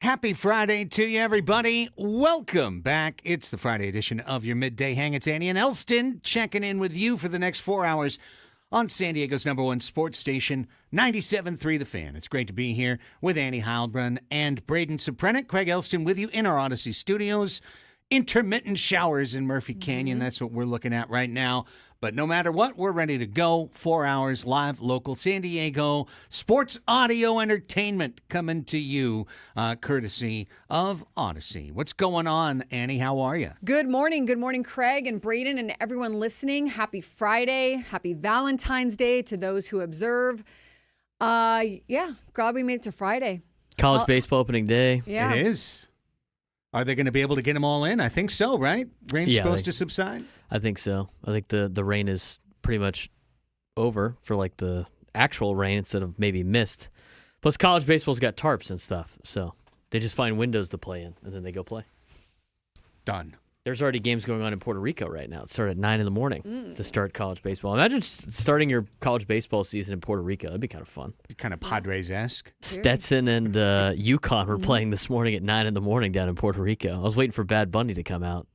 Happy Friday to you, everybody. Welcome back. It's the Friday edition of your Midday Hang. It's Annie and Elsten checking in with you for the next 4 hours on San Diego's #1 sports station, 97.3 The Fan. It's great to be here with Annie Heilbrunn and Braden Soprenik. Craig Elsten with you in our Odyssey studios. Intermittent showers in Murphy Canyon. That's what we're looking at right now. But no matter what, we're ready to go. 4 hours live, local San Diego sports audio entertainment coming to you courtesy of Odyssey. What's going on, Annie? How are you? Good morning. Good morning, Craig and Braden and everyone listening. Happy Friday. Happy Valentine's Day to those who observe. Glad we made it to Friday. College baseball opening day. Yeah. It is. Are they going to be able to get them all in? I think so, right? Rain's supposed to subside? I think so. I think the rain is pretty much over for like the actual rain instead of maybe mist. Plus, college baseball's got tarps and stuff, so they just find windows to play in, and then they go play. Done. There's already games going on in Puerto Rico right now. It started at 9 in the morning to start college baseball. Imagine starting your college baseball season in Puerto Rico. That'd be kind of fun. Kind of Padres-esque. Stetson and UConn were playing this morning at 9 in the morning down in Puerto Rico. I was waiting for Bad Bunny to come out.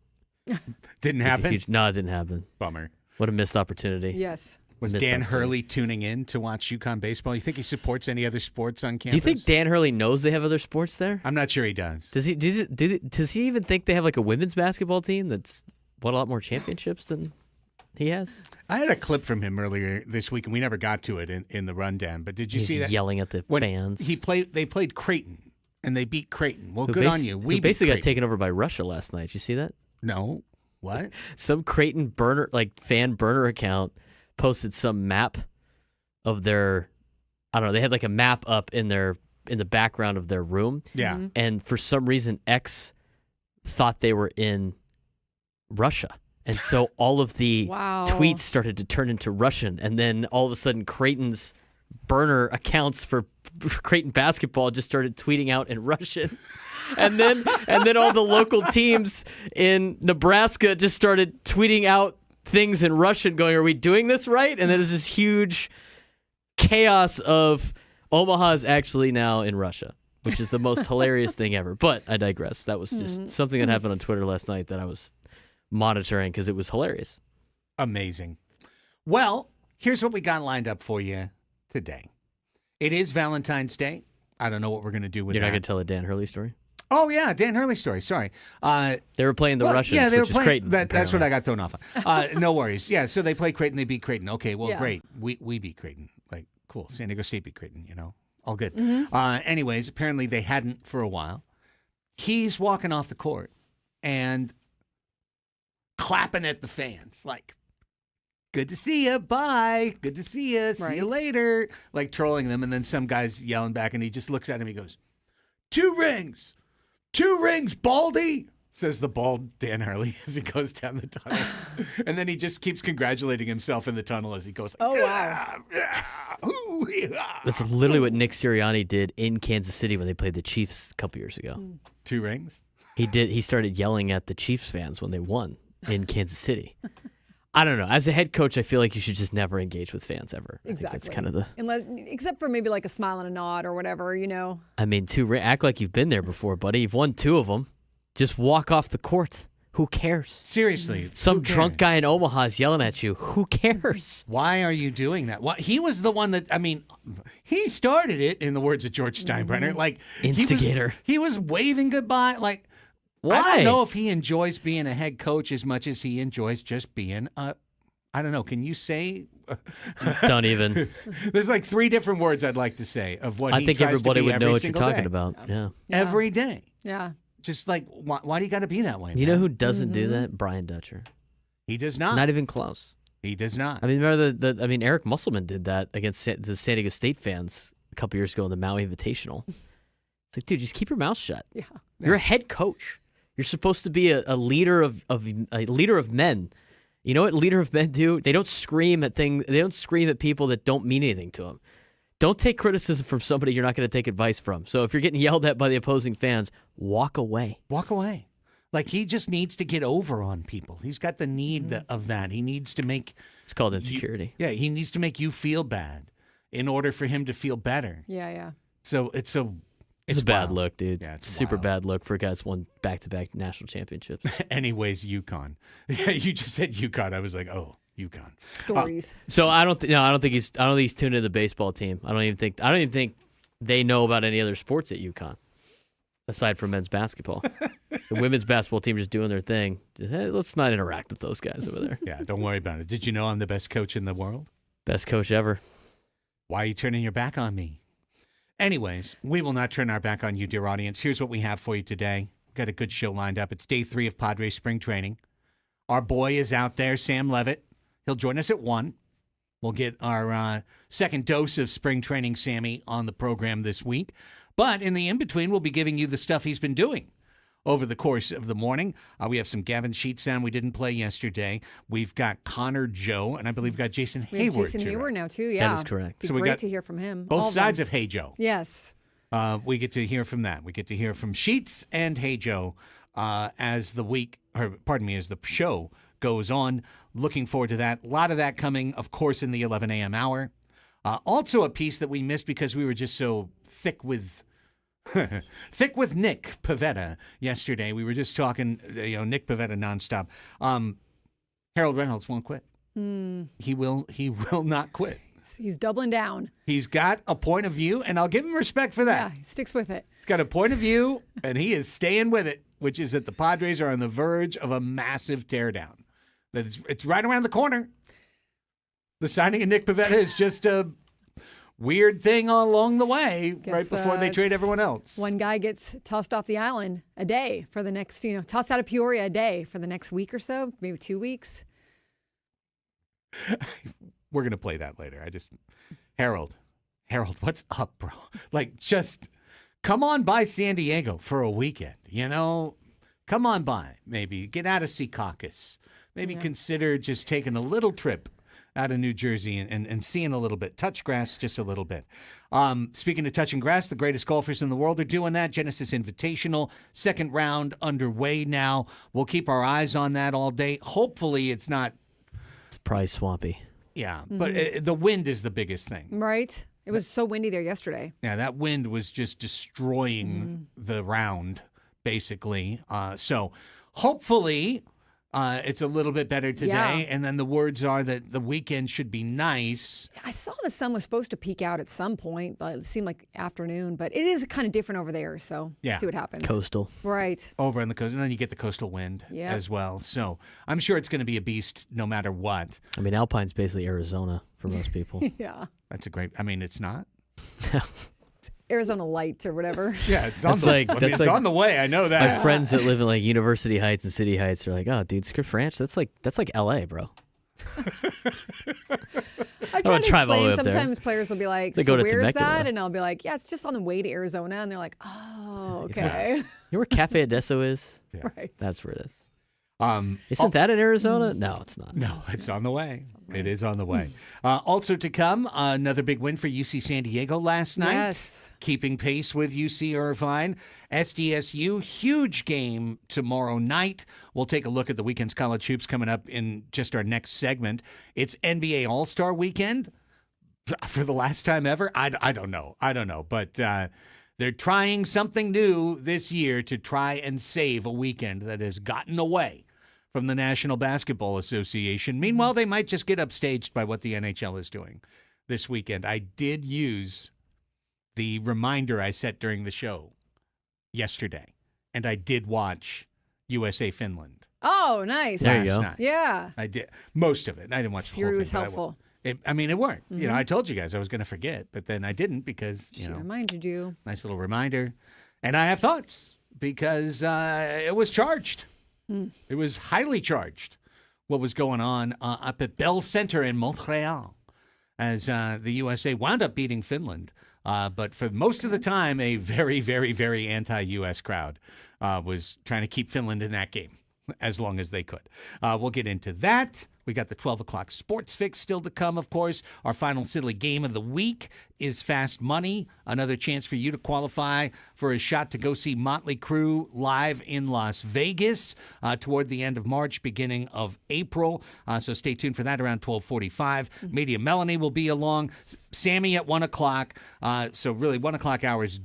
Didn't happen? No, it didn't happen. Bummer. What a missed opportunity. Yes. Was Dan Hurley tuning in to watch UConn baseball? You think he supports any other sports on campus? Do you think Dan Hurley knows they have other sports there? I'm not sure he does. Does he even think they have like a women's basketball team that's won a lot more championships than he has? I had a clip from him earlier this week, and we never got to it in the rundown. But did you see that? Yelling at the fans. They played Creighton, and they beat Creighton. Well, good on you. We basically got taken over by Russia last night. Did you see that? No. What? Some Creighton fan burner account posted some map of their, I don't know, they had like a map up in the background of their room. Yeah. Mm-hmm. And for some reason, X thought they were in Russia. And so all of the tweets started to turn into Russian. And then all of a sudden, Creighton's burner accounts for Creighton basketball just started tweeting out in Russian. And then all the local teams in Nebraska just started tweeting out things in Russian going, are we doing this right? And then there's this huge chaos of Omaha's actually now in Russia, which is the most hilarious thing ever. But I digress. That was just something that happened on Twitter last night that I was monitoring because it was hilarious. Amazing. Well, here's what we got lined up for you today. It is Valentine's Day. I don't know what we're going to do with that. You're not going to tell a Dan Hurley story? Oh, yeah, Dan Hurley story. Sorry. They were playing the Russians, yeah, they which were playing, is Creighton. That's what I got thrown off on. No worries. Yeah, so they played Creighton. They beat Creighton. Okay, well, Yeah. great. We beat Creighton. Like, cool. San Diego State beat Creighton, all good. Anyways, apparently they hadn't for a while. He's walking off the court and clapping at the fans like, good to see you. Bye. Good to see you. See you later. Like trolling them. And then some guy's yelling back and he just looks at him. He goes, 2 rings. 2 rings, Baldy, says the bald Dan Hurley as he goes down the tunnel. And then he just keeps congratulating himself in the tunnel as he goes. Like, wow. Ooh, yeah. That's literally what Nick Sirianni did in Kansas City when they played the Chiefs a couple years ago. 2 rings? He started yelling at the Chiefs fans when they won in Kansas City. I don't know. As a head coach, I feel like you should just never engage with fans ever. Exactly. I think that's kind of except for maybe like a smile and a nod or whatever, I mean, act like you've been there before, buddy. You've won 2 of them. Just walk off the court. Who cares? Seriously. Some drunk guy in Omaha is yelling at you. Who cares? Why are you doing that? He was the one that, he started it, in the words of George Steinbrenner. Like, Instigator. He was waving goodbye. Like, why? I don't know if he enjoys being a head coach as much as he enjoys just being a, I don't know. Can you say? Don't even. There's like 3 different words I'd like to say of what I he think tries everybody to be would know every what you're single talking day. about. Yeah. Every day. Yeah. Just like, why do you got to be that way? You man? know who doesn't do that? Brian Dutcher. He does not. Not even close. He does not. I mean, remember Eric Musselman did that against the San Diego State fans a couple years ago in the Maui Invitational. It's like, dude, just keep your mouth shut. Yeah. You're a head coach. You're supposed to be a leader of men. You know what leader of men do? They don't scream at things. They don't scream at people that don't mean anything to them. Don't take criticism from somebody you're not going to take advice from. So if you're getting yelled at by the opposing fans, walk away. Walk away. Like, he just needs to get over on people. He's got the need of that. He needs to make... It's called insecurity. He needs to make you feel bad in order for him to feel better. Yeah. So it's It's a bad look, dude. Yeah, it's super wild. bad look for guys won back-to-back national championships. Anyways, UConn. Yeah, you just said UConn. I was like, oh, UConn. Stories. So I don't think he's tuned into the baseball team. I don't even think they know about any other sports at UConn aside from men's basketball. The women's basketball team just doing their thing. Hey, let's not interact with those guys over there. Yeah, don't worry about it. Did you know I'm the best coach in the world? Best coach ever. Why are you turning your back on me? Anyways, we will not turn our back on you, dear audience. Here's what we have for you today. We've got a good show lined up. It's day 3 of Padres spring training. Our boy is out there, Sam Levitt. He'll join us at 1. We'll get our second dose of spring training Sammy on the program this week. But in the in-between, we'll be giving you the stuff he's been doing over the course of the morning. We have some Gavin Sheets sound we didn't play yesterday. We've got Connor Joe, and I believe we've got Jason We have Hayward. Jason Hayward now, too. Yeah. That is correct. Be So we great got to hear from him. Both sides of Hey Joe. Yes. We get to hear from that. We get to hear from Sheets and Hey Joe as the show goes on. Looking forward to that. A lot of that coming, of course, in the 11 a.m. hour. Also a piece that we missed because we were just so thick with Nick Pavetta yesterday. We were just talking, Nick Pavetta nonstop. Harold Reynolds won't quit. He will not quit. He's doubling down. He's got a point of view, and I'll give him respect for that. Yeah, he sticks with it. He's got a point of view, and he is staying with it, which is that the Padres are on the verge of a massive teardown. That it's right around the corner. The signing of Nick Pavetta is just a weird thing along the way, right before they trade everyone else. One guy gets tossed off the island a day for the next, tossed out of Peoria a day for the next week or so, maybe 2 weeks. We're going to play that later. Harold, what's up, bro? Like, just come on by San Diego for a weekend, Come on by, maybe. Get out of Secaucus. Maybe consider just taking a little trip out of New Jersey and seeing a little bit. Touch grass just a little bit. Speaking of touching grass, the greatest golfers in the world are doing that. Genesis Invitational, second round underway now. We'll keep our eyes on that all day. Hopefully it's not... It's probably swampy. Yeah, but the wind is the biggest thing. Right? It was so windy there yesterday. Yeah, that wind was just destroying the round, basically. So hopefully... it's a little bit better today, and then the words are that the weekend should be nice. I saw the sun was supposed to peak out at some point, but it seemed like afternoon. But it is kind of different over there, so see what happens. Coastal. Right. Over on the coast, and then you get the coastal wind as well. So I'm sure it's going to be a beast no matter what. I mean, Alpine's basically Arizona for most people. Yeah. That's a great, it's not. Arizona Lights or whatever. Yeah, it's on it's on the way. I know that. My friends that live in like University Heights and City Heights are like, "Oh, dude, Scripps Ranch, that's like LA, bro." I try to travel explain. up there. Sometimes players will be like, They "So go to where's Temecula, that?" though. And I'll be like, "Yeah, it's just on the way to Arizona." And they're like, "Oh, okay." You know where Cafe Adesso is? Yeah. Right. That's where it is. Isn't that in Arizona? No, it's not. No, it's on the way. It is on the way. Also to come, another big win for UC San Diego last night. Yes. Keeping pace with UC Irvine. SDSU, huge game tomorrow night. We'll take a look at the weekend's college hoops coming up in just our next segment. It's NBA All-Star Weekend for the last time ever. I don't know. But they're trying something new this year to try and save a weekend that has gotten away from the National Basketball Association. Meanwhile, they might just get upstaged by what the NHL is doing this weekend. I did use the reminder I set during the show yesterday, and I did watch USA Finland. Oh, nice. There you last go. night. Yeah. I did. Most of it. I didn't watch the whole Siri thing. was but helpful. It worked. I told you guys I was going to forget, but then I didn't because, She reminded you. nice little reminder. And I have thoughts because it was charged. It was highly charged what was going on up at Bell Center in Montreal as the USA wound up beating Finland. But for most of the time, a very, very, very anti-U.S. crowd was trying to keep Finland in that game as long as they could. We'll get into that. We got the 12 o'clock sports fix still to come, of course. Our final silly game of the week is Fast Money. Another chance for you to qualify for a shot to go see Motley Crue live in Las Vegas toward the end of March, beginning of April. So stay tuned for that around 12:45. Media Melanie will be along. Sammy at 1 o'clock. So really 1 o'clock hours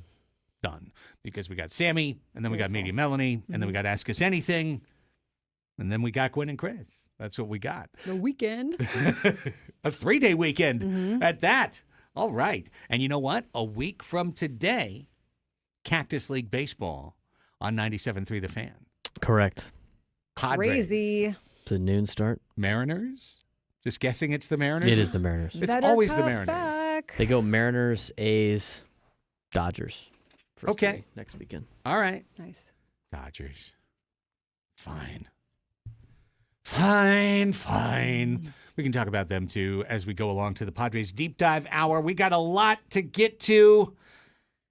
done because we got Sammy, and then we got Media Melanie, and then we got Ask Us Anything, and then we got Gwen and Chris. That's what we got. The weekend. A 3-day weekend at that. All right. And you know what? A week from today, Cactus League Baseball on 97.3 The Fan. Correct. Padres. Crazy. It's a noon start. Mariners? Just guessing it's the Mariners? It is the Mariners. It's Better always the cut Mariners. back. They go Mariners, A's, Dodgers. First Okay. game next weekend. All right. Nice. Dodgers. Fine. Fine. We can talk about them, too, as we go along to the Padres Deep Dive Hour. We got a lot to get to.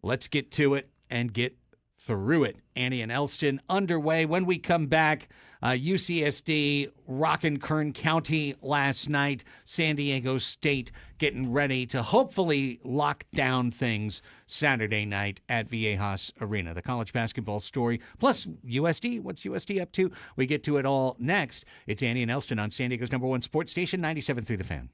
Let's get to it and get through it. Annie and Elsten underway. When we come back, UCSD rocking Kern County last night. San Diego State getting ready to hopefully lock down things Saturday night at Viejas Arena. The college basketball story, plus USD. What's USD up to? We get to it all next. It's Annie and Elsten on San Diego's #1 sports station, 97.3 The Fan.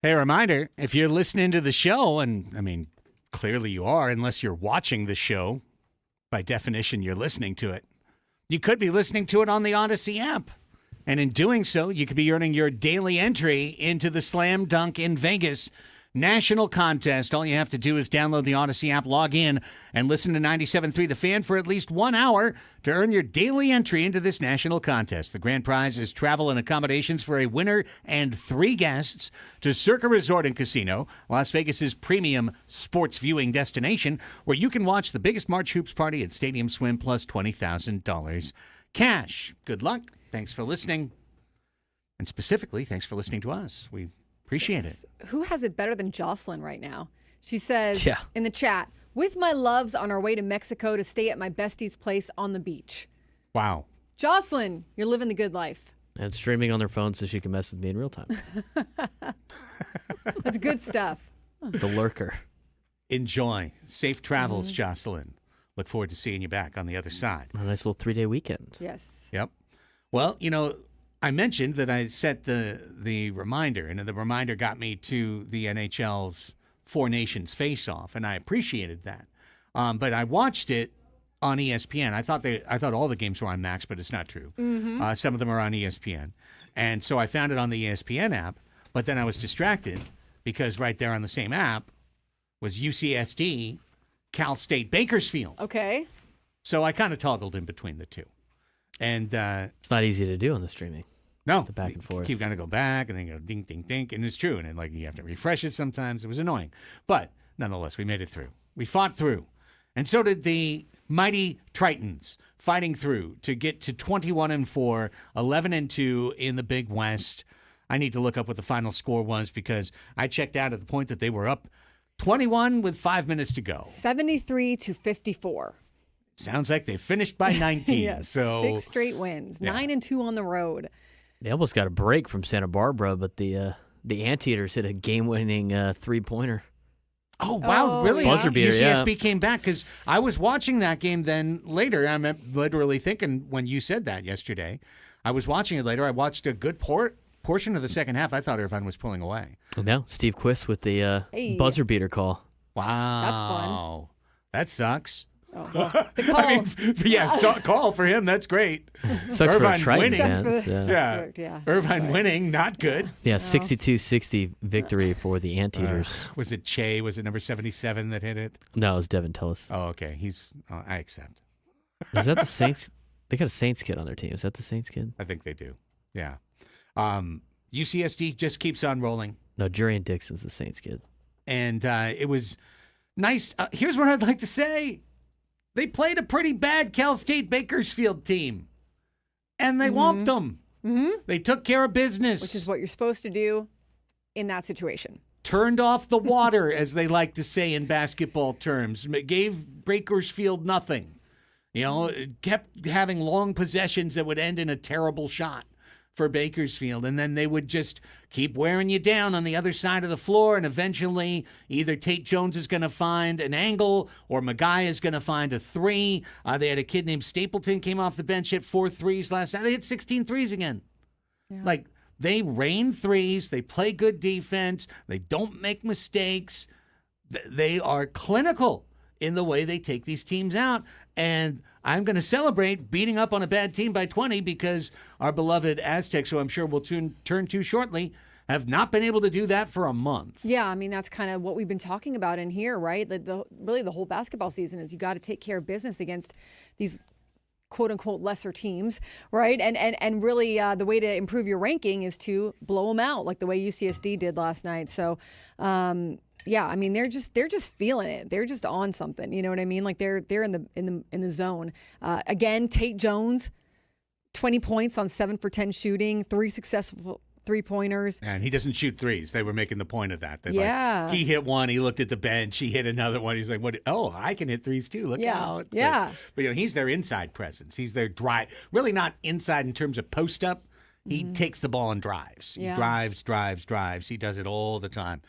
Hey, reminder, if you're listening to the show, and I mean, clearly you are, unless you're watching the show, by definition, you're listening to it. You could be listening to it on the Odyssey app. And in doing so, you could be earning your daily entry into the Slam Dunk in Vegas national contest. All you have to do is download the Odyssey app, log in, and listen to 97.3 The Fan for at least 1 hour to earn your daily entry into this national contest. The grand prize is travel and accommodations for a winner and 3 guests to Circa Resort and Casino, Las Vegas's premium sports viewing destination, where you can watch the biggest March Hoops party at Stadium Swim plus $20,000 cash. Good luck. Thanks for listening. And specifically, thanks for listening to us. We appreciate it. Who has it better than Jocelyn right now? She says Yeah. in the chat, with my loves on our way to Mexico to stay at my bestie's place on the beach. Wow. Jocelyn, you're living the good life. And streaming on their phone so she can mess with me in real time. That's good stuff. The lurker. Enjoy. Safe travels, Jocelyn. Look forward to seeing you back on the other side. A nice little 3-day weekend. Yes. Yep. Well, I mentioned that I set the reminder, and the reminder got me to the NHL's Four Nations face-off, and I appreciated that. But I watched it on ESPN. I thought all the games were on Max, but it's not true. Some of them are on ESPN, and so I found it on the ESPN app. But then I was distracted because right there on the same app was UCSD, Cal State Bakersfield. Okay. So I kind of toggled in between the two, and It's not easy to do on the streaming. no, The back and forth. Keep going to go back and then go ding, ding, ding, and it's true. And then, you have to refresh it sometimes. It was annoying, but nonetheless, we made it through. We fought through, and so did the mighty Tritons, fighting through to get to 21-4, 11-2 in the Big West. I need to look up what the final score was because I checked out at the point that they were up 21 with 5 minutes to go. 73-54. Sounds like they finished by 19. Yes. So 6 straight wins. Yeah. 9-2 on the road. They almost got a break from Santa Barbara, but the Anteaters hit a game-winning 3-pointer. Oh, wow, Oh, really? yeah. Buzzer beater, UCSB came back because I was watching that game then later. I'm literally thinking when you said that yesterday, I was watching it later. I watched a good portion of the second half. I thought Irvine was pulling away. No, Steve Quist with the Hey. buzzer beater call. Wow. That's fun. That sucks. Oh, well, the call. I mean, yeah, call for him. That's great. Sucks Irvine for Triton winning. Sucks for fans. the- Yeah, Yeah. Yeah. Irvine Sorry. winning, not good. yeah 62-60 victory for the Anteaters. Was it Che? Was it number 77 that hit it? No, it was Devin Tillis. Oh, okay. I accept. Is that the Saints? They got a Saints kid on their team. Is that the Saints kid? I think they do. Yeah. UCSD just keeps on rolling. No, Jurian Dixon's the Saints kid. And it was nice. Here's what I'd like to say. They played a pretty bad Cal State Bakersfield team, and they whomped them. They took care of business. Which is what you're supposed to do in that situation. Turned off the water, as they like to say in basketball terms. Gave Bakersfield nothing. Kept having long possessions that would end in a terrible shot for Bakersfield, and then they would just keep wearing you down on the other side of the floor, and eventually either Tate Jones is going to find an angle or Magai is going to find a three. They had a kid named Stapleton came off the bench, hit 4 threes last night. They hit 16 threes again. Yeah. They rain threes, they play good defense, they don't make mistakes. They are clinical in the way they take these teams out. And I'm going to celebrate beating up on a bad team by 20 because our beloved Aztecs, who I'm sure we'll turn to shortly, have not been able to do that for a month. Yeah, I mean, that's kind of what we've been talking about in here, right? Really the whole basketball season is you got to take care of business against these quote-unquote lesser teams, right? And really the way to improve your ranking is to blow them out like the way UCSD did last night. So, yeah, I mean they're just feeling it. They're just on something. You know what I mean? Like they're in the zone. Again, Tate Jones, 20 points on 7 for 10 shooting, 3 successful 3-pointers. And he doesn't shoot threes. They were making the point of that. Yeah. He hit one. He looked at the bench. He hit another one. He's like, "What? Oh, I can hit threes too. Look out!" Yeah. But he's their inside presence. He's their drive. Really not inside in terms of post up. He takes the ball and drives. Yeah. He drives. He does it all the time.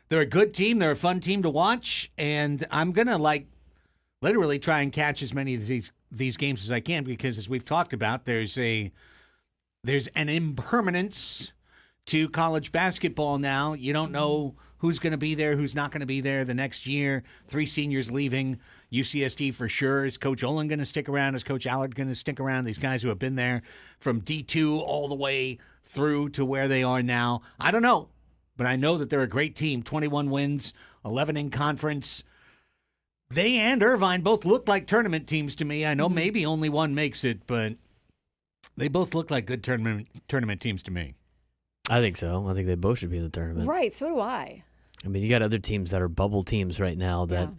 They're a good team. They're a fun team to watch. And I'm gonna literally try and catch as many of these games as I can because, as we've talked about, there's an impermanence to college basketball now. You don't know who's going to be there, who's not going to be there the next year. 3 seniors leaving. UCSD for sure. Is Coach Olin going to stick around? Is Coach Allard going to stick around? These guys who have been there from D2 all the way through to where they are now. I don't know, but I know that they're a great team. 21 wins, 11 in conference. They and Irvine both look like tournament teams to me. I know maybe only one makes it, but they both look like good tournament teams to me. I think so. I think they both should be in the tournament. Right, so do I. I mean, you got other teams that are bubble teams right now that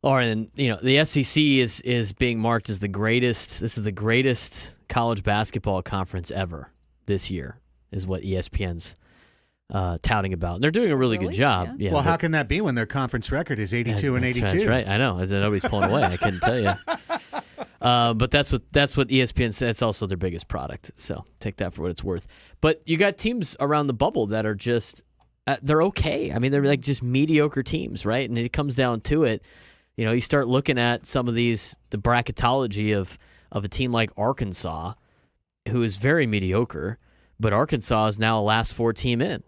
are in, the SEC is being marked as the greatest. This is the greatest college basketball conference ever this year, is what ESPN's touting about. And they're doing a really good job. Yeah. Well, how can that be when their conference record is 82 and 82? That's right. I know. Nobody's pulling away. I couldn't tell you. But that's what ESPN said. It's also their biggest product. So take that for what it's worth. But you got teams around the bubble that are just they're okay. I mean, they're like just mediocre teams, right? And it comes down to it. You start looking at some of the bracketology of a team like Arkansas, who is very mediocre, but Arkansas is now a last 4 team in.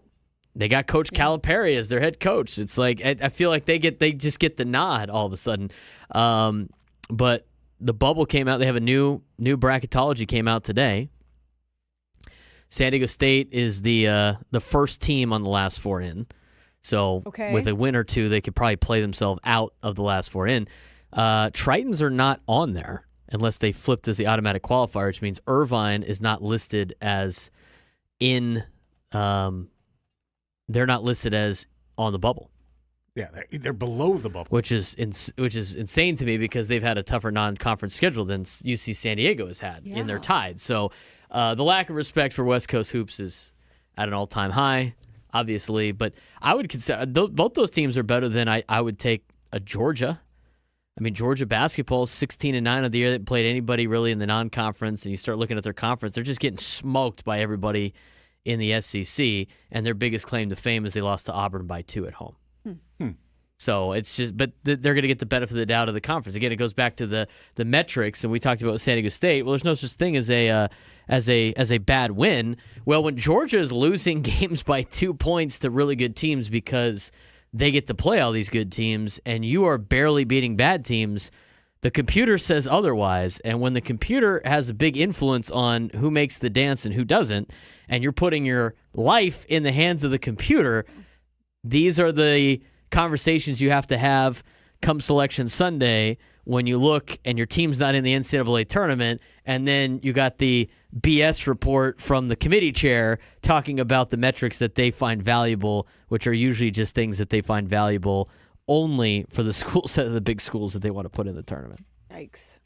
They got Coach Calipari as their head coach. It's like I feel like they just get the nod all of a sudden. But the bubble came out. They have a new bracketology came out today. San Diego State is the first team on the last 4 in. So with a win or two, they could probably play themselves out of the last 4 in. Tritons are not on there unless they flipped as the automatic qualifier, which means Irvine is not listed as in. They're not listed as on the bubble. Yeah, they're below the bubble, which is insane to me because they've had a tougher non-conference schedule than UC San Diego has had in their tide. So the lack of respect for West Coast hoops is at an all-time high, obviously. But I would consider both those teams are better than I would take a Georgia. I mean, Georgia basketball is 16-9 of the year. They haven't played anybody really in the non-conference, and you start looking at their conference, they're just getting smoked by everybody in the SEC, and their biggest claim to fame is they lost to Auburn by 2 at home. So it's just, but they're going to get the benefit of the doubt of the conference. Again, it goes back to the metrics, and we talked about San Diego State. Well, there's no such thing as a bad win. Well, when Georgia is losing games by 2 points to really good teams because they get to play all these good teams, and you are barely beating bad teams, the computer says otherwise. And when the computer has a big influence on who makes the dance and who doesn't, and you're putting your life in the hands of the computer, these are the conversations you have to have come Selection Sunday when you look and your team's not in the NCAA tournament, and then you got the BS report from the committee chair talking about the metrics that they find valuable, which are usually just things that they find valuable only for the schools, the big schools that they want to put in the tournament. Yikes.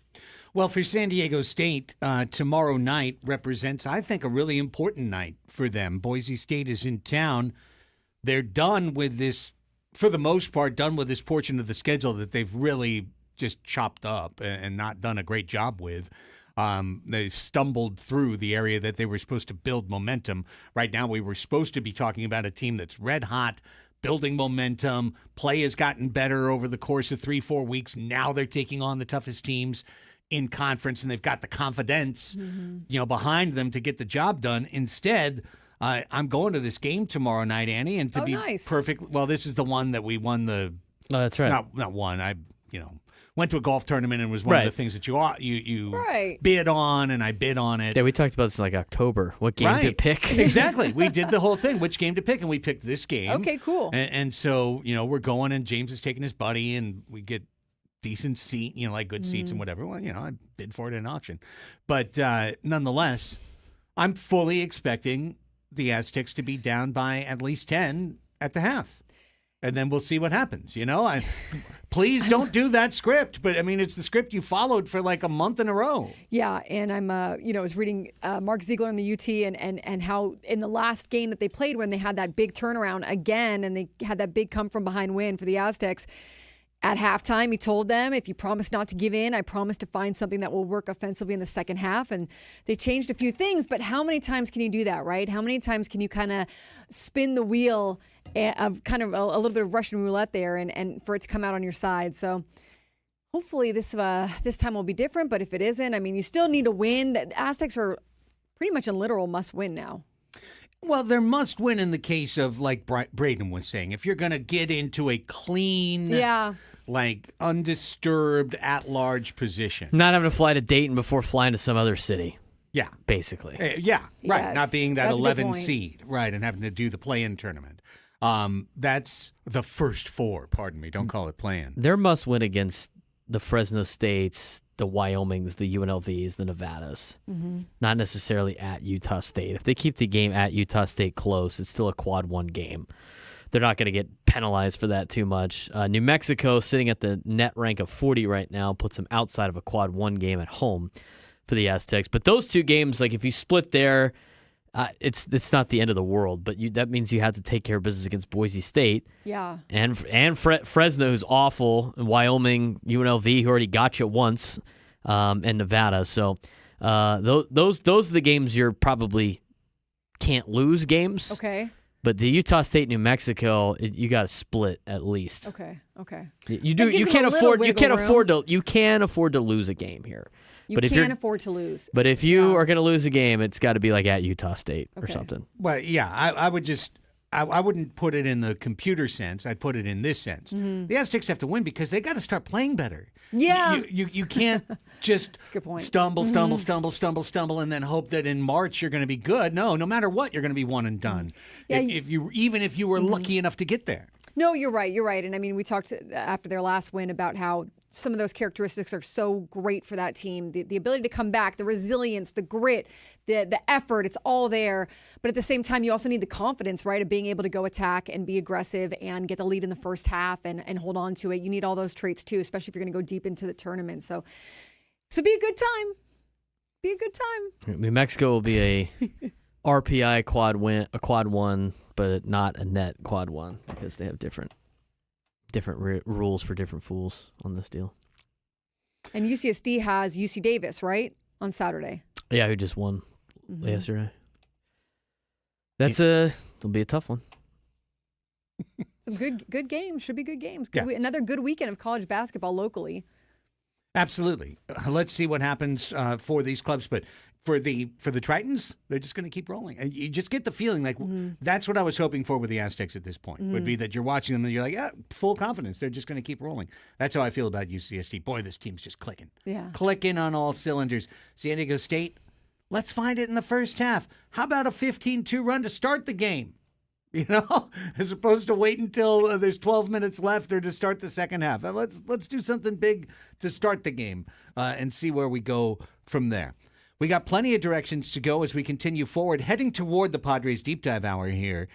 Well, for San Diego State, tomorrow night represents, I think, a really important night for them. Boise State is in town. They're done with this, for the most part, done with this portion of the schedule that they've really just chopped up and not done a great job with. They've stumbled through the area that they were supposed to build momentum. Right now, we were supposed to be talking about a team that's red hot, building momentum. Play has gotten better over the course of 3-4 weeks. Now they're taking on the toughest teams in conference, and they've got the confidence, behind them to get the job done. Instead, I'm going to this game tomorrow night, Annie, and to be perfect. Well, this is the one that we won the. Oh, that's right. Not one. I went to a golf tournament and was one of the things that you bid on, and I bid on it. Yeah, we talked about this in like October. What game to pick? Exactly. We did the whole thing. Which game to pick, and we picked this game. Okay, cool. And so we're going, and James is taking his buddy, and we get decent seat, like good seats and whatever. Well, I bid for it in auction. But nonetheless, I'm fully expecting the Aztecs to be down by at least 10 at the half. And then we'll see what happens. Please don't do that script. But, it's the script you followed for like a month in a row. Yeah, and I'm, I was reading Mark Ziegler in the UT and how in the last game that they played when they had that big turnaround again and they had that big come-from-behind win for the Aztecs, at halftime, he told them, if you promise not to give in, I promise to find something that will work offensively in the second half. And they changed a few things, but how many times can you do that, right? How many times can you kind of spin the wheel of kind of a little bit of Russian roulette there and for it to come out on your side? So hopefully this time will be different, but if it isn't, you still need a win. The Aztecs are pretty much a literal must-win now. Well, there must win in the case of, like Braden was saying, if you're going to get into a clean, Yeah. like undisturbed at-large position. Not having to fly to Dayton before flying to some other city. Yeah. Basically. Yeah, right. Yes, Not being that that's a good 11 point. seed, right, and having to do the play-in tournament. That's the first four, pardon me. Don't call it play-in. Their must win against the Fresno States, the Wyomings, the UNLVs, the Nevadas. Mm-hmm. Not necessarily at Utah State. If they keep the game at Utah State close, it's still a quad one game. They're not going to get penalized for that too much. New Mexico, sitting at the net rank of 40 right now, puts them outside of a quad one game at home for the Aztecs. But those two games, like if you split there, it's not the end of the world. But that means you have to take care of business against Boise State. Yeah. And Fresno, who's awful, and Wyoming, UNLV, who already got you once, and Nevada. So those are the games you're probably can't lose games. Okay. But the Utah State, New Mexico, you got to split at least. Okay. You That do. gives You them can't a little afford. You wiggle can't room. afford to. You can afford to lose a game here. You can't afford to lose. But if you Yeah. are going to lose a game, it's got to be like at Utah State or Okay. something. Well, yeah, I would just, I wouldn't put it in the computer sense. I'd put it in this sense. The Aztecs have to win because they got to start playing better. Yeah. You can't just a good point. stumble, and then hope that in March you're going to be good. No matter what, you're going to be one and done. Yeah, Even if you were lucky enough to get there. No, you're right. And I mean, we talked after their last win about how some of those characteristics are so great for that team. The ability to come back, the resilience, the grit, the effort, it's all there. But at the same time, you also need the confidence, right, of being able to go attack and be aggressive and get the lead in the first half and hold on to it. You need all those traits too, especially if you're going to go deep into the tournament. So be a good time. Be a good time. New Mexico will be a RPI quad one, but not a net quad one because they have different rules for different fools on this deal. And UCSD has UC Davis, right, on Saturday. Yeah, who just won yesterday. It'll be a tough one. Some good games. Should be good games. Yeah. Another good weekend of college basketball locally. Absolutely. Let's see what happens for these clubs, but for the Tritons, they're just going to keep rolling. And you just get the feeling like that's what I was hoping for with the Aztecs at this point. Would be that you're watching them and you're like, yeah, full confidence. They're just going to keep rolling. That's how I feel about UCSD. Boy, this team's just clicking. Yeah. Clicking on all cylinders. San Diego State, let's find it in the first half. How about a 15-2 run to start the game? You know, as opposed to wait until there's 12 minutes left or to start the second half. Let's do something big to start the game and see where we go from there. We got plenty of directions to go as we continue forward, heading toward the Padres Deep Dive Hour here,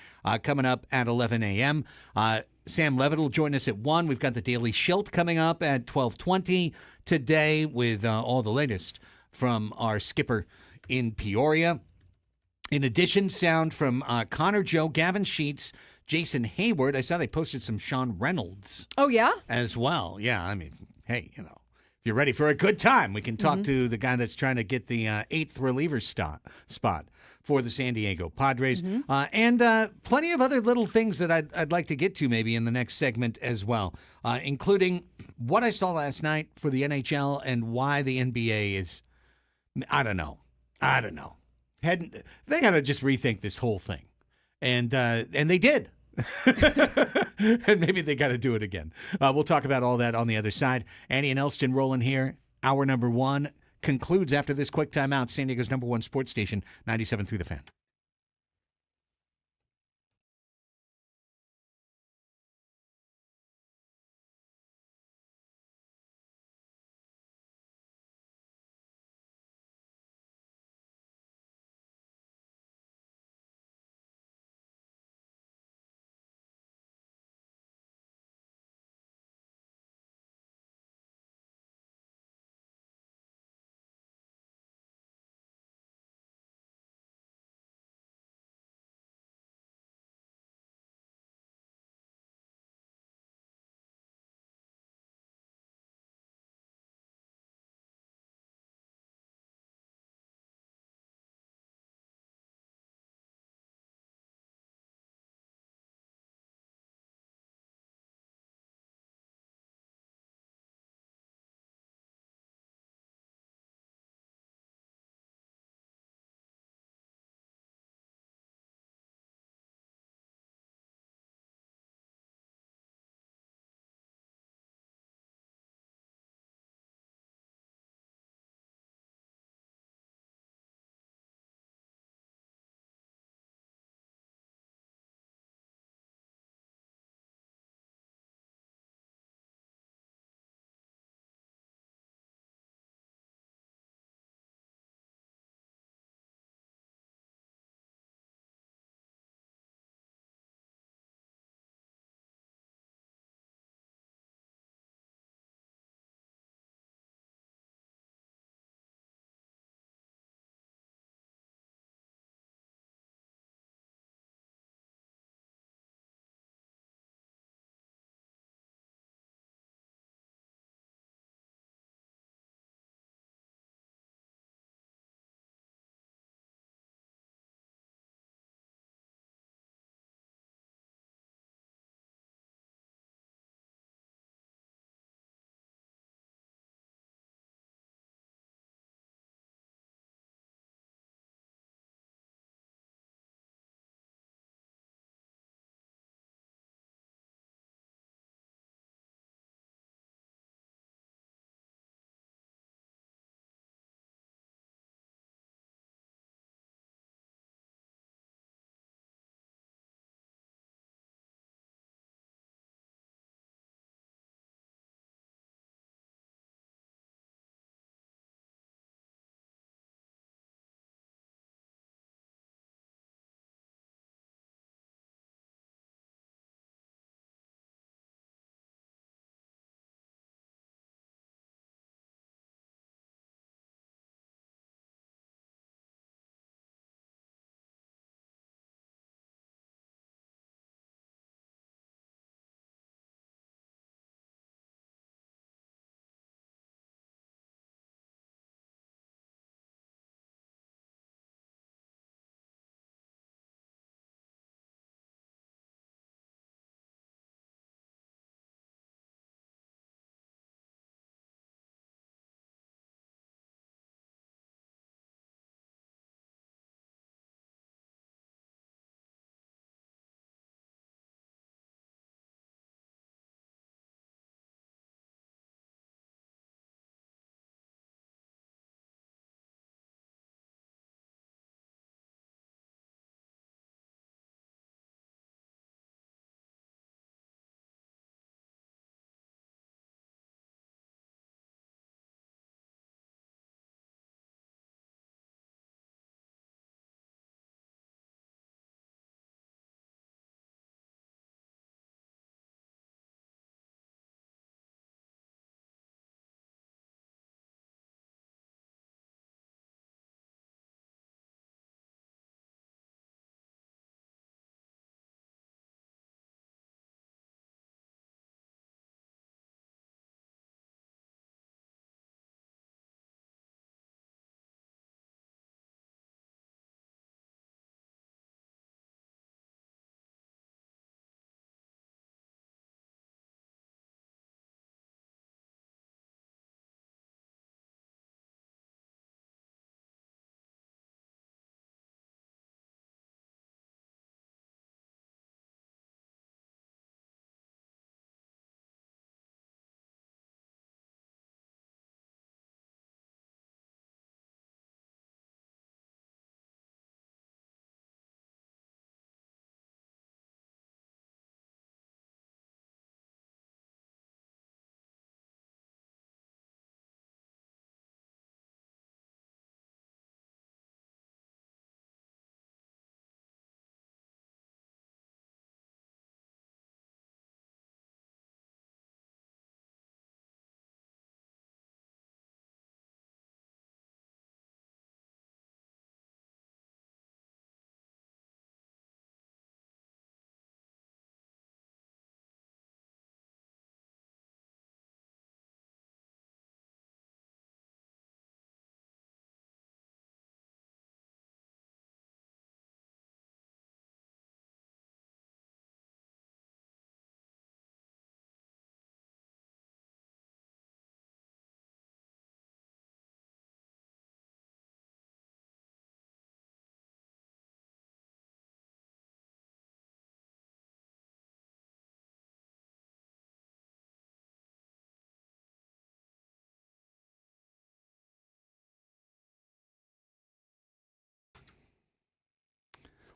coming up at 11 a.m. Sam Levitt will join us at 1. We've got the Daily Schilt coming up at 12:20 today with all the latest from our skipper in Peoria. In addition, sound from Connor Joe, Gavin Sheets, Jason Hayward. I saw they posted some Sean Reynolds Oh, yeah? as well. Yeah, I mean, hey, if you're ready for a good time, we can talk to the guy that's trying to get the 8th reliever spot for the San Diego Padres. And plenty of other little things that I'd like to get to maybe in the next segment as well, including what I saw last night for the NHL and why the NBA is, I don't know. They got to just rethink this whole thing. And they did. And maybe they got to do it again. We'll talk about all that on the other side. Annie and Elsten rolling here. Hour number 1 concludes after this quick timeout. San Diego's number 1 sports station, 97.3 The Fan.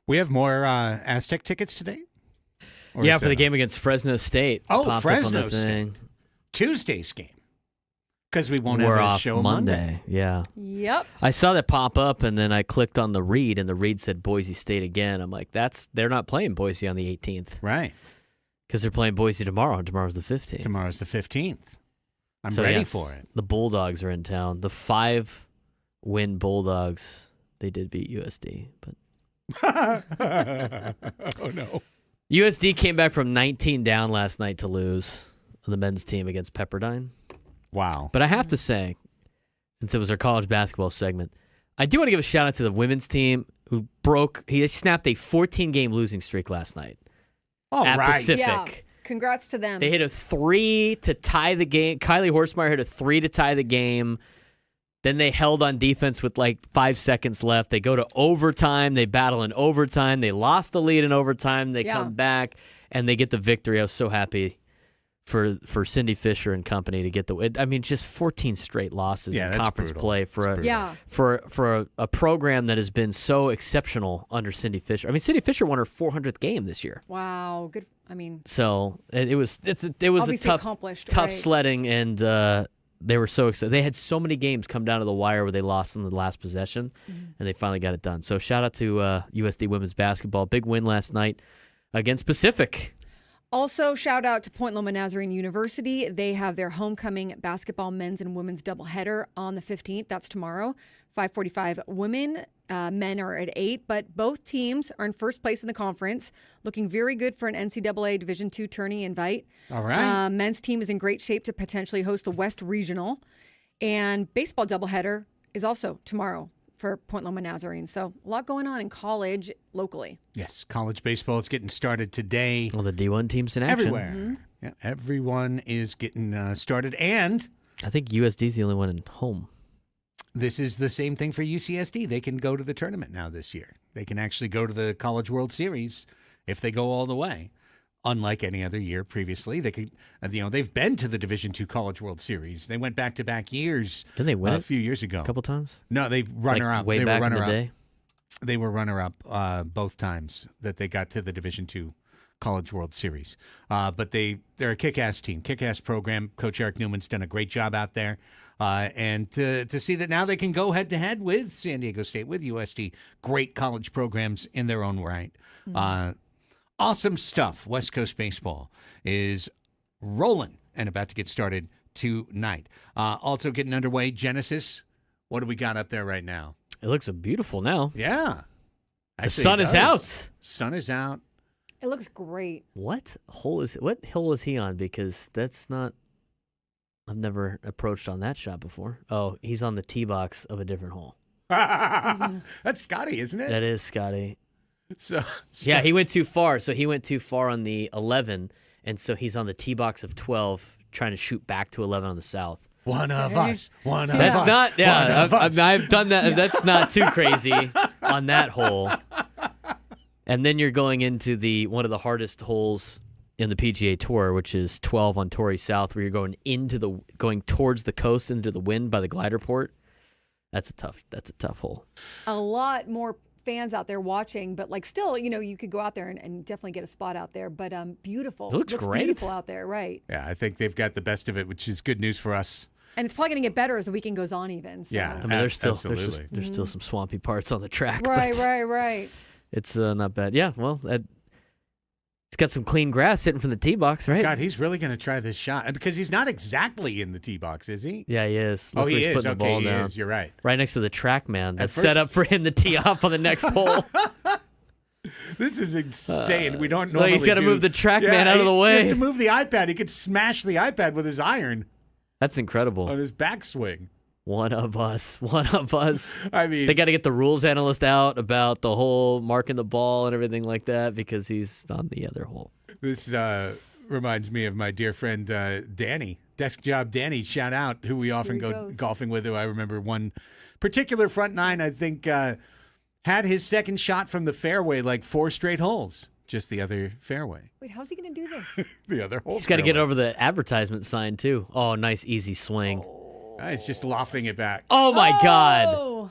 We have more Aztec tickets today? Or Yeah, is for the that game against Fresno State. Oh, Popped up on Fresno the State. thing. Tuesday's game? Because we won't We're have a off show Monday. Yeah. Yep. I saw that pop up, and then I clicked on the read, and the read said Boise State again. I'm like, they're not playing Boise on the 18th. Right. Because they're playing Boise tomorrow, and tomorrow's the 15th. Tomorrow's the 15th. I'm ready for it. The Bulldogs are in town. The 5-win Bulldogs, they did beat USD. But oh, no. USD came back from 19 down last night to lose on the men's team against Pepperdine. Wow. But I have to say, since it was our college basketball segment, I do want to give a shout out to the women's team who snapped a 14-game losing streak last night at Pacific. Yeah. Congrats to them. They hit a 3 to tie the game. Kylie Horsemeyer hit a 3 to tie the game. Then they held on defense with like 5 seconds left. They go to overtime. They battle in overtime. They lost the lead in overtime. They come back, and they get the victory. I was so happy for Cindy Fisher and company to get the win. I mean, just 14 straight losses in conference brutal. play for a program that has been so exceptional under Cindy Fisher. I mean, Cindy Fisher won her 400th game this year. Wow, good. I mean, so it was a tough sledding, and they were so excited. They had so many games come down to the wire where they lost in the last possession, and they finally got it done. So shout out to USD women's basketball. Big win last night against Pacific. Also, shout out to Point Loma Nazarene University. They have their homecoming basketball men's and women's doubleheader on the 15th. That's tomorrow. 5:45 women. Men are at 8, but both teams are in first place in the conference, looking very good for an NCAA Division II tourney invite. All right. Men's team is in great shape to potentially host the West Regional. And baseball doubleheader is also tomorrow for Point Loma Nazarene. So a lot going on in college locally. Yes, college baseball is getting started today. Well, the D1 team's in action. Everywhere. Mm-hmm. Yeah, everyone is getting started. And I think USD's the only one in home. This is the same thing for UCSD. They can go to the tournament now this year. They can actually go to the College World Series if they go all the way. Unlike any other year previously, they could, they've been to the Division II College World Series. They went back-to-back years. Didn't they win a few years ago? A couple times? No, they runner-up. Way back in the day? They were runner-up both times that they got to the Division II College World Series. But they're a kick-ass team, kick-ass program. Coach Eric Newman's done a great job out there. And to see that now they can go head-to-head with San Diego State, with USD, great college programs in their own right. Awesome stuff. West Coast baseball is rolling and about to get started tonight. Also getting underway, Genesis. What do we got up there right now? It looks beautiful now. Yeah. Actually, the sun is out. Sun is out. It looks great. What hill is he on? Because that's not... I've never approached on that shot before. Oh, he's on the tee box of a different hole. That's Scotty, isn't it? That is Scotty. So yeah, he went too far. So he went too far on the 11, and so he's on the tee box of 12, trying to shoot back to 11 on the south. One of us. One of That's us. not. Yeah, One of us. I've done that. That's not too crazy on that hole. And then you're going into one of the hardest holes in the PGA Tour, which is 12 on Torrey South, where you're going towards the coast into the wind by the glider port. That's a tough hole. A lot more fans out there watching, but still, you could go out there and definitely get a spot out there. But beautiful. It looks great. Beautiful out there, right? Yeah, I think they've got the best of it, which is good news for us. And it's probably going to get better as the weekend goes on, even. So. Yeah, I mean, there's still some swampy parts on the track. Right. It's not bad. Yeah, well, it's got some clean grass sitting from the tee box, right? God, he's really going to try this shot because he's not exactly in the tee box, is he? Yeah, he is. Look, he is. Putting the ball down. He is. You're right. Right next to the track man. That's set up for him to tee off on the next hole. This is insane. We don't normally. He's got to move the track man out of the way. He has to move the iPad. He could smash the iPad with his iron. That's incredible. On his backswing. One of us. I mean, they got to get the rules analyst out about the whole marking the ball and everything like that because he's on the other hole. This reminds me of my dear friend Danny, Desk Job Danny, shout out, who we often go golfing with, who I remember one particular front nine, I think, had his second shot from the fairway 4 straight holes. Just the other fairway. Wait, how's he going to do this? The other hole. He's got to get over the advertisement sign, too. Oh, nice, easy swing. He's just lofting it back. Oh, my God.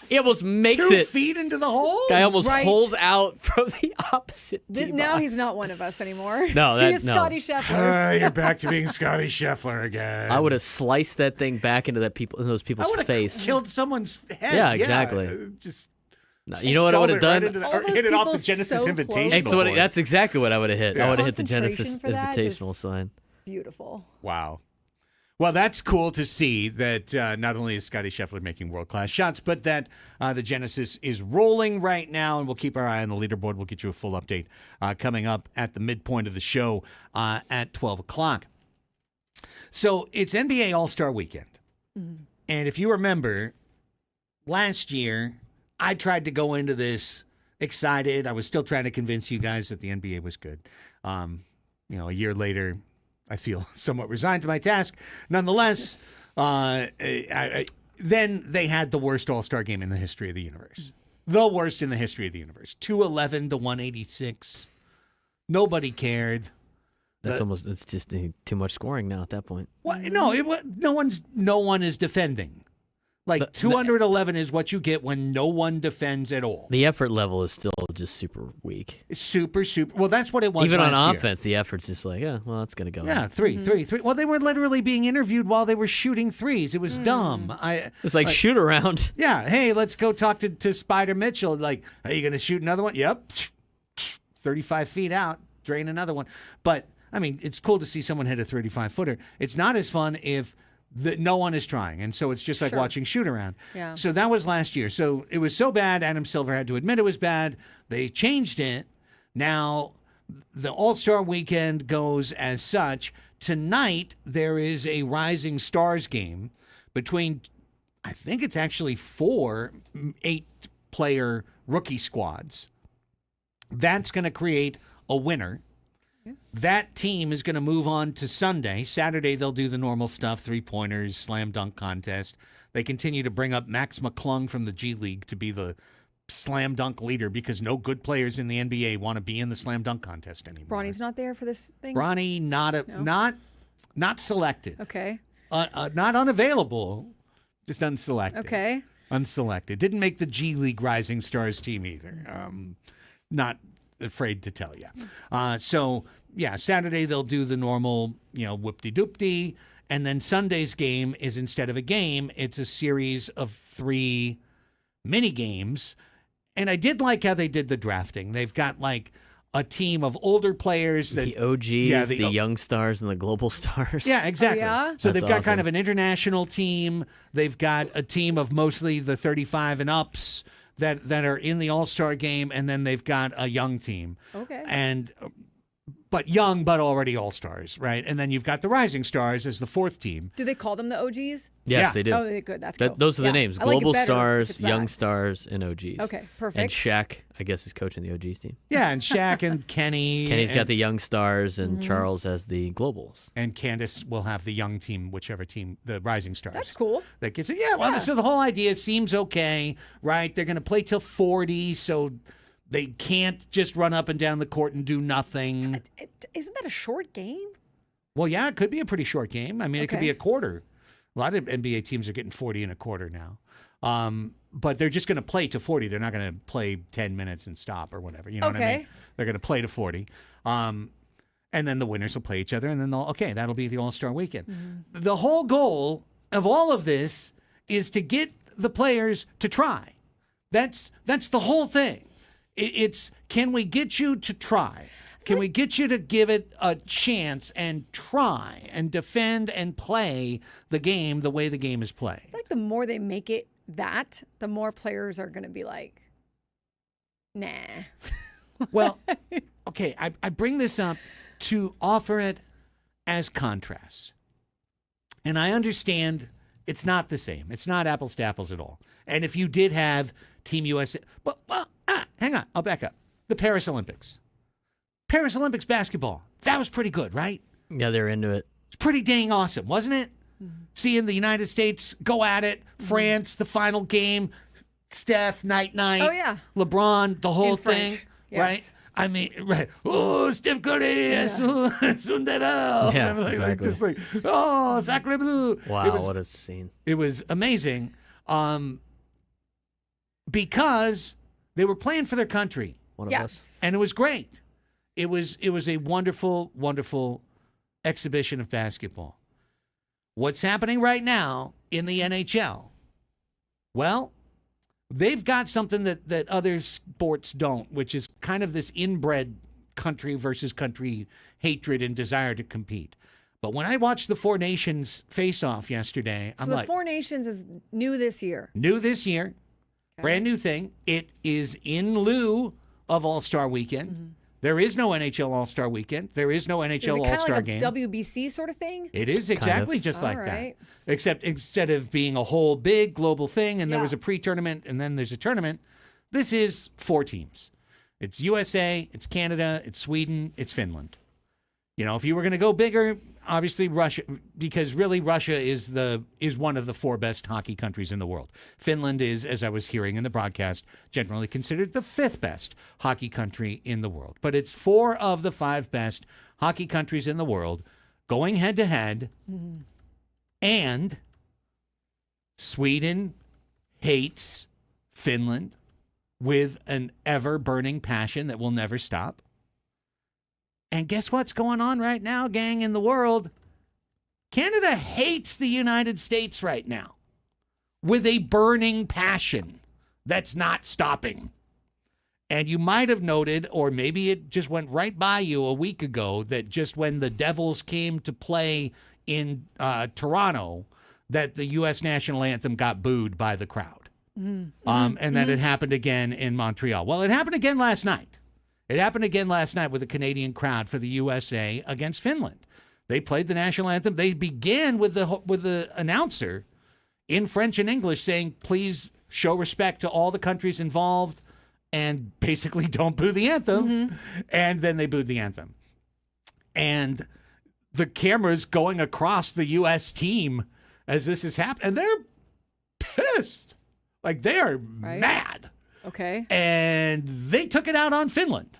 He almost makes 2 it. feet into the hole. Guy almost Right. holes out from the opposite tee Now box. he's not one of us anymore. No, he is no. Scotty Scheffler. You're back to being Scotty Scheffler again. I would have sliced that thing back into those I people's would have face. killed someone's head. Yeah, exactly. Just No, you know what I would have scalded done? right into All or those hit it off the people Genesis so Invitational. close. That's exactly what I would have hit. Yeah. I would have hit the Concentration for that, Invitational sign. Beautiful. Wow. Well, that's cool to see that not only is Scotty Scheffler making world-class shots, but that the Genesis is rolling right now, and we'll keep our eye on the leaderboard. We'll get you a full update coming up at the midpoint of the show at 12 o'clock. So it's NBA All-Star Weekend. Mm-hmm. And if you remember, last year, I tried to go into this excited. I was still trying to convince you guys that the NBA was good. A year later, I feel somewhat resigned to my task. Nonetheless, then they had the worst All-Star game in the history of the universe. The worst in the history of the universe. 211 to 186. Nobody cared. It's just too much scoring now at that point. Well, no, no one is defending. Like 211 is what you get when no one defends at all. The effort level is still just super weak. It's super. Well, that's what it was. Even last on year. offense, the effort's just like, it's gonna go. Yeah, three. Well, they were literally being interviewed while they were shooting threes. It was dumb. It's like shoot around. Yeah. Hey, let's go talk to Spider Mitchell. Like, are you going to shoot another one? Yep. 35 feet out, drain another one. But I mean, it's cool to see someone hit a 35-footer. It's not as fun if no one is trying, and so it's just like watching shoot around. Yeah. So that was last year. So it was so bad, Adam Silver had to admit it was bad. They changed it. Now the All-Star Weekend goes as such. Tonight there is a Rising Stars game between, I think it's actually 4 8-player rookie squads. That's going to create a winner. That team is going to move on to Sunday. Saturday, they'll do the normal stuff, 3-pointers, slam dunk contest. They continue to bring up Max McClung from the G League to be the slam dunk leader because no good players in the NBA want to be in the slam dunk contest anymore. Bronny's not there for this thing? Bronny, not selected. Okay. Not unavailable, just unselected. Okay. Unselected. Didn't make the G League Rising Stars team either. Not afraid to tell you. Saturday they'll do the normal, whoop-de-doop-de, and then Sunday's game is instead of a game, it's a series of 3 mini games. And I did like how they did the drafting. They've got like a team of older players that the OGs, the young stars, and the global stars. Yeah, exactly. Oh, yeah? So That's they've got kind awesome. of an international team. They've got a team of mostly the 35 and ups that are in the All-Star game, and then they've got a young team. Okay. But young, but already All-Stars, right? And then you've got the Rising Stars as the 4th team. Do they call them the OGs? Yes, Yeah. they do. Oh, they're good. That's cool. Those are the Yeah. names: I like it global better if stars, it's young that. stars, and OGs. Okay, perfect. And Shaq, I guess, is coaching the OGs team. Yeah, and Shaq and Kenny. Kenny's and, got the young stars, and Mm-hmm. Charles has the globals. And Candace will have the young team, whichever team, the Rising Stars. That's cool. That gets it. Yeah, well, so the whole idea seems okay, right? They're going to play till 40, so they can't just run up and down the court and do nothing. Isn't that a short game? Well, yeah, it could be a pretty short game. I mean, it could Okay. be a quarter. A lot of NBA teams are getting 40 in a quarter now. But they're just going to play to 40. They're not going to play 10 minutes and stop or whatever. You know what I mean? Okay. They're going to play to 40. And then the winners will play each other, and then that'll be the All-Star Weekend. Mm-hmm. The whole goal of all of this is to get the players to try. That's the whole thing. It's can we get you to try? Can we get you to give it a chance and try and defend and play the game the way the game is played? I feel like the more they make it that, the more players are going to be like, nah. Well, okay, I bring this up to offer it as contrast. And I understand it's not the same. It's not apples to apples at all. And if you did have Team USA, hang on, I'll back up. The Paris Olympics. Paris Olympics basketball. That was pretty good, right? Yeah, they're into it. It's pretty dang awesome, wasn't it? Seeing the United States go at it, France, the final game, Steph, night. Oh, yeah. LeBron, the whole In thing, French, yes. right? I mean, right. Oh, Steph Curry, Sundero. Yeah, Like, exactly. just like, oh, Sacre Bleu. Wow, what a scene. It was amazing. because they were playing for their country. One of Yes. us. And it was great. It was a wonderful, wonderful exhibition of basketball. What's happening right now in the NHL? Well, they've got something that other sports don't, which is kind of this inbred country versus country hatred and desire to compete. But when I watched the Four Nations face-off yesterday, So I'm the like, Four Nations is new this year. new this year, Okay. brand new thing. It is in lieu of All-Star Weekend. Mm-hmm. There is no NHL All-Star Weekend. There is no So is NHL it kind of All-Star like a game. WBC sort of thing? It is exactly just like All right. that. Except instead of being a whole big global thing and there Yeah. was a pre-tournament and then there's a tournament, this is 4 teams. It's USA, it's Canada, it's Sweden, it's Finland. You know, if you were going to go bigger, obviously Russia, because really Russia is one of the 4 best hockey countries in the world. Finland is, as I was hearing in the broadcast, generally considered the 5th best hockey country in the world. But it's 4 of the 5 best hockey countries in the world going head to head. And Sweden hates Finland with an ever-burning passion that will never stop. And guess what's going on right now, gang, in the world? Canada hates the United States right now with a burning passion that's not stopping. And you might have noted, or maybe it just went right by you a week ago, that just when the Devils came to play in Toronto, that the U.S. national anthem got booed by the crowd. And that it happened again in Montreal. Well, it happened again last night. It happened again last night with a Canadian crowd for the USA against Finland. They played the national anthem. They began with the announcer in French and English saying, please show respect to all the countries involved and basically don't boo the anthem. And then they booed the anthem. And the camera's going across the U.S. team as this is happening. And they're pissed. Like, they are mad. Okay. And they took it out on Finland.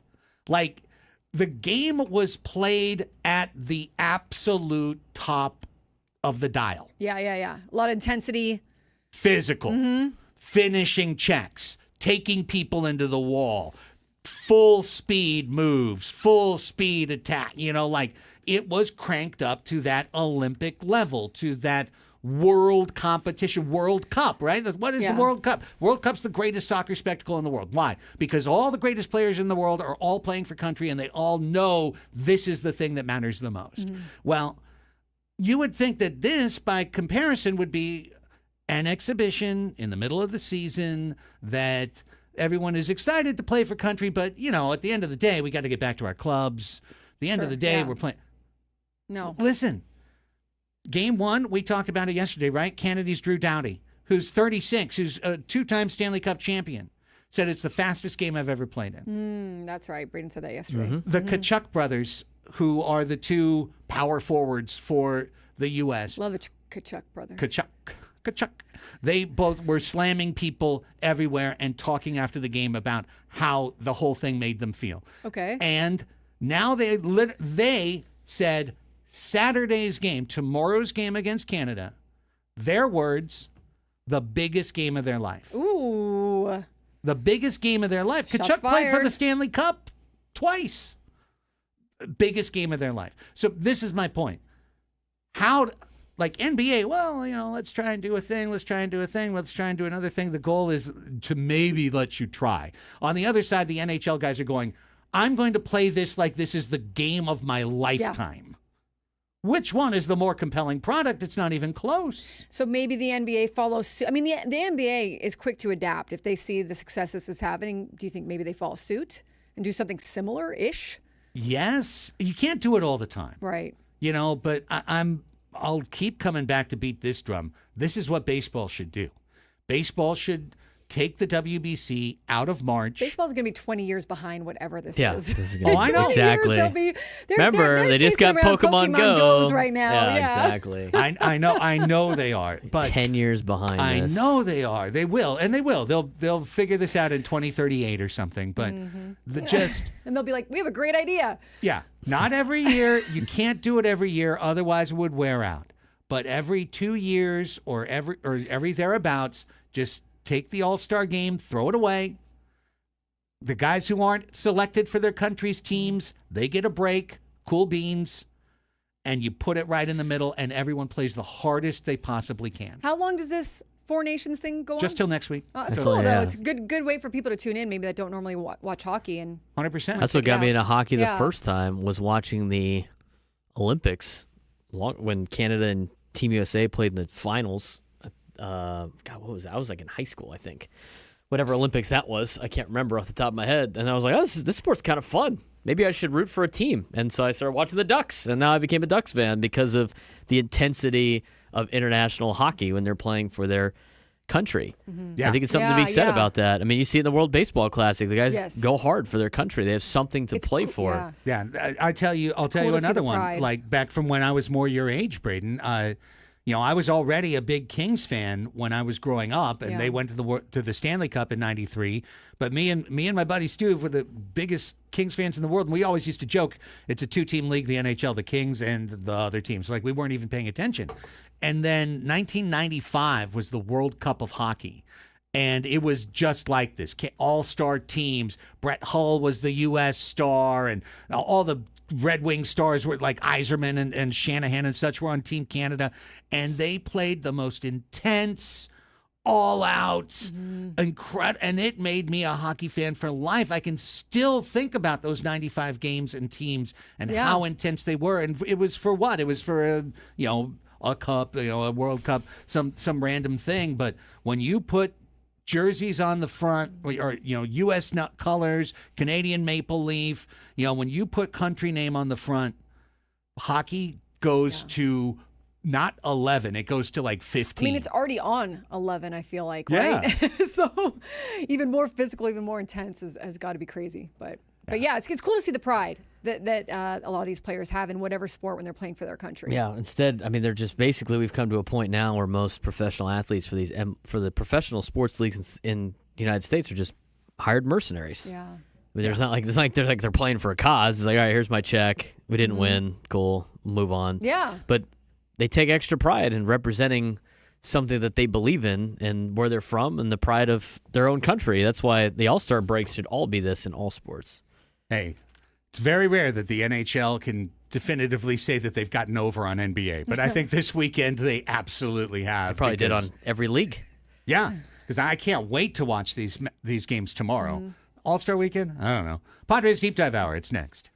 Like, the game was played at the absolute top of the dial. Yeah. A lot of intensity. Physical, finishing checks, taking people into the wall, full speed moves, full speed attack. You know, like, it was cranked up to that Olympic level, to that world competition, World Cup, right? What is the World Cup? World Cup's the greatest soccer spectacle in the world. Why? Because all the greatest players in the world are all playing for country and they all know this is the thing that matters the most. Well, you would think that this, by comparison, would be an exhibition in the middle of the season that everyone is excited to play for country, but, you know, at the end of the day, we got to get back to our clubs. At the end of the day, we're playing. No. Listen. Game 1, we talked about it yesterday, right? Canada's Drew Doughty, who's 36, who's a 2-time Stanley Cup champion, said it's the fastest game I've ever played in. That's right. Braden said that yesterday. The Tkachuk brothers, who are the 2 power forwards for the U.S. Love the Tkachuk brothers. Tkachuk. They both were slamming people everywhere and talking after the game about how the whole thing made them feel. Okay. And now they said Saturday's game, tomorrow's game against Canada, their words, the biggest game of their life. Ooh. The biggest game of their life. Shots Tkachuk played for fired. the Stanley Cup twice. Biggest game of their life. So this is my point. How, like NBA, well, you know, let's try and do a thing. Let's try and do a thing. Let's try and do another thing. The goal is to maybe let you try. On the other side, the NHL guys are going, I'm going to play this like this is the game of my lifetime. Which one is the more compelling product? It's not even close. So maybe the NBA follows suit. I mean, the NBA is quick to adapt. If they see the success this is happening, do you think maybe they follow suit and do something similar-ish? Yes. You can't do it all the time. Right. You know, but I'll keep coming back to beat this drum. This is what baseball should do. Baseball should take the WBC out of March. Baseball's going to be 20 years behind whatever this Yeah, is. this is gonna Oh, I know. Exactly. They're They just chasing got around Pokemon Go Go's right now. Yeah. Exactly. I know they are. But 10 years behind I this. know they are. They will, and they will. They'll figure this out in 2038 or something. But just And they'll be like, we have a great idea. not every year. You can't do it every year, otherwise it would wear out. But every 2 years or every thereabouts, just take the All-Star game, throw it away. The guys who aren't selected for their country's teams, they get a break, cool beans, and you put it right in the middle, and everyone plays the hardest they possibly can. How long does this Four Nations thing go on? Just till next week. It's cool, though. It's a good way for people to tune in, maybe that don't normally watch hockey. And 100%. That's what got me into hockey the first time, was watching the Olympics when Canada and Team USA played in the finals. God, what was that? I was like in high school, I think. Whatever Olympics that was, I can't remember off the top of my head. And I was like, oh, this sport's kind of fun. Maybe I should root for a team. And so I started watching the Ducks, and now I became a Ducks fan because of the intensity of international hockey when they're playing for their country. Mm-hmm. Yeah. I think it's something to be said about that. I mean, you see it in the World Baseball Classic. The guys go hard for their country. They have something to play for. Yeah, I'll tell you another one. Like back from when I was more your age, Braden. I was already a big Kings fan when I was growing up, and they went to the Stanley Cup in '93. But me and my buddy Stu were the biggest Kings fans in the world, and we always used to joke it's a two-team league, the NHL, the Kings, and the other teams. Like we weren't even paying attention. And then 1995 was the World Cup of Hockey. And it was just like this. All-star teams. Brett Hull was the U.S. star, and all the Red Wing stars were like Yzerman and Shanahan and such were on Team Canada. And they played the most intense, all-out, incredible. And it made me a hockey fan for life. I can still think about those 95 games and teams and how intense they were. And it was for what? It was for a cup, a World Cup, some random thing. But when you put jerseys on the front, or U.S. colors, Canadian maple leaf, when you put country name on the front, hockey goes to not 11, it goes to like 15. I mean, it's already on 11, I feel like, right? Yeah. So even more physical, even more intense has got to be crazy. But yeah, it's cool to see the pride that a lot of these players have in whatever sport when they're playing for their country. Yeah, instead, I mean, they're just basically, we've come to a point now where most professional athletes for the professional sports leagues in the United States are just hired mercenaries. Yeah. I mean, it's not like they're playing for a cause. It's like, all right, here's my check. We didn't win. Cool. Move on. Yeah. But they take extra pride in representing something that they believe in and where they're from and the pride of their own country. That's why the All-Star breaks should all be this in all sports. Hey, it's very rare that the NHL can definitively say that they've gotten over on NBA, but I think this weekend they absolutely have. They probably did on every league. Yeah, because I can't wait to watch these games tomorrow. All-Star weekend? I don't know. Padres Deep Dive Hour, it's next.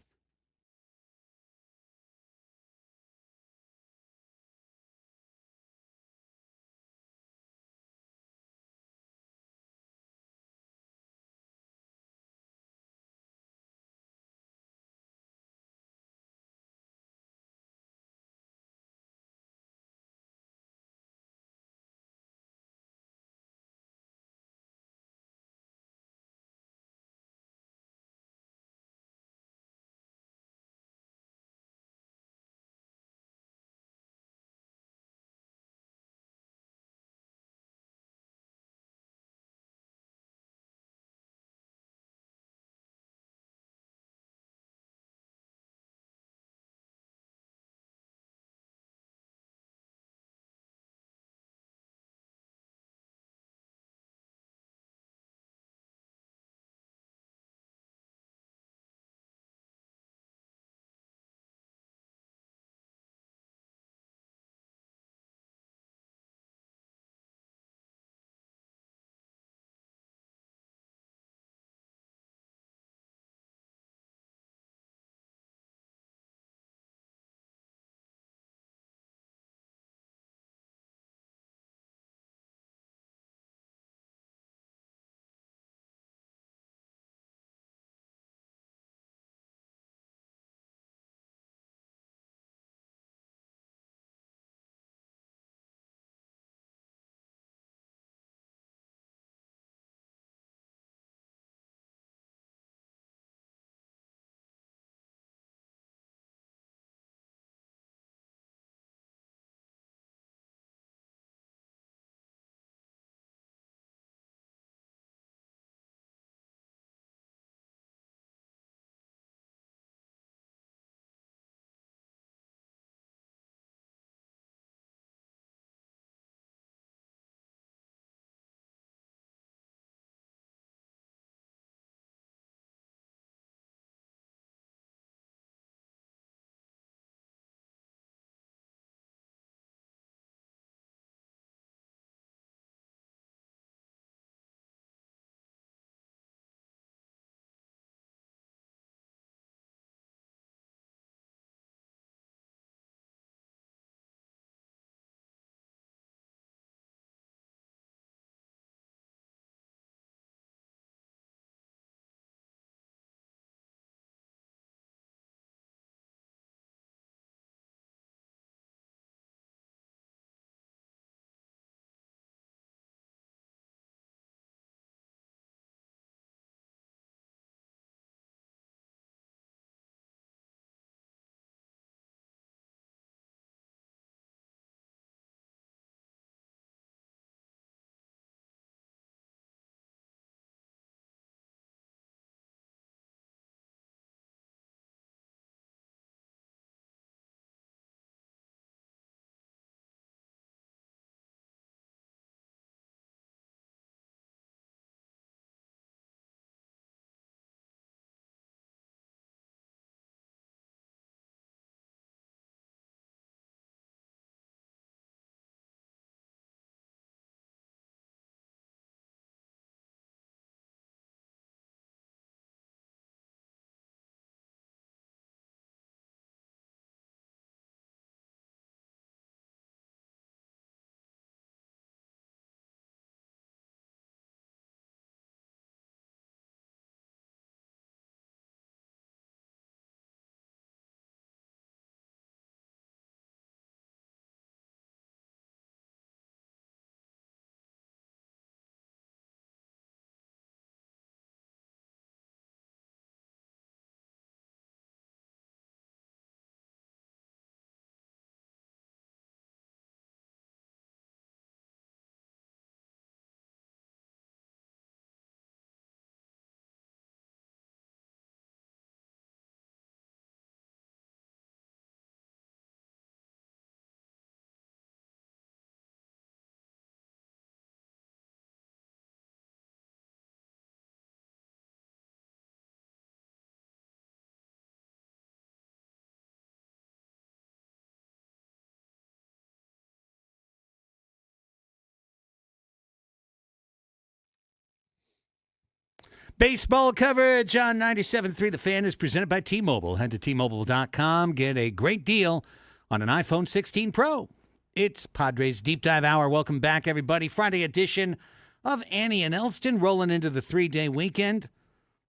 Baseball coverage on 97.3 The Fan is presented by T-Mobile. Head to T-Mobile.com. Get a great deal on an iPhone 16 Pro. It's Padres Deep Dive Hour. Welcome back, everybody. Friday edition of Annie and Elsten, rolling into the 3-day weekend.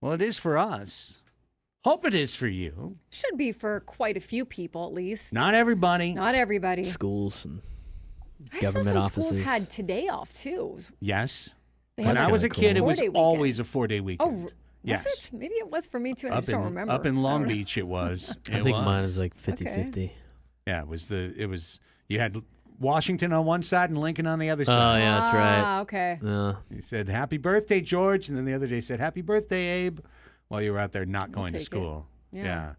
Well, it is for us. Hope it is for you. Should be for quite a few people, at least. Not everybody. Not everybody. Schools and I government saw some offices. schools had today off, too. Yes. They When had I was a kinda kid, it cool. was 4-day weekend. always a 4-day weekend. Oh, yes. was it? Maybe it was for me, too, and I just don't remember. Up in I Long don't know. Beach, it was. I think mine is like 50-50. Yeah, it was. You had Washington on one side and Lincoln on the other side. Oh, yeah, that's right. Ah, okay. He said, "Happy birthday, George," and then the other day said, "Happy birthday, Abe," while you were out there not going to take it. school. Yeah.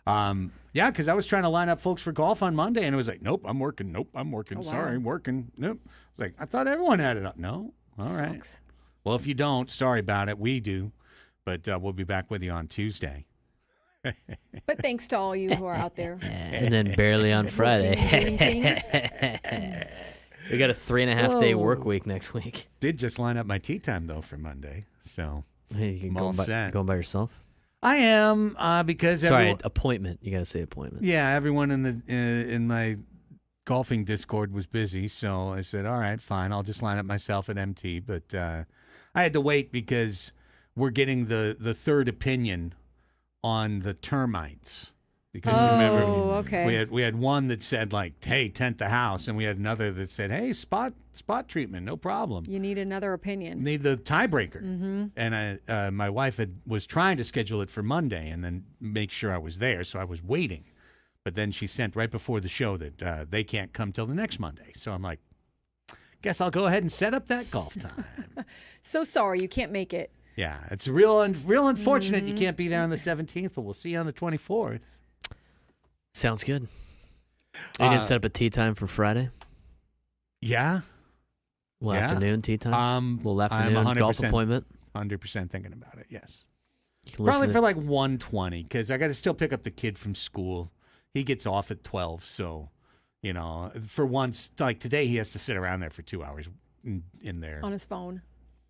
Yeah, because I was trying to line up folks for golf on Monday, and it was like, "Nope, I'm working. Nope, I'm working. Oh, wow. Sorry, I'm working. Nope." I was like, I thought everyone had it up. No, all right. Sucks. Well, if you don't, sorry about it. We do, but we'll be back with you on Tuesday. But thanks to all you who are out there. And then barely on Friday. Doing things. We got a 3.5-day Whoa. work week next week. Did just line up my tea time though for Monday, so Hey, you can I'm all go set. going by yourself? I am because Sorry, everyone, appointment. You got to say appointment. yeah, everyone in the in my golfing Discord was busy, so I said, all right, fine, I'll just line up myself at MT. But I had to wait because we're getting the third opinion on the termites. Because remember, okay. we had one that said like, hey, tent the house, and we had another that said, hey, spot treatment, no problem. You need another opinion. Need the tiebreaker. And my wife was trying to schedule it for Monday and then make sure I was there, so I was waiting. But then she sent right before the show that they can't come till the next Monday. So I'm like, guess I'll go ahead and set up that golf time. So sorry, you can't make it. Yeah, it's real unfortunate you can't be there on the 17th, but we'll see you on the 24th. Sounds good. Are you going to set up a tea time for Friday? Yeah. Well, Yeah. afternoon tea time? Little afternoon I'm 100% golf appointment? 100% thinking about it, yes. You can Probably listen for like 1:20 because I got to still pick up the kid from school. He gets off at 12, so, for once, like today, he has to sit around there for 2 hours in there. On his phone.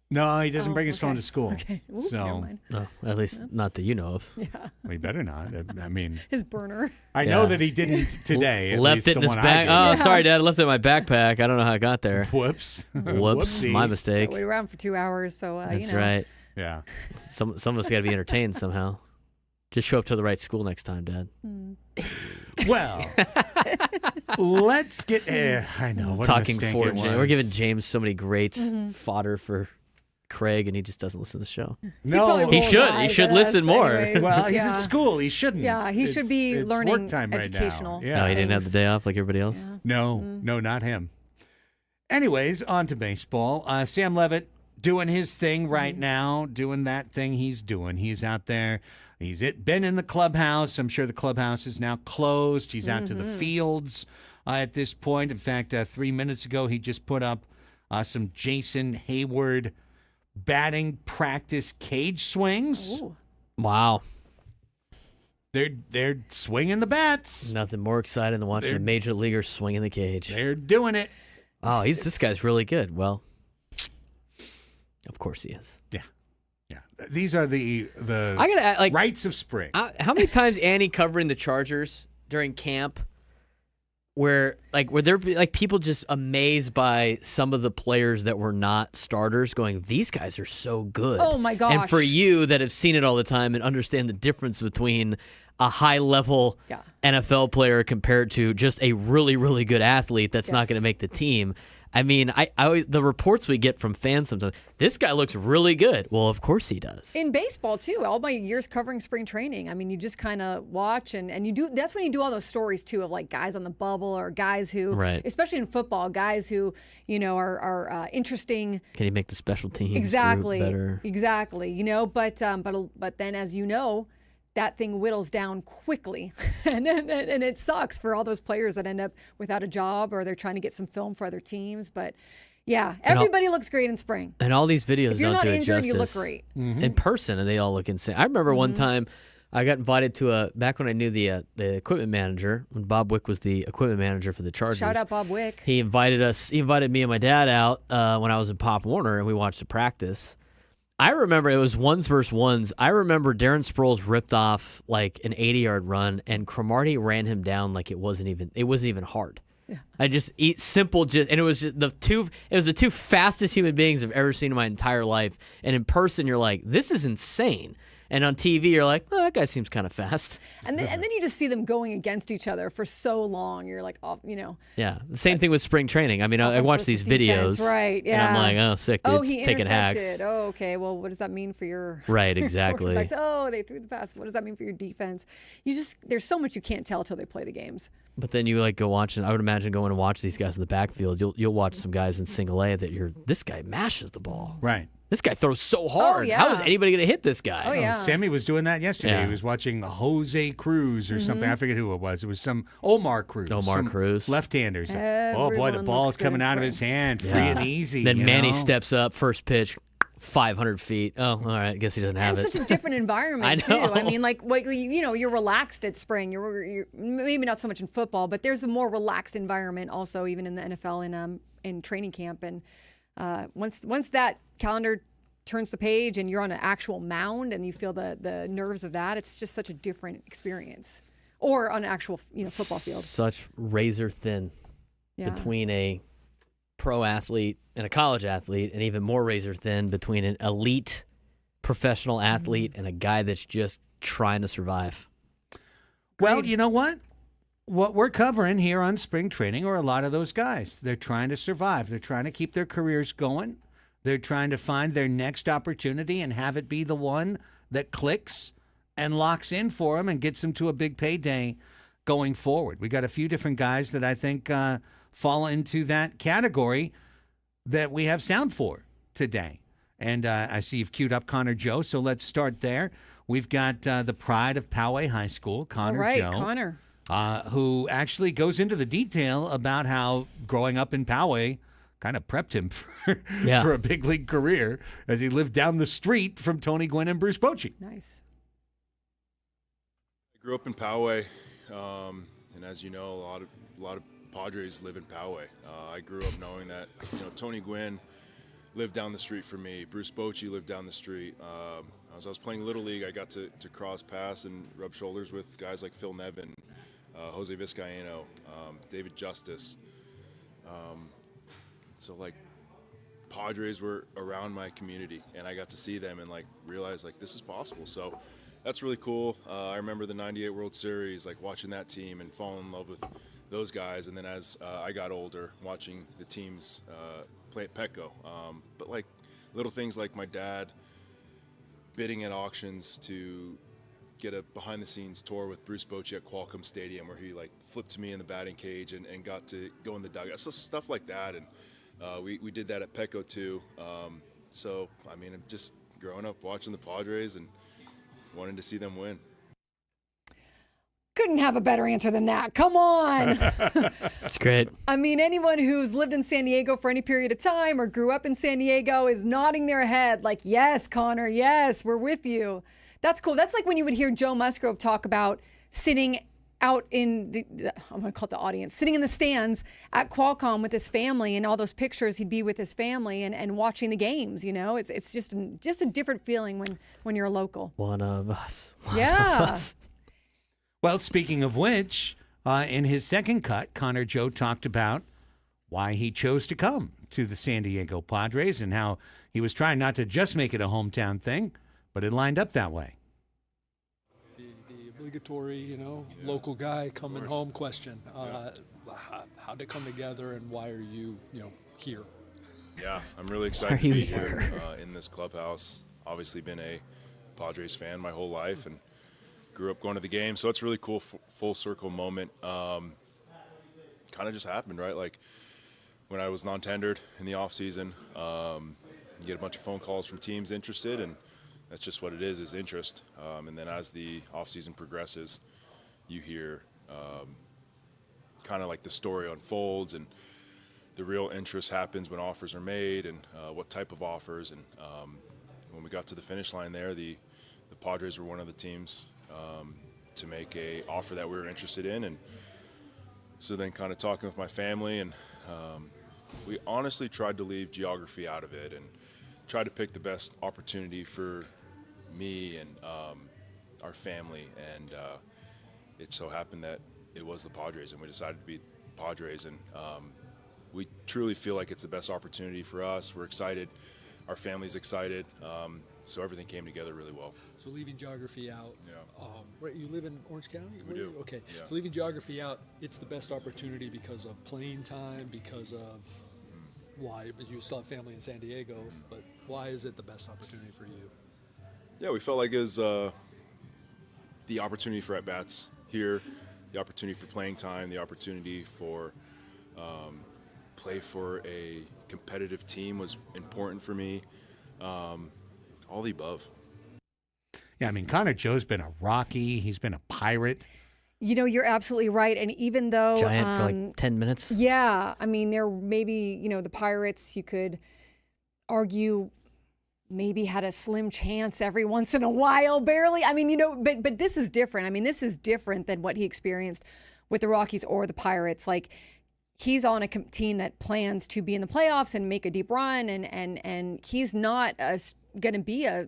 No, he doesn't Oh, bring his phone okay. to school. Okay. Ooh, So never mind. No, at least not that you know of. Yeah. we better not. I mean, His burner. I know Yeah. that he didn't today. At Left least it the in his one I bag. did. Oh, Yeah. sorry, Dad. I left it in my backpack. I don't know how I got there. Whoops. Whoops. Whoopsie. My mistake. Wait around for 2 hours, so That's right. Yeah. Some of us got to be entertained somehow. Just show up to the right school next time, Dad. Well, let's get. I know. What a Talking mistake for it James. was. We're giving James so many great fodder for Craig, and he just doesn't listen to the show. No, probably He roll should. He eyes should at listen us more. anyways. Well, he's Yeah. at school. He shouldn't. Yeah, he should be it's learning work time educational. right now. Yeah. No, he didn't have the day off like everybody else. Yeah. No, no, not him. Anyways, on to baseball. Sam Levitt doing his thing right now, doing that thing he's doing. He's out there. He's been in the clubhouse. I'm sure the clubhouse is now closed. He's out to the fields at this point. In fact, 3 minutes ago, he just put up some Jason Hayward batting practice cage swings. Ooh. Wow. They're swinging the bats. Nothing more exciting than watching a major leaguer swing in the cage. They're doing it. Oh, this guy's really good. Well, of course he is. Yeah. These are the I gotta like rites of spring. how many times Annie covering the Chargers during camp, where there be like people just amazed by some of the players that were not starters, going, these guys are so good. Oh, my gosh. And for you that have seen it all the time and understand the difference between a high level Yeah. NFL player compared to just a really, really good athlete that's not Yes. going to make the team. I mean, I always, the reports we get from fans sometimes, this guy looks really good. Well, of course he does. In baseball, too, all my years covering spring training, I mean, you just kind of watch and you do. That's when you do all those stories, too, of like guys on the bubble or guys who, Right. especially in football, guys who, are interesting. Can he make the special teams group Exactly. better? Exactly. But then, as you know, that thing whittles down quickly. and it sucks for all those players that end up without a job or they're trying to get some film for other teams. But yeah, everybody looks great in spring. And all these videos If you're don't not do it injured, you look justice. great. In person, and they all look insane. I remember one time I got invited to back when I knew the equipment manager, when Bob Wick was the equipment manager for the Chargers. Shout out Bob Wick. He invited me and my dad out when I was in Pop Warner, and we watched the practice. I remember it was ones versus ones. I remember Darren Sproles ripped off like an 80-yard run, and Cromartie ran him down like it wasn't even hard. Yeah. I just eat simple, and it was just the two fastest human beings I've ever seen in my entire life. And in person, you're like, this is insane. And on TV, you're like, oh, that guy seems kind of fast. And then you just see them going against each other for so long. You're like, oh, Yeah, the same thing with spring training. I mean, I watch these videos. Right, yeah. And I'm like, oh, sick, dude's he taking hacks. Oh, okay, well, what does that mean for your... Right, exactly. Oh, they threw the pass. What does that mean for your defense? There's so much you can't tell till they play the games. But then you go watch, and I would imagine going and watch these guys in the backfield. You'll watch some guys in single A that this guy mashes the ball. Right. This guy throws so hard. Oh, yeah. How is anybody going to hit this guy? Oh, yeah. Sammy was doing that yesterday. Yeah. He was watching Jose Cruz or something. I forget who it was. It was some Omar Cruz. Cruz. Left-handers. Oh, boy, the ball's coming out of his hand. Free and easy. Then Manny steps up, first pitch, 500 feet. Oh, all right. I guess he doesn't have it. It's such a different environment, I know. too. I mean, you're relaxed at spring. You're maybe not so much in football, but there's a more relaxed environment also, even in the NFL and in training camp. And once that calendar turns the page and you're on an actual mound and you feel the nerves of that, it's just such a different experience. Or on an actual football field. Such razor thin between a pro athlete and a college athlete, and even more razor thin between an elite professional athlete and a guy that's just trying to survive. Well, you know what? What we're covering here on spring training are a lot of those guys. They're trying to survive. They're trying to keep their careers going. They're trying to find their next opportunity and have it be the one that clicks and locks in for them and gets them to a big payday going forward. We got a few different guys that I think fall into that category that we have sound for today. And I see you've queued up Connor Joe, so let's start there. We've got the pride of Poway High School, Connor Joe. Connor. Who actually goes into the detail about how growing up in Poway kind of prepped him for a big league career as he lived down the street from Tony Gwynn and Bruce Bochy. Nice. I grew up in Poway, and as you know, a lot of Padres live in Poway. I grew up knowing that Tony Gwynn lived down the street from me. Bruce Bochy lived down the street. As I was playing Little League, I got to cross paths and rub shoulders with guys like Phil Nevin, Jose Vizcaino, David Justice. So Padres were around my community, and I got to see them and realize this is possible. So that's really cool. I remember the '98 World Series, watching that team and falling in love with those guys. And then as I got older, watching the teams play at Petco. But little things like my dad bidding at auctions to get a behind-the-scenes tour with Bruce Bochy at Qualcomm Stadium, where he flipped to me in the batting cage and got to go in the dugout, so stuff like that. And we did that at Petco too. So I mean, I'm just growing up watching the Padres and wanting to see them win. Couldn't have a better answer than that. Come on. It's great. I mean, anyone who's lived in San Diego for any period of time or grew up in San Diego is nodding their head yes, Connor, yes, we're with you. That's cool. That's like when you would hear Joe Musgrove talk about sitting out in I'm going to call it the audience, sitting in the stands at Qualcomm with his family, and all those pictures he'd be with his family and watching the games. It's just a different feeling when you're a local. One of us. Yeah. Well, speaking of which, in his second cut, Connor Joe talked about why he chose to come to the San Diego Padres and how he was trying not to just make it a hometown thing, but it lined up that way. The obligatory, local guy coming home question. How'd it come together, and why are you, here? Yeah, I'm really excited to be here in this clubhouse. Obviously been a Padres fan my whole life and grew up going to the game, so it's really cool, full circle moment. Kind of just happened, right? When I was non-tendered in the off season, you get a bunch of phone calls from teams interested, and that's just what it is interest. And then as the off season progresses, you hear kind of the story unfolds, and the real interest happens when offers are made, and what type of offers. And when we got to the finish line there, the Padres were one of the teams to make a offer that we were interested in. And so then kind of talking with my family, and we honestly tried to leave geography out of it, and tried to pick the best opportunity for me and our family, and it so happened that it was the Padres, and we decided to be Padres, and we truly feel like it's the best opportunity for us. We're excited. Our family's excited. So everything came together really well. So leaving geography out, right, you live in Orange County? We do. Okay. Yeah. So leaving geography out, it's the best opportunity because of playing time, because of why? You still have family in San Diego, but why is it the best opportunity for you? Yeah, we felt like it was the opportunity for at-bats here, the opportunity for playing time, the opportunity for play for a competitive team was important for me. All the above. Yeah, I mean, Connor Joe's been a Rocky. He's been a Pirate. You know, you're absolutely right. And even though Giant for like 10 minutes. Yeah, I mean, there maybe, the Pirates, you could argue maybe had a slim chance every once in a while, barely. I mean, but this is different. I mean, this is different than what he experienced with the Rockies or the Pirates. Like, he's on a team that plans to be in the playoffs and make a deep run, and he's not going to be I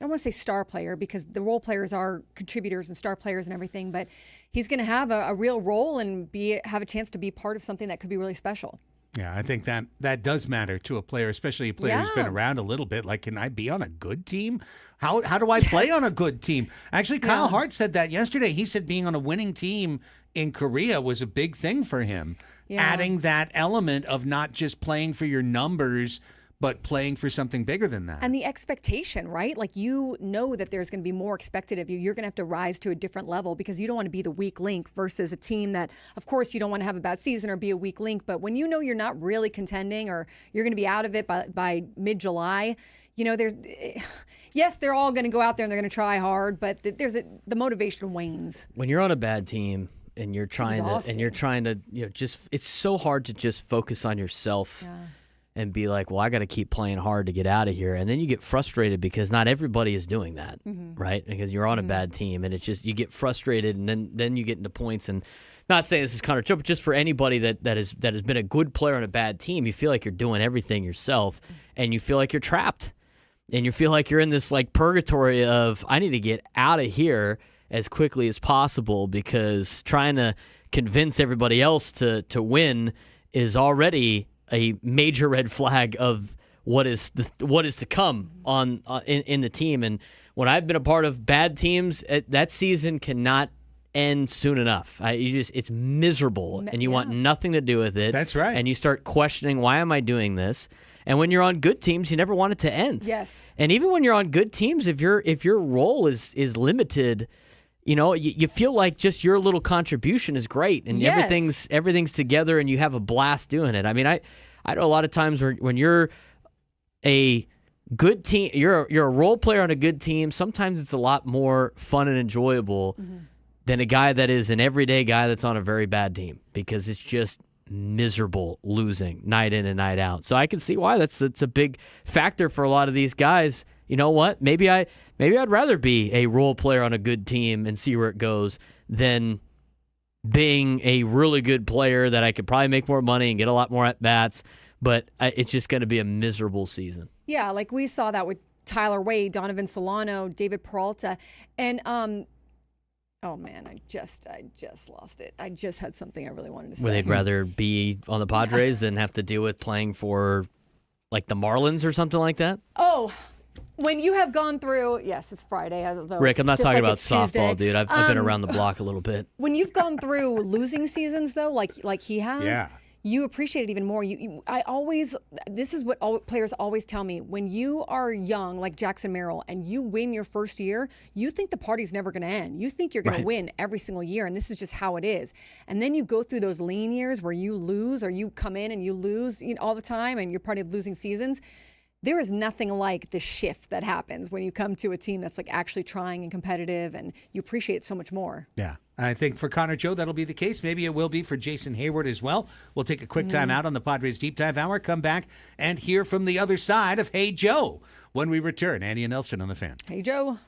don't want to say star player, because the role players are contributors and star players and everything, but he's going to have a real role and have a chance to be part of something that could be really special. Yeah, I think that does matter to a player, especially a player who's been around a little bit. Like, can I be on a good team? How do I play on a good team? Actually, Kyle Hart said that yesterday. He said being on a winning team in Korea was a big thing for him. Yeah. Adding that element of not just playing for your numbers, but playing for something bigger than that. And the expectation, right? Like, that there's going to be more expected of you. You're going to have to rise to a different level because you don't want to be the weak link versus a team that, of course, you don't want to have a bad season or be a weak link. But when you're not really contending or you're going to be out of it by mid-July, yes, they're all going to go out there and they're going to try hard, but the motivation wanes. When you're on a bad team and you're trying to, it's so hard to just focus on yourself. Yeah. And be like, well, I got to keep playing hard to get out of here. And then you get frustrated because not everybody is doing that, right? Because you're on a bad team, and it's just you get frustrated, and then you get into points. And not saying this is Connor Joe, but just for anybody that has been a good player on a bad team, you feel like you're doing everything yourself, and you feel like you're trapped, and you feel like you're in this like purgatory of I need to get out of here as quickly as possible because trying to convince everybody else to win is already a major red flag of what is to come in the team. And when I've been a part of bad teams, that season cannot end soon enough. It's miserable, and you want nothing to do with it. That's right. And you start questioning, why am I doing this? And when you're on good teams, you never want it to end. Yes. And even when you're on good teams, if your role is limited, you feel like just your little contribution is great, and everything's together, and you have a blast doing it. I mean, I know a lot of times when you're a good team, you're a role player on a good team. Sometimes it's a lot more fun and enjoyable than a guy that is an everyday guy that's on a very bad team, because it's just miserable losing night in and night out. So I can see why that's a big factor for a lot of these guys. You know what? Maybe I'd rather be a role player on a good team and see where it goes than being a really good player that I could probably make more money and get a lot more at-bats, but it's just going to be a miserable season. Yeah, like we saw that with Tyler Wade, Donovan Solano, David Peralta, and oh man, I just lost it. I just had something I really wanted to say. Would they'd rather be on the Padres than have to deal with playing for like the Marlins or something like that? Oh, when you have gone through, yes, it's Friday. Rick, I'm not talking about softball, Tuesday. Dude. I've been around the block a little bit. When you've gone through losing seasons, though, like he has, you appreciate it even more. This is what all players always tell me. When you are young, like Jackson Merrill, and you win your first year, you think the party's never going to end. You think you're going to win every single year, and this is just how it is. And then you go through those lean years where you lose, or you come in and you lose all the time, and you're part of losing seasons. There is nothing like the shift that happens when you come to a team that's like actually trying and competitive, and you appreciate it so much more. Yeah. I think for Connor Joe, that'll be the case. Maybe it will be for Jason Hayward as well. We'll take a quick time out on the Padres Deep Dive Hour, come back and hear from the other side of Hey Joe when we return. Andy and Elsten on the Fan. Hey Joe.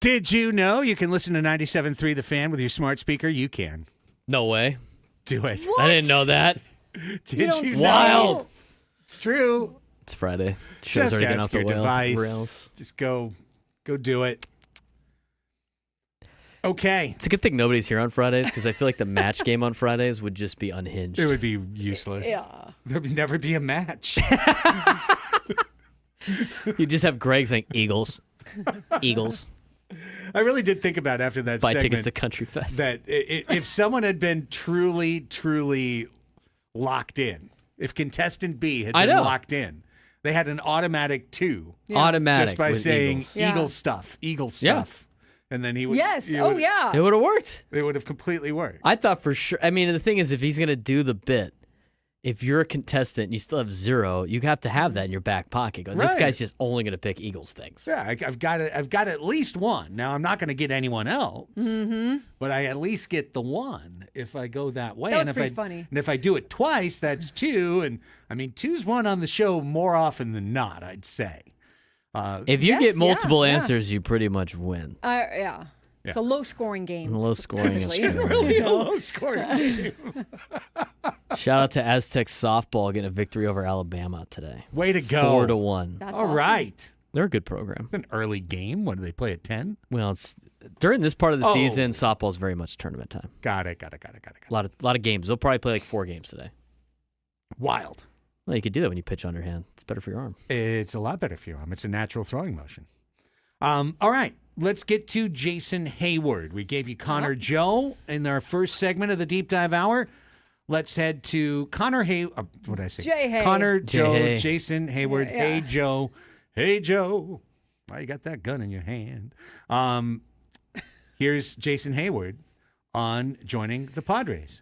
Did you know you can listen to 97.3 The Fan with your smart speaker? You can. No way. Do it. I didn't know that. Did you know? Wild. It's true. It's Friday. Show's Just already getting ask off the your device. rails. Just go do it. Okay. It's a good thing nobody's here on Fridays because I feel like the match game on Fridays would just be unhinged. It would be useless. Yeah. There would never be a match. You just have Greg saying Eagles. Eagles. I really did think about after that Buy segment tickets to Country Fest. that if someone had been truly locked in, if contestant B had been locked in, they had an automatic 2. Yeah. Automatic. Just by with saying Eagles. Eagle stuff. Yeah. And then he would. Yes. he Oh, would- yeah. It would have worked. It would have completely worked. I thought for sure. I mean, the thing is, if he's going to do the bit, if you're a contestant and you still have 0, you have to have that in your back pocket. This Right. guy's just only going to pick Eagles things. Yeah, I've got at least one. Now I'm not going to get anyone else, but I at least get the one if I go that way. That was and pretty if funny. And if I do it twice, that's 2. And I mean, 2's one on the show more often than not. I'd say. If you Yes, get multiple yeah. answers, you pretty much win. Yeah. It's a low-scoring game. Low scoring. is Typically. true. Really a low scoring game. Shout out to Aztec softball getting a victory over Alabama today. Way to go. 4-1. That's All awesome. They're a good program. It's an early game. What do they play at 10? Well, it's during this part of the Oh. season, softball's very much tournament time. Got it. A lot of games. They'll probably play like 4 games today. Wild. Well, you could do that when you pitch underhand. It's better for your arm. It's a lot better for your arm. It's a natural throwing motion. All right. Let's get to Jason Hayward. We gave you Connor Joe in our first segment of the Deep Dive Hour. Let's head to Connor what did I say? Jay Hay. Connor Jay Joe, Hay. Jason Hayward. Yeah. Hey, Joe. Hey, Joe. Why you got that gun in your hand? Here's Jason Hayward on joining the Padres.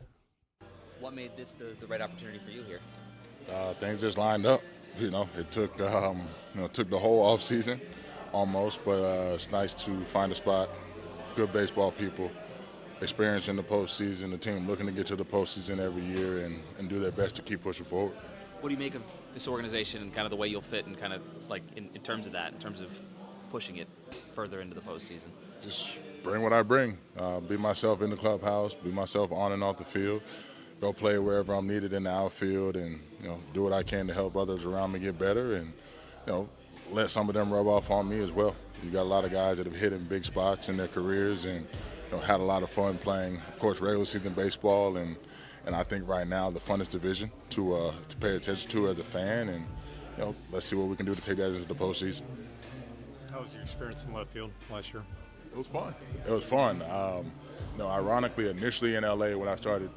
What made this the right opportunity for you here? Things just lined up. It took took the whole off season almost, but it's nice to find a spot. Good baseball people, experience in the postseason. The team looking to get to the postseason every year and do their best to keep pushing forward. What do you make of this organization and kind of the way you'll fit and kind of like in terms of that, in terms of pushing it further into the postseason? Just bring what I bring. Be myself in the clubhouse. Be myself on and off the field. Go play wherever I'm needed in the outfield, and do what I can to help others around me get better, and let some of them rub off on me as well. You got a lot of guys that have hit in big spots in their careers and had a lot of fun playing, of course, regular season baseball, and I think right now the funnest division to pay attention to as a fan, and let's see what we can do to take that into the postseason. How was your experience in left field last year? It was fun. It was fun. Ironically, initially in LA when I started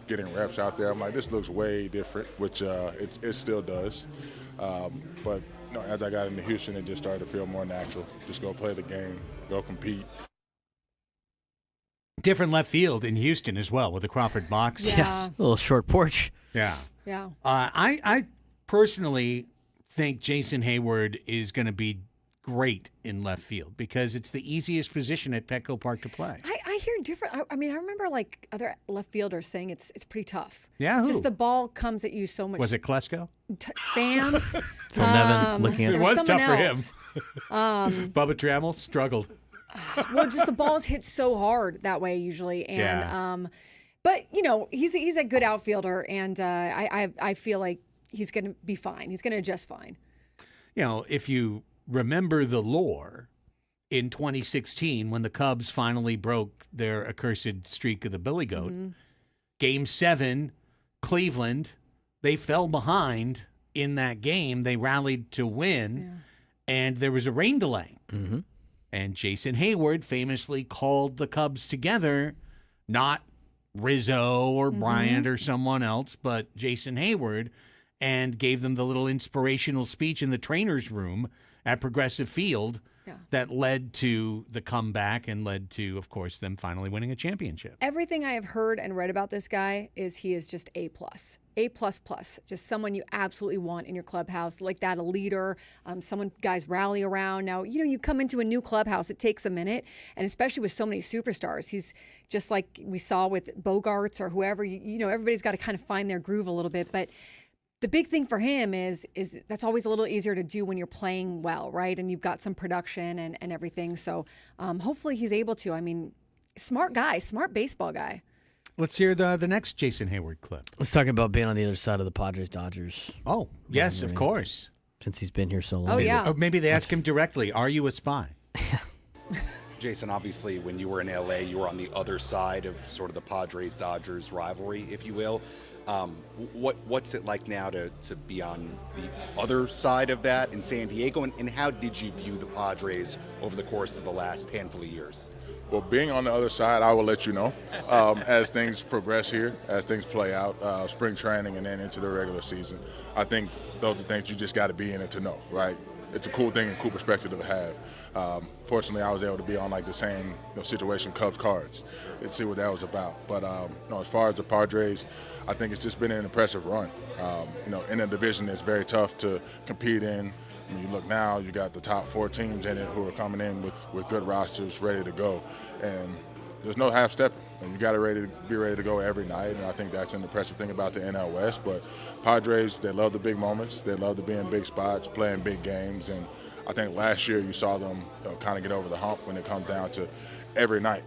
getting reps out there, I'm like, this looks way different, which it still does. But as I got into Houston, it just started to feel more natural. Just go play the game, go compete. Different left field in Houston as well with the Crawford box. Yeah. A little short porch. Yeah. Yeah. I personally think Jason Hayward is going to be great in left field because it's the easiest position at Petco Park to play. I hear different. I mean, I remember like other left fielders saying it's pretty tough. Yeah, who? Just the ball comes at you so much. Was it Klesko? Bam? Phil Nevin looking at It there was someone tough for him. else. Bubba Trammell struggled. Well, just the balls hit so hard that way usually, and Yeah. but he's a good outfielder, and I feel like he's going to be fine. He's going to adjust fine. If you remember the lore in 2016 when the Cubs finally broke their accursed streak of the Billy Goat, Game 7, Cleveland, they fell behind in that game. They rallied to win, and there was a rain delay. Mm-hmm. And Jason Hayward famously called the Cubs together, not Rizzo or Bryant or someone else, but Jason Hayward, and gave them the little inspirational speech in the trainer's room at Progressive Field that led to the comeback and led to, of course, them finally winning a championship. Everything I have heard and read about this guy is he is just A+. A++, just someone you absolutely want in your clubhouse, like that, a leader, someone guys rally around. Now, you come into a new clubhouse, it takes a minute, and especially with so many superstars, he's just like we saw with Bogarts or whoever, everybody's got to kind of find their groove a little bit, but the big thing for him is that's always a little easier to do when you're playing well, right? And you've got some production and everything. So hopefully he's able to. I mean, smart guy, smart baseball guy. Let's hear the next Jason Hayward clip. Let's talk about being on the other side of the Padres Dodgers. Oh, yes, of course. Since he's been here so long. Oh, yeah. Or maybe they ask him directly, are you a spy? Jason, obviously, when you were in LA, you were on the other side of sort of the Padres-Dodgers rivalry, if you will. What's it like now to be on the other side of that in San Diego, and how did you view the Padres over the course of the last handful of years? Well, being on the other side, I will let you know as things progress here, as things play out, spring training and then into the regular season. I think those are things you just got to be in it to know, right? It's a cool thing and cool perspective to have. Fortunately, I was able to be on like the same situation, Cubs Cards, and see what that was about. But as far as the Padres, I think it's just been an impressive run. In a division that's very tough to compete in. I mean, you look now, you got the top 4 teams in it who are coming in with good rosters, ready to go, and there's no half-stepping. You got to be ready to go every night, and I think that's an impressive thing about the NL West. But Padres, they love the big moments. They love to be in big spots, playing big games, and I think last year you saw them kind of get over the hump when it comes down to every night.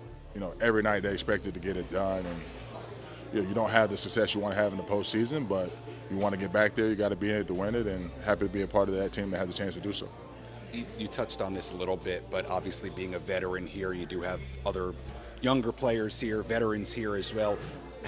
Every night they expected to get it done, and you don't have the success you want to have in the postseason, but you want to get back there, you got to be in it to win it, and happy to be a part of that team that has a chance to do so. You touched on this a little bit, but obviously being a veteran here, you do have other younger players here, veterans here as well.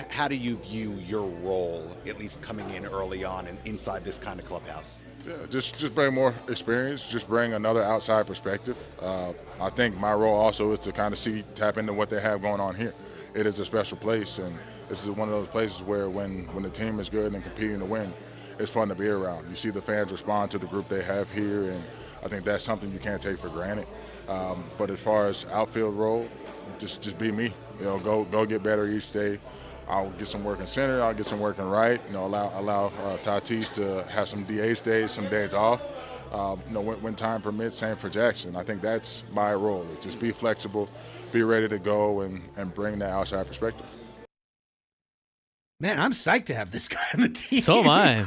How do you view your role, at least coming in early on and inside this kind of clubhouse? Yeah, just bring more experience, just bring another outside perspective. I think my role also is to kind of tap into what they have going on here. It is a special place, and this is one of those places where when the team is good and competing to win, it's fun to be around. You see the fans respond to the group they have here, and I think that's something you can't take for granted. But as far as outfield role, just be me. Go get better each day. I'll get some work in center. I'll get some work in right. Allow Tatis to have some DH days, some days off. When time permits. Same for Jackson. I think that's my role. Is just be flexible, be ready to go, and bring that outside perspective. Man, I'm psyched to have this guy on the team. So am I.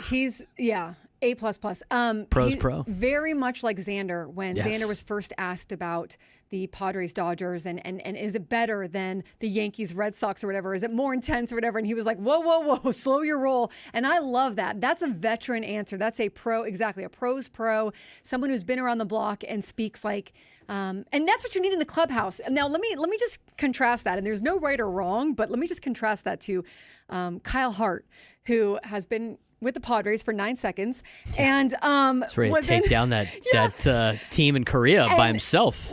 He's A++. Pro's pro. Very much like Xander when Yes. Xander was first asked about the Padres Dodgers and is it better than the Yankees Red Sox or whatever? Is it more intense or whatever? And he was like, whoa, slow your roll. And I love that. That's a veteran answer. That's a pro, exactly, a pro's pro, someone who's been around the block and speaks like, and that's what you need in the clubhouse. And now let me just contrast that. And there's no right or wrong, but let me just contrast that to Kyle Hart, who has been with the Padres for 9 seconds, and He's ready to take down that team in Korea by himself.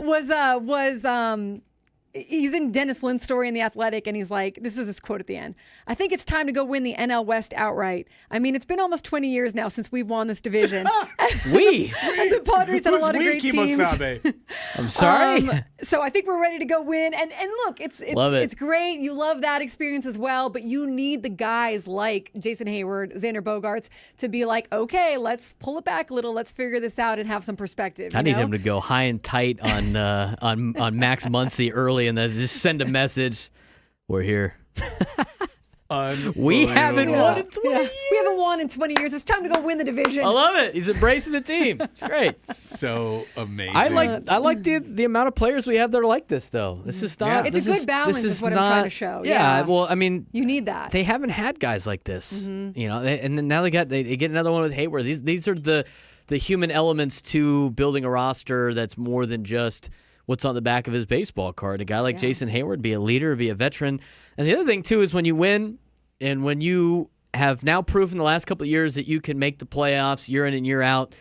He's in Dennis Lynn's story in The Athletic, and he's like, this is his quote at the end. I think it's time to go win the NL West outright. I mean, it's been almost 20 years now since we've won this division. And the Padres had a lot of great teams. I'm sorry. So I think we're ready to go win. And look, it's great. You love that experience as well, but you need the guys like Jason Hayward, Xander Bogaerts to be like, okay, let's pull it back a little. Let's figure this out and have some perspective. I need him to go high and tight on Max Muncy early and then just send a message. We're here. We haven't won in 20 years. We haven't won in 20 years. It's time to go win the division. I love it. He's embracing the team. It's great. So amazing. I like the amount of players we have that are like this, though. This is not. It's a good balance, is what I'm trying to show. Yeah. Well, I mean, you need that. They haven't had guys like this, and then now they get another one with Hayward. These are the human elements to building a roster that's more than just what's on the back of his baseball card. A guy like Jason Hayward, be a leader, be a veteran. And the other thing, too, is when you win and when you have now proven the last couple of years that you can make the playoffs year in and year out,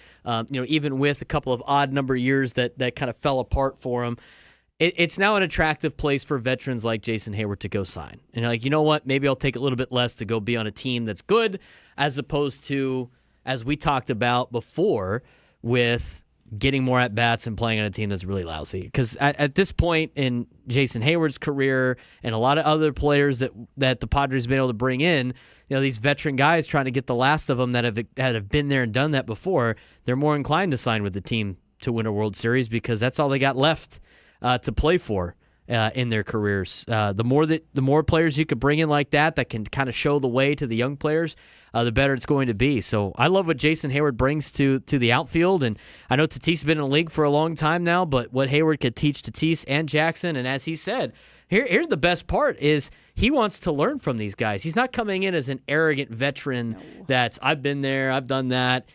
even with a couple of odd number years that kind of fell apart for him, it's now an attractive place for veterans like Jason Hayward to go sign. And you're like, you know what? Maybe I'll take a little bit less to go be on a team that's good as opposed to, as we talked about before, with getting more at-bats and playing on a team that's really lousy. Because at this point in Jason Hayward's career and a lot of other players that the Padres have been able to bring in, these veteran guys trying to get the last of them that have been there and done that before, they're more inclined to sign with the team to win a World Series because that's all they got left to play for. in their careers. The more players you could bring in like that can kind of show the way to the young players, the better it's going to be. So I love what Jason Hayward brings to the outfield, and I know Tatis's been in the league for a long time now, but what Hayward could teach Tatis and Jackson, and as he said, here's the best part is he wants to learn from these guys. He's not coming in as an arrogant veteran that's, I've been there, I've done that.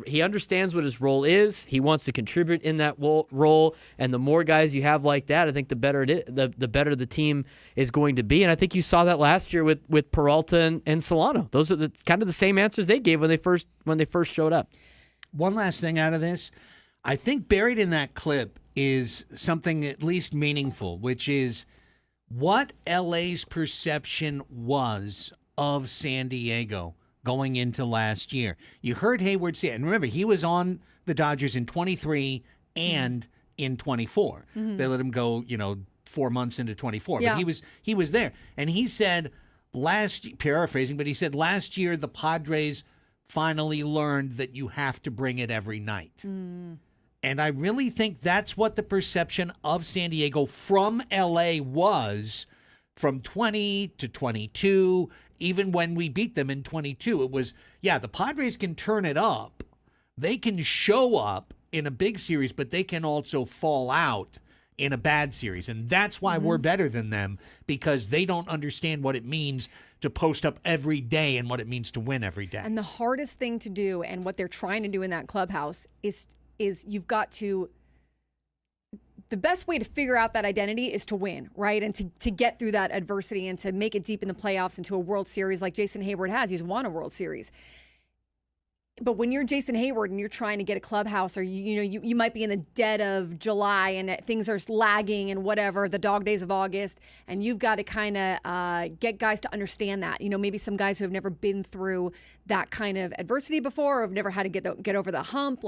He understands what his role is. He wants to contribute in that role, and the more guys you have like that, I think the better the better the team is going to be. And I think you saw that last year with Peralta and Solano. Those are kind of the same answers they gave when they first showed up. One last thing out of this, I think buried in that clip is something at least meaningful, which is what LA's perception was of San Diego going into last year. You heard Hayward say it. And remember, he was on the Dodgers in 23 and in 24. Mm-hmm. They let him go, 4 months into 24. Yeah. But he was there. And he said paraphrasing, but he said last year the Padres finally learned that you have to bring it every night. Mm. And I really think that's what the perception of San Diego from LA was from 20 to 22. Even when we beat them in 22, it was, the Padres can turn it up. They can show up in a big series, but they can also fall out in a bad series. And that's why we're better than them, because they don't understand what it means to post up every day and what it means to win every day. And the hardest thing to do, and what they're trying to do in that clubhouse, is you've got to... The best way to figure out that identity is to win, right? And to get through that adversity and to make it deep in the playoffs into a World Series like Jason Hayward has. He's won a World Series. But when you're Jason Hayward and you're trying to get a clubhouse, or you might be in the dead of July and things are lagging and whatever, the dog days of August, and you've got to kind of get guys to understand that. Maybe some guys who have never been through that kind of adversity before, or have never had to get over the hump,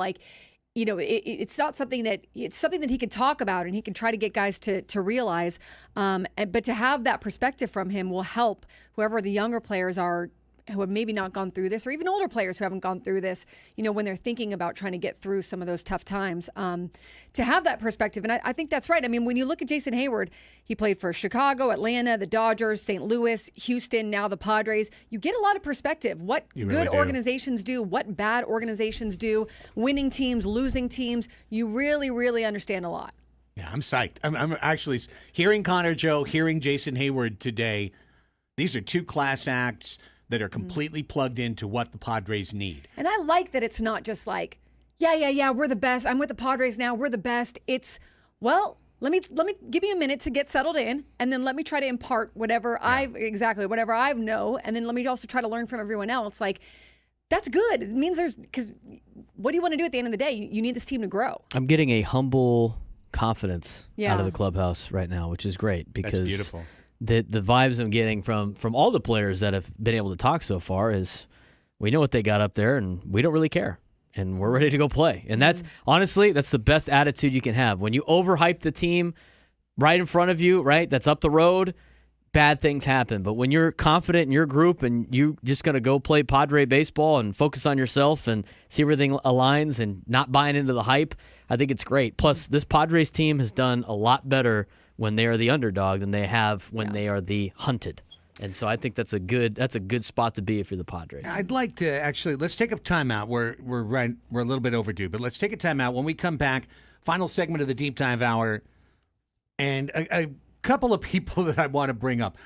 it's not something that he can talk about and he can try to get guys to realize. But to have that perspective from him will help whoever the younger players are who have maybe not gone through this, or even older players who haven't gone through this, when they're thinking about trying to get through some of those tough times, to have that perspective. And I think that's right. I mean, when you look at Jason Hayward, he played for Chicago, Atlanta, the Dodgers, St. Louis, Houston, now the Padres. You get a lot of perspective. What good organizations do, what bad organizations do, winning teams, losing teams. You really, really understand a lot. Yeah, I'm psyched. I'm actually hearing Connor Joe, hearing Jason Hayward today. These are two class acts that are completely plugged into what the Padres need. And I like that it's not just like, yeah, we're the best. I'm with the Padres now. We're the best. It's, well, let me give me a minute to get settled in, and then let me try to impart whatever I know, and then let me also try to learn from everyone else. Like, that's good. It means because what do you want to do at the end of the day? You need this team to grow. I'm getting a humble confidence out of the clubhouse right now, which is great, because that's beautiful. The vibes I'm getting from all the players that have been able to talk so far is, we know what they got up there and we don't really care, and we're ready to go play. And that's honestly, that's the best attitude you can have. When you overhype the team right in front of you, right, that's up the road, bad things happen. But when you're confident in your group and you just going to go play Padre baseball and focus on yourself and see everything aligns and not buying into the hype, I think it's great. Plus, this Padres team has done a lot better when they are the underdog than they have when they are the hunted. And so I think that's a good spot to be if you're the Padres. I'd like to actually, let's take a timeout. We're a little bit overdue, but let's take a timeout. When we come back, final segment of the Deep Dive Hour, and a couple of people that I want to bring up.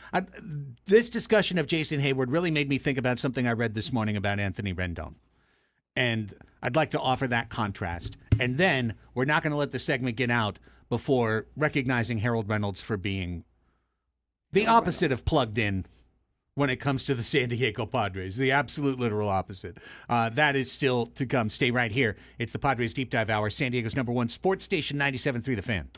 This discussion of Jason Hayward really made me think about something I read this morning about Anthony Rendon. And I'd like to offer that contrast. And then we're not going to let the segment get out before recognizing Harold Reynolds for being the opposite of plugged in when it comes to the San Diego Padres, the absolute literal opposite. That is still to come. Stay right here. It's the Padres Deep Dive Hour, San Diego's #1 sports station, 97.3 The Fan.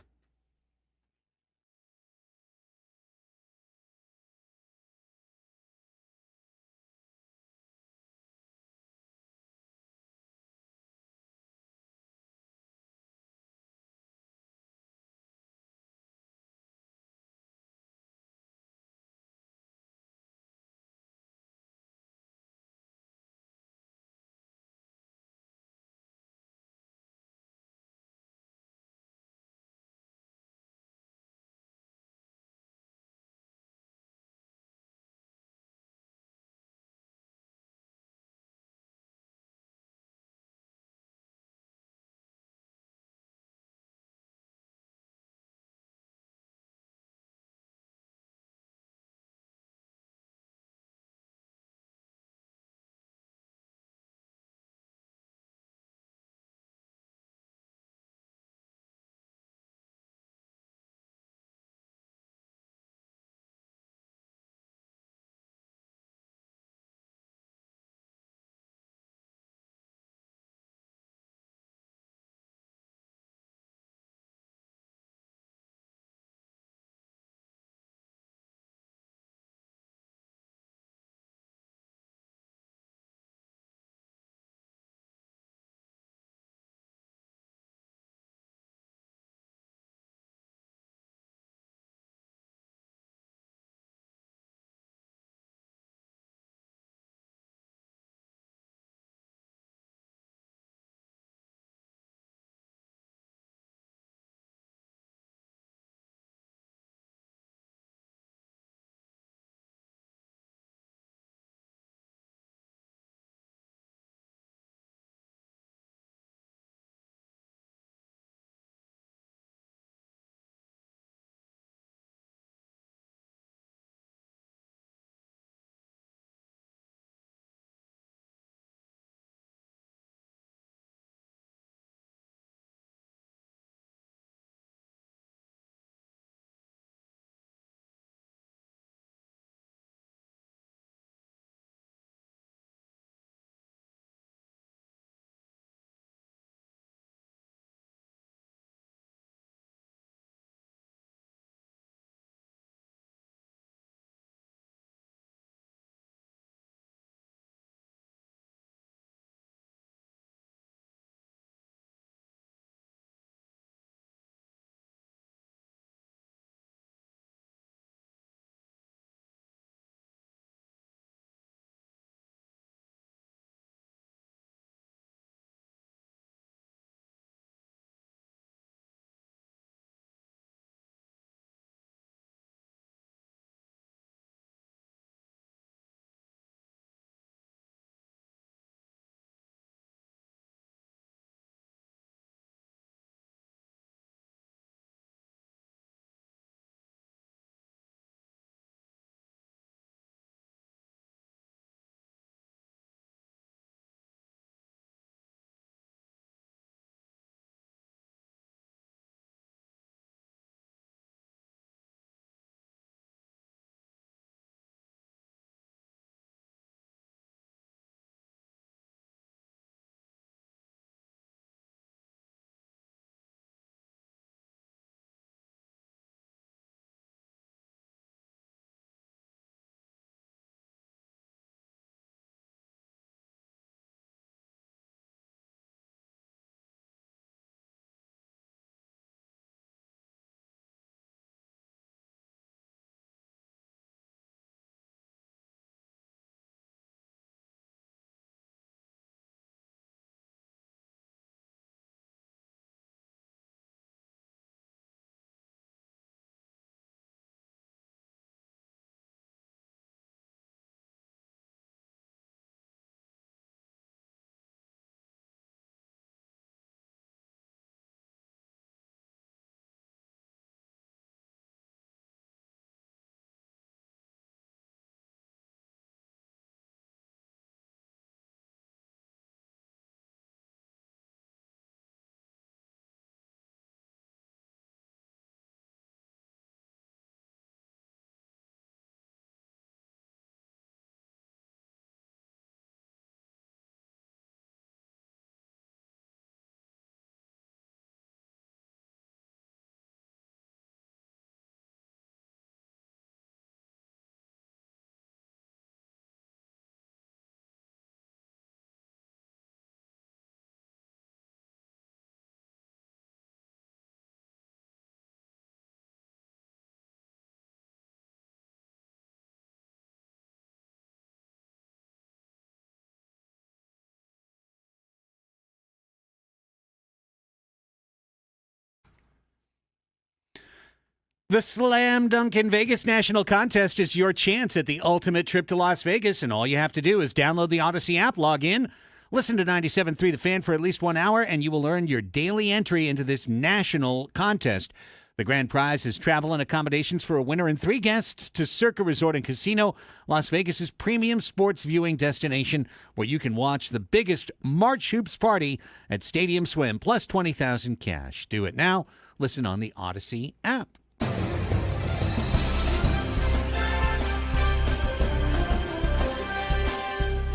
The Slam Dunk in Vegas National Contest is your chance at the ultimate trip to Las Vegas, and all you have to do is download the Odyssey app, log in, listen to 97.3 The Fan for at least 1 hour, and you will earn your daily entry into this national contest. The grand prize is travel and accommodations for a winner and 3 guests to Circa Resort and Casino, Las Vegas's premium sports viewing destination, where you can watch the biggest March Hoops party at Stadium Swim, plus 20,000 cash. Do it now. Listen on the Odyssey app.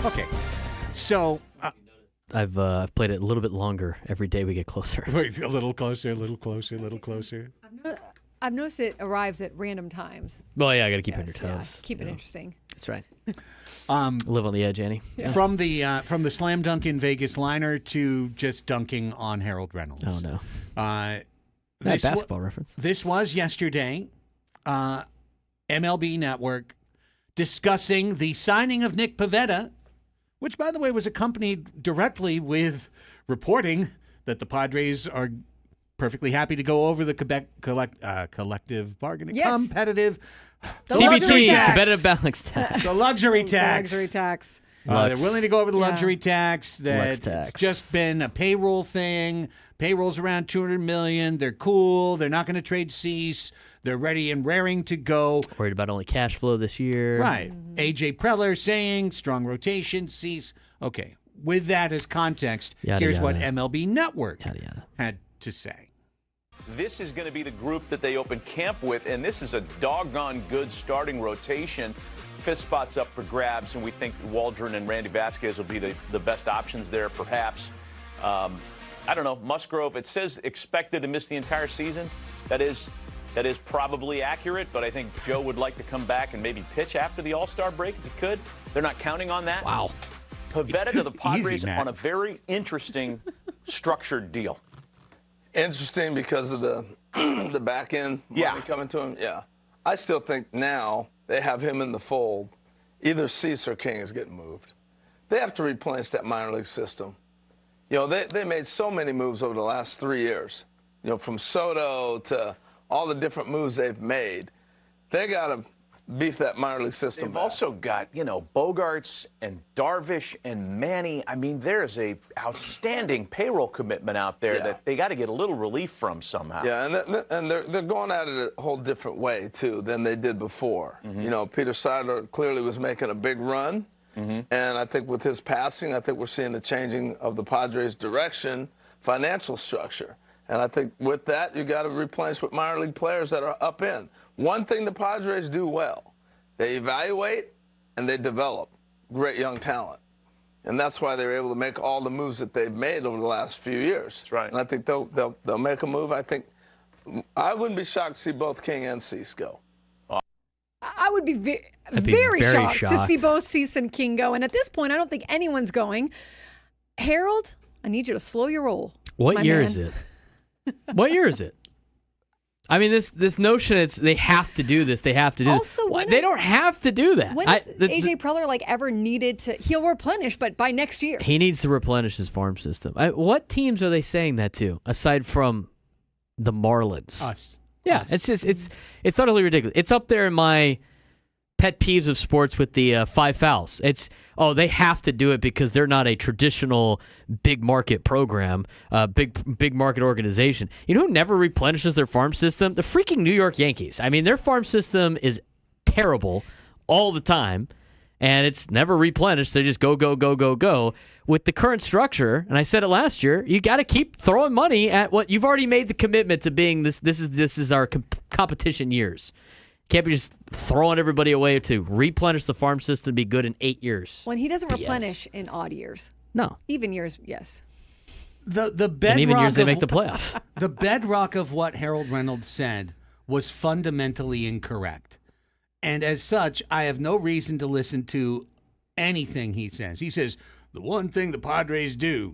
Okay, so I've played it a little bit longer every day we get closer. wait, a little closer, a little closer, a little closer. I've noticed it arrives at random times. Well, yeah, I got to keep on your toes. Keep it interesting. That's right. Live on the edge, Annie. Yes. From the Slam Dunk in Vegas liner to just dunking on Harold Reynolds. Oh no, That basketball reference. This was yesterday. MLB Network discussing the signing of Nick Pivetta, which, by the way, was accompanied directly with reporting that the Padres are perfectly happy to go over the Quebec collective bargaining competitive CBT, competitive balance tax. The luxury tax. Luxury tax. They're willing to go over the luxury tax. That's just been a payroll thing. Payroll's around $200 million. They're cool. They're not going to trade Cease. They're ready and raring to go. Worried about only cash flow this year. Right. AJ Preller saying strong rotation, Cease. Okay. With that as context, here's what MLB Network had to say. This is going to be the group that they open camp with, and this is a doggone good starting rotation. 5th spot's up for grabs, and we think Waldron and Randy Vasquez will be the best options there, perhaps. I don't know, Musgrove, it says expected to miss the entire season. That is probably accurate, but I think Joe would like to come back and maybe pitch after the All-Star break if he could. They're not counting on that. Wow. Pivetta to the Padres on a very interesting structured deal. Interesting because of the back end money coming to him. Yeah. I still think now they have him in the fold. Either Cease or King is getting moved. They have to replenish that minor league system. You know, they made so many moves over the last 3 years. You know, from Soto to all the different moves they've made. They got to beef that minor league system. They've also got, Bogarts and Darvish and Manny. I mean, there's a outstanding payroll commitment out there that they got to get a little relief from somehow. Yeah, and they're going at it a whole different way, too, than they did before. Mm-hmm. You know, Peter Seidler clearly was making a big run. Mm-hmm. And I think with his passing, I think we're seeing the changing of the Padres' direction, financial structure. And I think with that, you got to replenish with minor league players that are up in. One thing the Padres do well, they evaluate and they develop great young talent. And that's why they're able to make all the moves that they've made over the last few years. That's right. And I think they'll make a move. I wouldn't be shocked to see both King and Cease go. I would be very shocked to see both Cease and King go. And at this point, I don't think anyone's going. Harold, I need you to slow your roll. What year is it? What year is it? I mean, this notion they have to do this. They have to do also, this. They don't have to do that. When has AJ Preller ever needed to? He'll replenish, but by next year. He needs to replenish his farm system. What teams are they saying that to, aside from the Marlins? Us. Yeah, Us. It's utterly ridiculous. It's up there in my pet peeves of sports with the 5 fouls. They have to do it because they're not a traditional big market program, big market organization. You know who never replenishes their farm system? The freaking New York Yankees. I mean, their farm system is terrible all the time, and it's never replenished. They just go, go, go, go, go. With the current structure, and I said it last year, you got to keep throwing money at what you've already made the commitment to being. This is our competition years. Can't be just throwing everybody away to replenish the farm system to be good in 8 years. When he doesn't replenish in odd years. No. Even years, yes. The bedrock and even years they make the playoffs. The bedrock of what Harold Reynolds said was fundamentally incorrect. And as such, I have no reason to listen to anything he says. He says, the one thing the Padres do,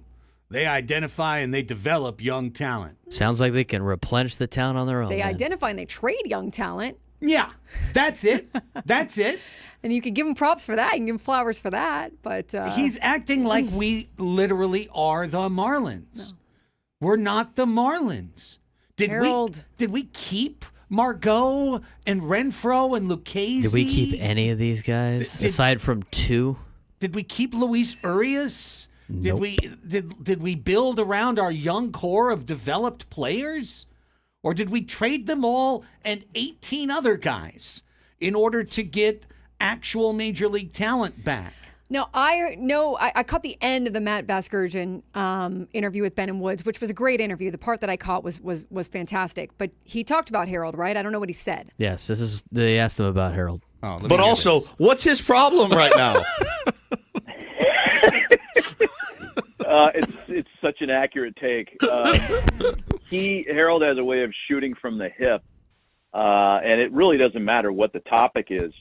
they identify and they develop young talent. Sounds like they can replenish the talent on their own. They identify and they trade young talent. Yeah, that's it. That's it. And you can give him props for that. You can give him flowers for that. But he's acting like we literally are the Marlins. No. We're not the Marlins. Did we keep Margot and Renfro and Lucchese. Did we keep any of these guys aside from 2? Did we keep Luis Urias? Nope. Did we build around our young core of developed players? Or did we trade them all and 18 other guys in order to get actual major league talent back? No, I caught the end of the Matt Vasgersian interview with Ben and Woods, which was a great interview. The part that I caught was fantastic. But he talked about Harold, right? I don't know what he said. Yes, they asked him about Harold. Oh, but also, what's his problem right now? It's such an accurate take. Harold has a way of shooting from the hip, and it really doesn't matter what the topic is.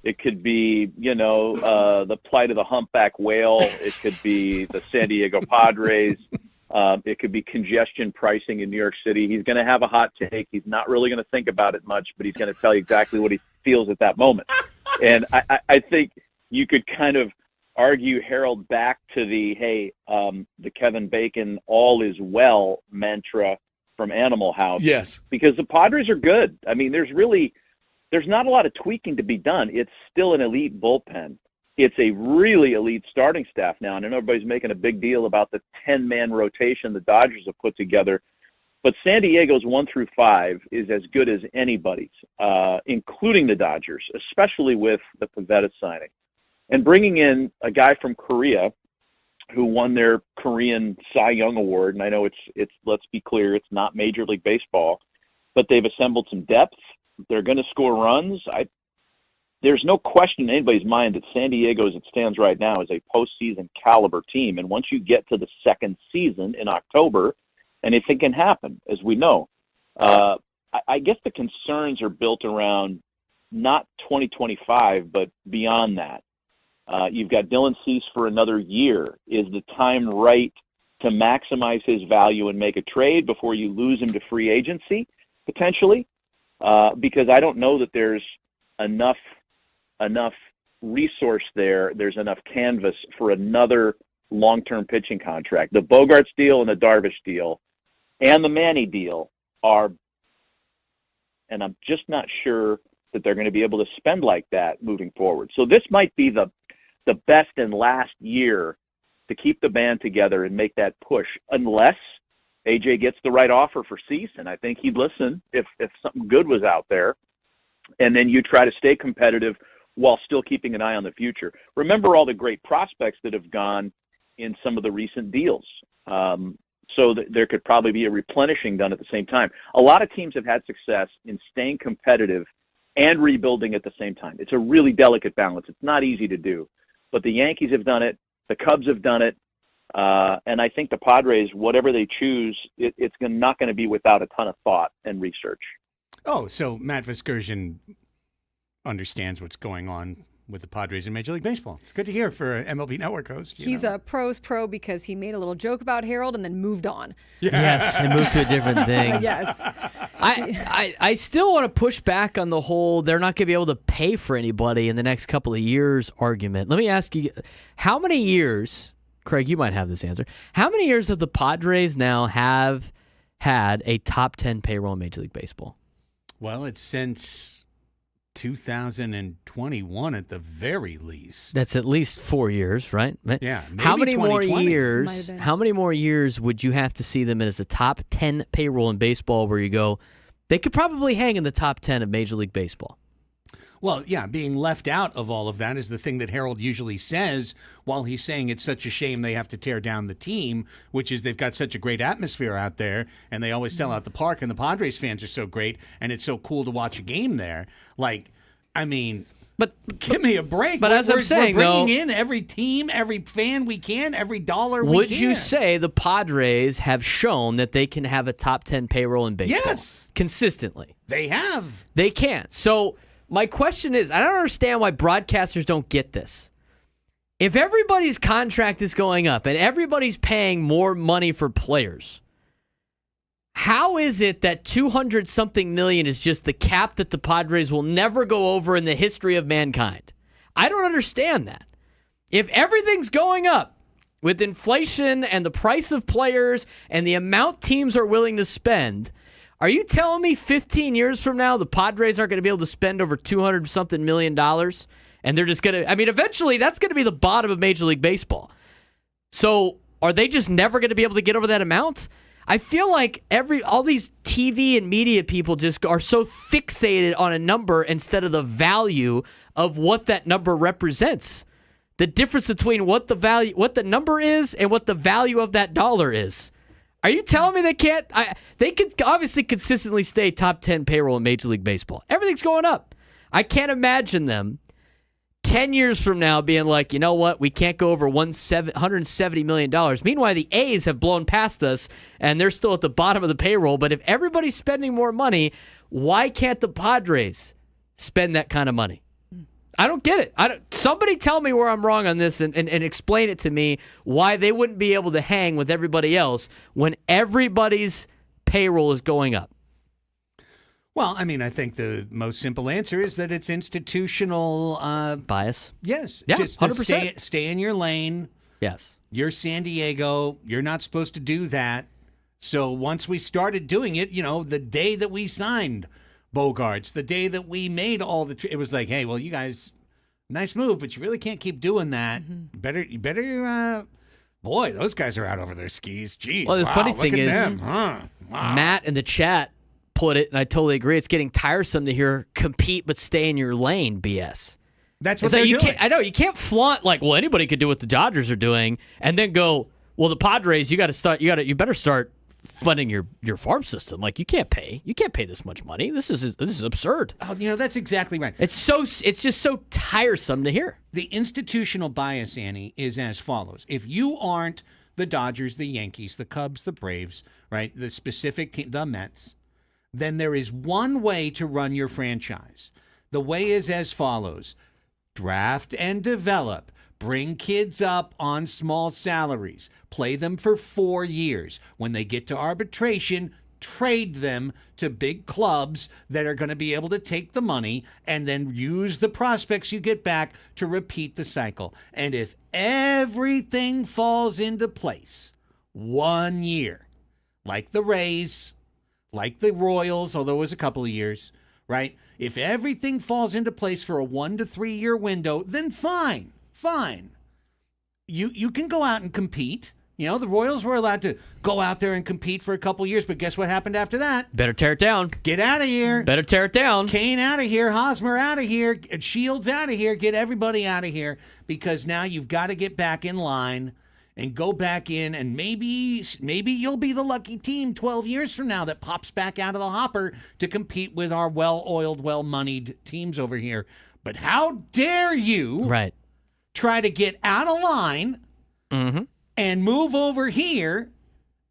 It could be, the plight of the humpback whale. It could be the San Diego Padres. It could be congestion pricing in New York City. He's going to have a hot take. He's not really going to think about it much, but he's going to tell you exactly what he feels at that moment. And I think you could kind of argue Harold back to the Kevin Bacon all is well mantra from Animal House. Yes. Because the Padres are good. I mean, there's not a lot of tweaking to be done. It's still an elite bullpen. It's a really elite starting staff now. And I know everybody's making a big deal about the 10-man rotation the Dodgers have put together. But San Diego's 1 through 5 is as good as anybody's, including the Dodgers, especially with the Pivetta signing. And bringing in a guy from Korea who won their Korean Cy Young Award, and I know it's let's be clear, it's not Major League Baseball, but they've assembled some depth. They're going to score runs. There's no question in anybody's mind that San Diego, as it stands right now, is a postseason caliber team. And once you get to the second season in October, anything can happen, as we know. I guess the concerns are built around not 2025, but beyond that. You've got Dylan Cease for another year. Is the time right to maximize his value and make a trade before you lose him to free agency, potentially? Because I don't know that there's enough resource there. There's enough canvas for another long-term pitching contract. The Bogarts deal and the Darvish deal and the Manny deal are, and I'm just not sure that they're going to be able to spend like that moving forward. So this might be the best and last year to keep the band together and make that push, unless AJ gets the right offer for Cease, and I think he'd listen if something good was out there. And then you try to stay competitive while still keeping an eye on the future. Remember all the great prospects that have gone in some of the recent deals. So that there could probably be a replenishing done at the same time. A lot of teams have had success in staying competitive and rebuilding at the same time. It's a really delicate balance. It's not easy to do. But the Yankees have done it. The Cubs have done it. And I think the Padres, whatever they choose, it's not going to be without a ton of thought and research. Oh, so Matt Vasgersian understands what's going on with the Padres in Major League Baseball. It's good to hear for an MLB Network host. He's a pros pro because he made a little joke about Harold and then moved on. Yes, and moved to a different thing. Yes. I still want to push back on the whole they're not going to be able to pay for anybody in the next couple of years argument. Let me ask you, how many years, Craig, you might have this answer, how many years have the Padres now have had a top 10 payroll in Major League Baseball? Well, it's since 2021 at the very least. That's at least 4 years, right? Yeah. How many more years? How many more years would you have to see them as a top 10 payroll in baseball where you go, they could probably hang in the top 10 of Major League Baseball? Well, yeah, being left out of all of that is the thing that Harold usually says while he's saying it's such a shame they have to tear down the team, which is they've got such a great atmosphere out there and they always sell out the park and the Padres fans are so great and it's so cool to watch a game there. Like, I mean, but give me a break. But as I'm saying, we're bringing in every team, every fan we can, every dollar we can. Would you say the Padres have shown that they can have a top 10 payroll in baseball? Yes. Consistently. They have. They can. So my question is, I don't understand why broadcasters don't get this. If everybody's contract is going up and everybody's paying more money for players, how is it that 200-something million is just the cap that the Padres will never go over in the history of mankind? I don't understand that. If everything's going up with inflation and the price of players and the amount teams are willing to spend, Are you telling me 15 years from now the Padres aren't going to be able to spend over $200-something million? And they're just going to, eventually that's going to be the bottom of Major League Baseball. So are they just never going to be able to get over that amount? I feel like all these TV and media people just are so fixated on a number instead of the value of what that number represents. The difference between what the number is and what the value of that dollar is. Are you telling me they can't? They could obviously consistently stay top 10 payroll in Major League Baseball. Everything's going up. I can't imagine them 10 years from now being like, you know what, we can't go over $170 million. Meanwhile, the A's have blown past us, and they're still at the bottom of the payroll. But if everybody's spending more money, why can't the Padres spend that kind of money? I don't get it. Somebody tell me where I'm wrong on this and explain it to me why they wouldn't be able to hang with everybody else when everybody's payroll is going up. Well, I think the most simple answer is that it's institutional bias. Yes. Yeah, just 100%. Stay in your lane. Yes. You're San Diego. You're not supposed to do that. So once we started doing it, the day that we signed Bogarts, the day that we made it was like, hey, well, you guys, nice move, but you really can't keep doing that. Mm-hmm. You better, boy, those guys are out over their skis. Jeez. Well, the funny thing is, them, huh? Wow. Matt in the chat put it, and I totally agree. It's getting tiresome to hear compete but stay in your lane BS. That's what they're doing. I know you can't flaunt like, well, anybody could do what the Dodgers are doing, and then go, well, the Padres, you better start funding your farm system. Like you can't pay this much money. This is absurd. Oh, that's exactly right. It's just so tiresome to hear. The institutional bias, Annie, is as follows: if you aren't the Dodgers, the Yankees, the Cubs, the Braves, right, the specific team, the Mets, then there is one way to run your franchise. The way is as follows: draft and develop. Bring kids up on small salaries. Play them for 4 years. When they get to arbitration, trade them to big clubs that are going to be able to take the money and then use the prospects you get back to repeat the cycle. And if everything falls into place 1 year, like the Rays, like the Royals, although it was a couple of years, right? If everything falls into place for a 1 to 3 year window, then fine. You can go out and compete. The Royals were allowed to go out there and compete for a couple years, but guess what happened after that? Better tear it down. Get out of here. Better tear it down. Kane out of here. Hosmer out of here. Shields out of here. Get everybody out of here because now you've got to get back in line and go back in, and maybe you'll be the lucky team 12 years from now that pops back out of the hopper to compete with our well-oiled, well-moneyed teams over here. But how dare you try to get out of line and move over here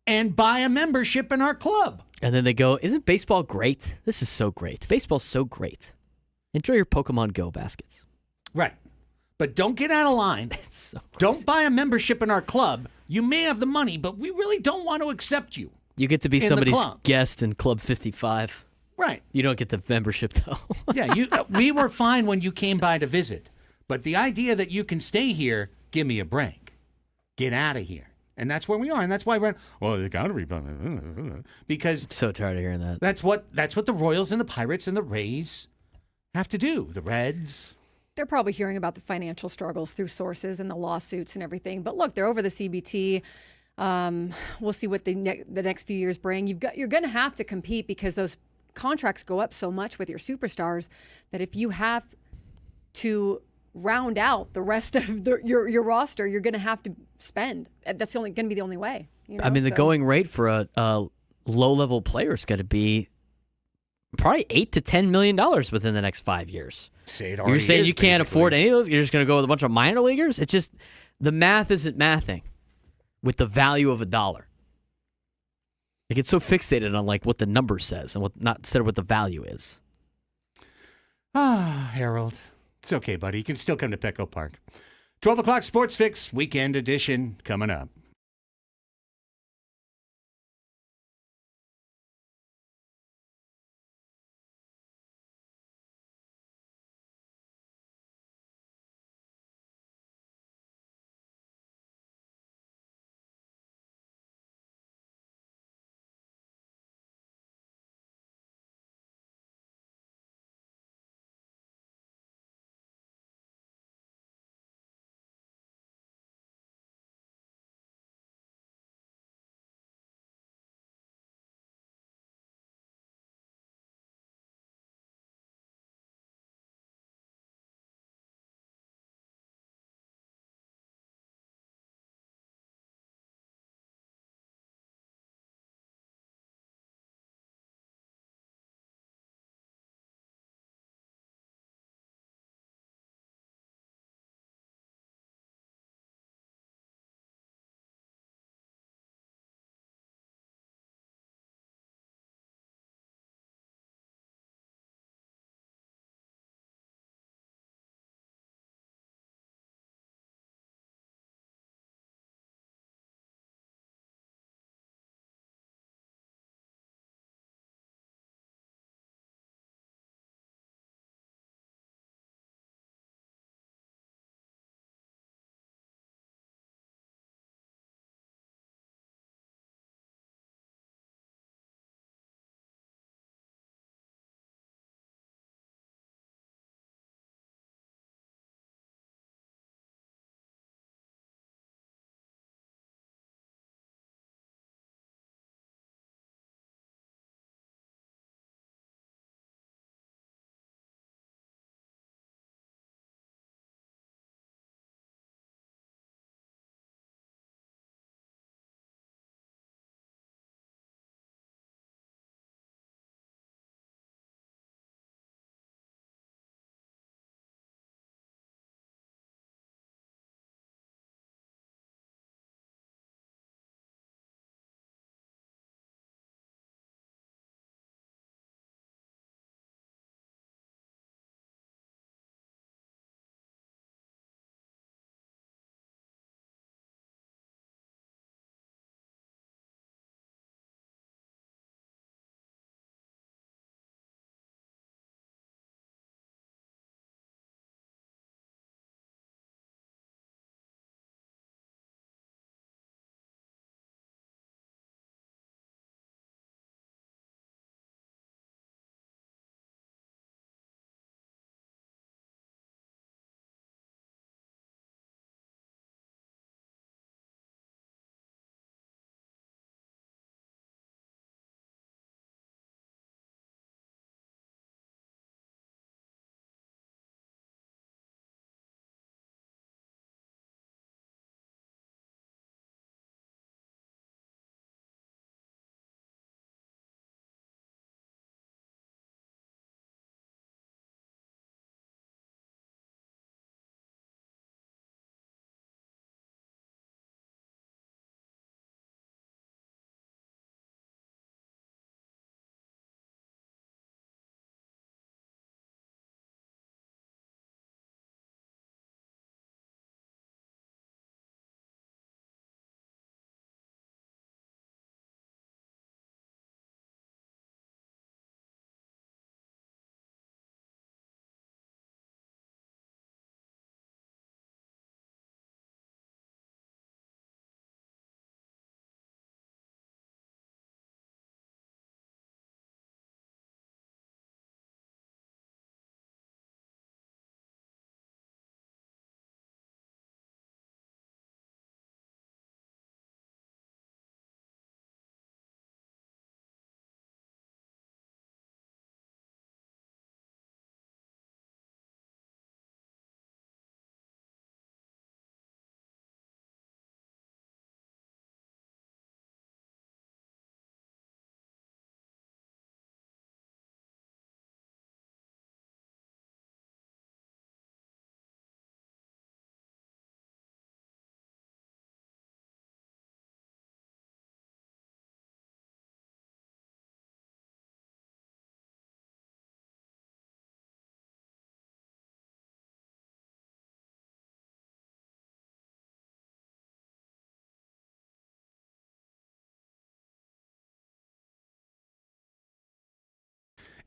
and buy a membership in our club? And then they go, isn't baseball great? This is so great. Baseball's so great. Enjoy your Pokemon Go baskets. Right. But don't get out of line. So don't buy a membership in our club. You may have the money, but we really don't want to accept you. You get to be somebody's guest in Club 55. Right. You don't get the membership, though. Yeah, we were fine when you came by to visit. But the idea that you can stay here, give me a break. Get out of here. And that's where we are. And that's why we're, they got to be, because I'm so tired of hearing that. That's what the Royals and the Pirates and the Rays have to do. The Reds. They're probably hearing about the financial struggles through sources and the lawsuits and everything. But look, they're over the CBT. We'll see what the next few years bring. You're going to have to compete because those contracts go up so much with your superstars that if you have to round out the rest of your roster, you're going to have to spend. That's going to be the only way. The going rate for a low-level player is going to be probably $8 to $10 million within the next 5 years. You're saying you can't afford any of those? You're just going to go with a bunch of minor leaguers? It's just the math isn't mathing with the value of a dollar. They get so fixated on like what the number says and instead of what the value is. Harold. It's okay, buddy. You can still come to Petco Park. 12 o'clock Sports Fix, weekend edition, coming up.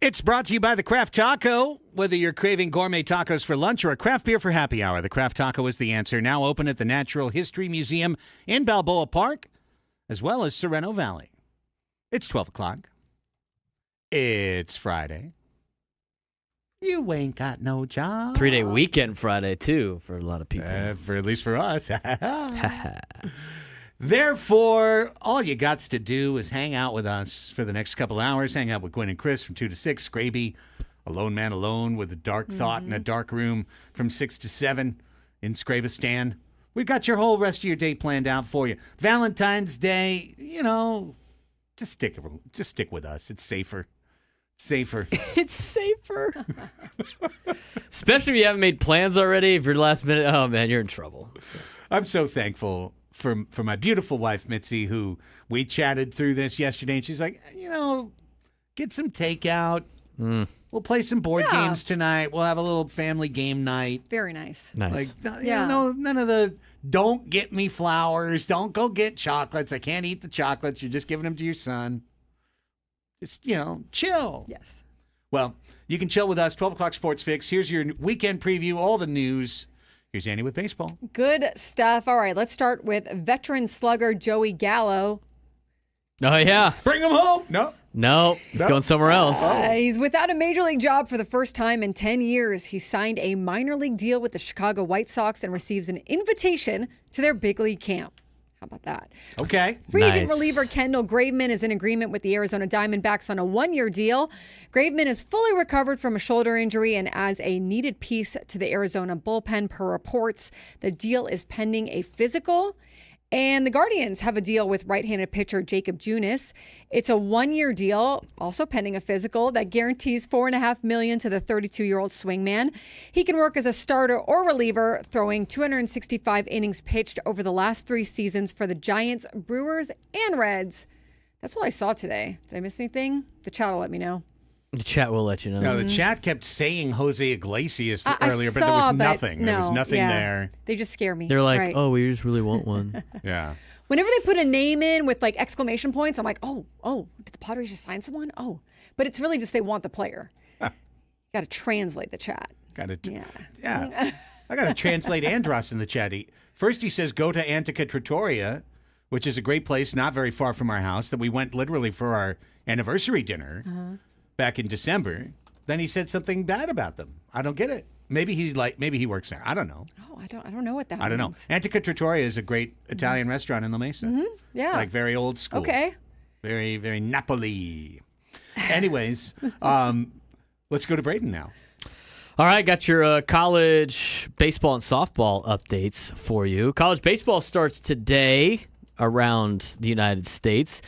It's brought to you by the Craft Taco. Whether you're craving gourmet tacos for lunch or a craft beer for happy hour, the Craft Taco is the answer. Now open at the Natural History Museum in Balboa Park, as well as Sorrento Valley. It's 12 o'clock. It's Friday. You ain't got no job. 3-day weekend Friday, too, for a lot of people. For at least for us. Therefore, all you got to do is hang out with us for the next couple hours. Hang out with Gwen and Chris from 2 to 6. Scraby, a lone man alone with a dark thought in a dark room from 6 to 7 in Scrabistan. We've got your whole rest of your day planned out for you. Valentine's Day, just stick with us. It's safer. It's safer. Especially if you haven't made plans already. If you're last minute, oh, man, you're in trouble. I'm so thankful for my beautiful wife, Mitzi, who we chatted through this yesterday, and she's like, get some takeout. We'll play some board games tonight. We'll have a little family game night. Very nice. Nice. None of the don't get me flowers. Don't go get chocolates. I can't eat the chocolates. You're just giving them to your son. Just, chill. Yes. Well, you can chill with us. 12 o'clock Sports Fix. Here's your weekend preview, all the news. Here's Andy with baseball. Good stuff. All right, let's start with veteran slugger Joey Gallo. Oh, yeah. Bring him home. No, he's going somewhere else. He's without a major league job for the first time in 10 years. He signed a minor league deal with the Chicago White Sox and receives an invitation to their big league camp. How about that? Okay. Free agent reliever Kendall Graveman is in agreement with the Arizona Diamondbacks on a one-year deal. Graveman is fully recovered from a shoulder injury and adds a needed piece to the Arizona bullpen per reports. The deal is pending a physical. And the Guardians have a deal with right-handed pitcher Jacob Junis. It's a one-year deal, also pending a physical, that guarantees $4.5 million to the 32-year-old swingman. He can work as a starter or reliever, throwing 265 innings pitched over the last 3 seasons for the Giants, Brewers, and Reds. That's all I saw today. Did I miss anything? The chat will let me know. The chat will let you know. No, the chat kept saying Jose Iglesias earlier, but saw, there was but nothing. There was nothing there. They just scare me. They're like, right. oh, we just really want one. Yeah. Whenever they put a name in with like exclamation points, I'm like, oh, did the Padres just sign someone? Oh, but it's really just they want the player. Got to translate the chat. Yeah. I got to translate Andros in the chat. First he says, go to Antica Trattoria, which is a great place not very far from our house that we went literally for our anniversary dinner back in December. Then he said something bad about them. I don't get it. Maybe he works there. I don't know. Oh, I don't know what that means. I don't know. Antica Trattoria is a great Italian restaurant in La Mesa. Yeah. Like very old school. Okay. Very, very Napoli. Anyways, let's go to Braden now. All right, got your college baseball and softball updates for you. College baseball starts today around the United States.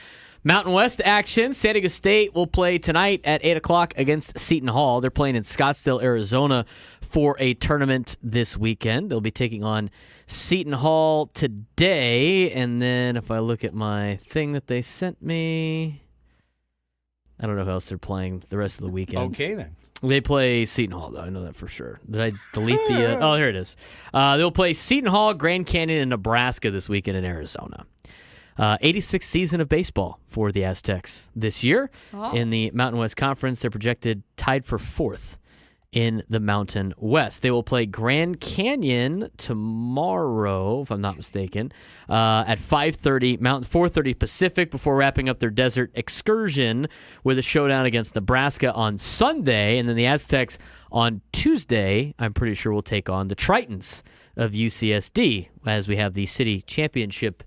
Mountain West action. San Diego State will play tonight at 8 o'clock against Seton Hall. They're playing in Scottsdale, Arizona for a tournament this weekend. They'll be taking on Seton Hall today. And then if I look at my thing that they sent me, I don't know who else they're playing the rest of the weekend. Okay, then. They play Seton Hall, though. I know that for sure. Did I delete the... oh, here it is. They'll play Seton Hall, Grand Canyon, and Nebraska this weekend in Arizona. 86th season of baseball for the Aztecs this year. In the Mountain West Conference, they're projected tied for 4th in the Mountain West. They will play Grand Canyon tomorrow, if I'm not mistaken, at 5:30 Mountain, 4:30 Pacific, before wrapping up their desert excursion with a showdown against Nebraska on Sunday. And then the Aztecs on Tuesday, I'm pretty sure, will take on the Tritons of UCSD, as we have the city championship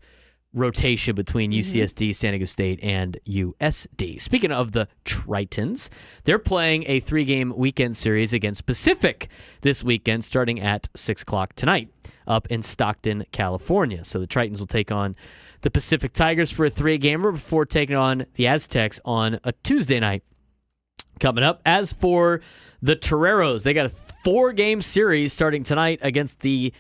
rotation between UCSD, San Diego State, and USD. Speaking of the Tritons, they're playing a 3-game weekend series against Pacific this weekend, starting at 6 o'clock tonight up in Stockton, California. So the Tritons will take on the Pacific Tigers for a 3-gamer before taking on the Aztecs on a Tuesday night. Coming up, as for the Toreros, they got a 4-game series starting tonight against the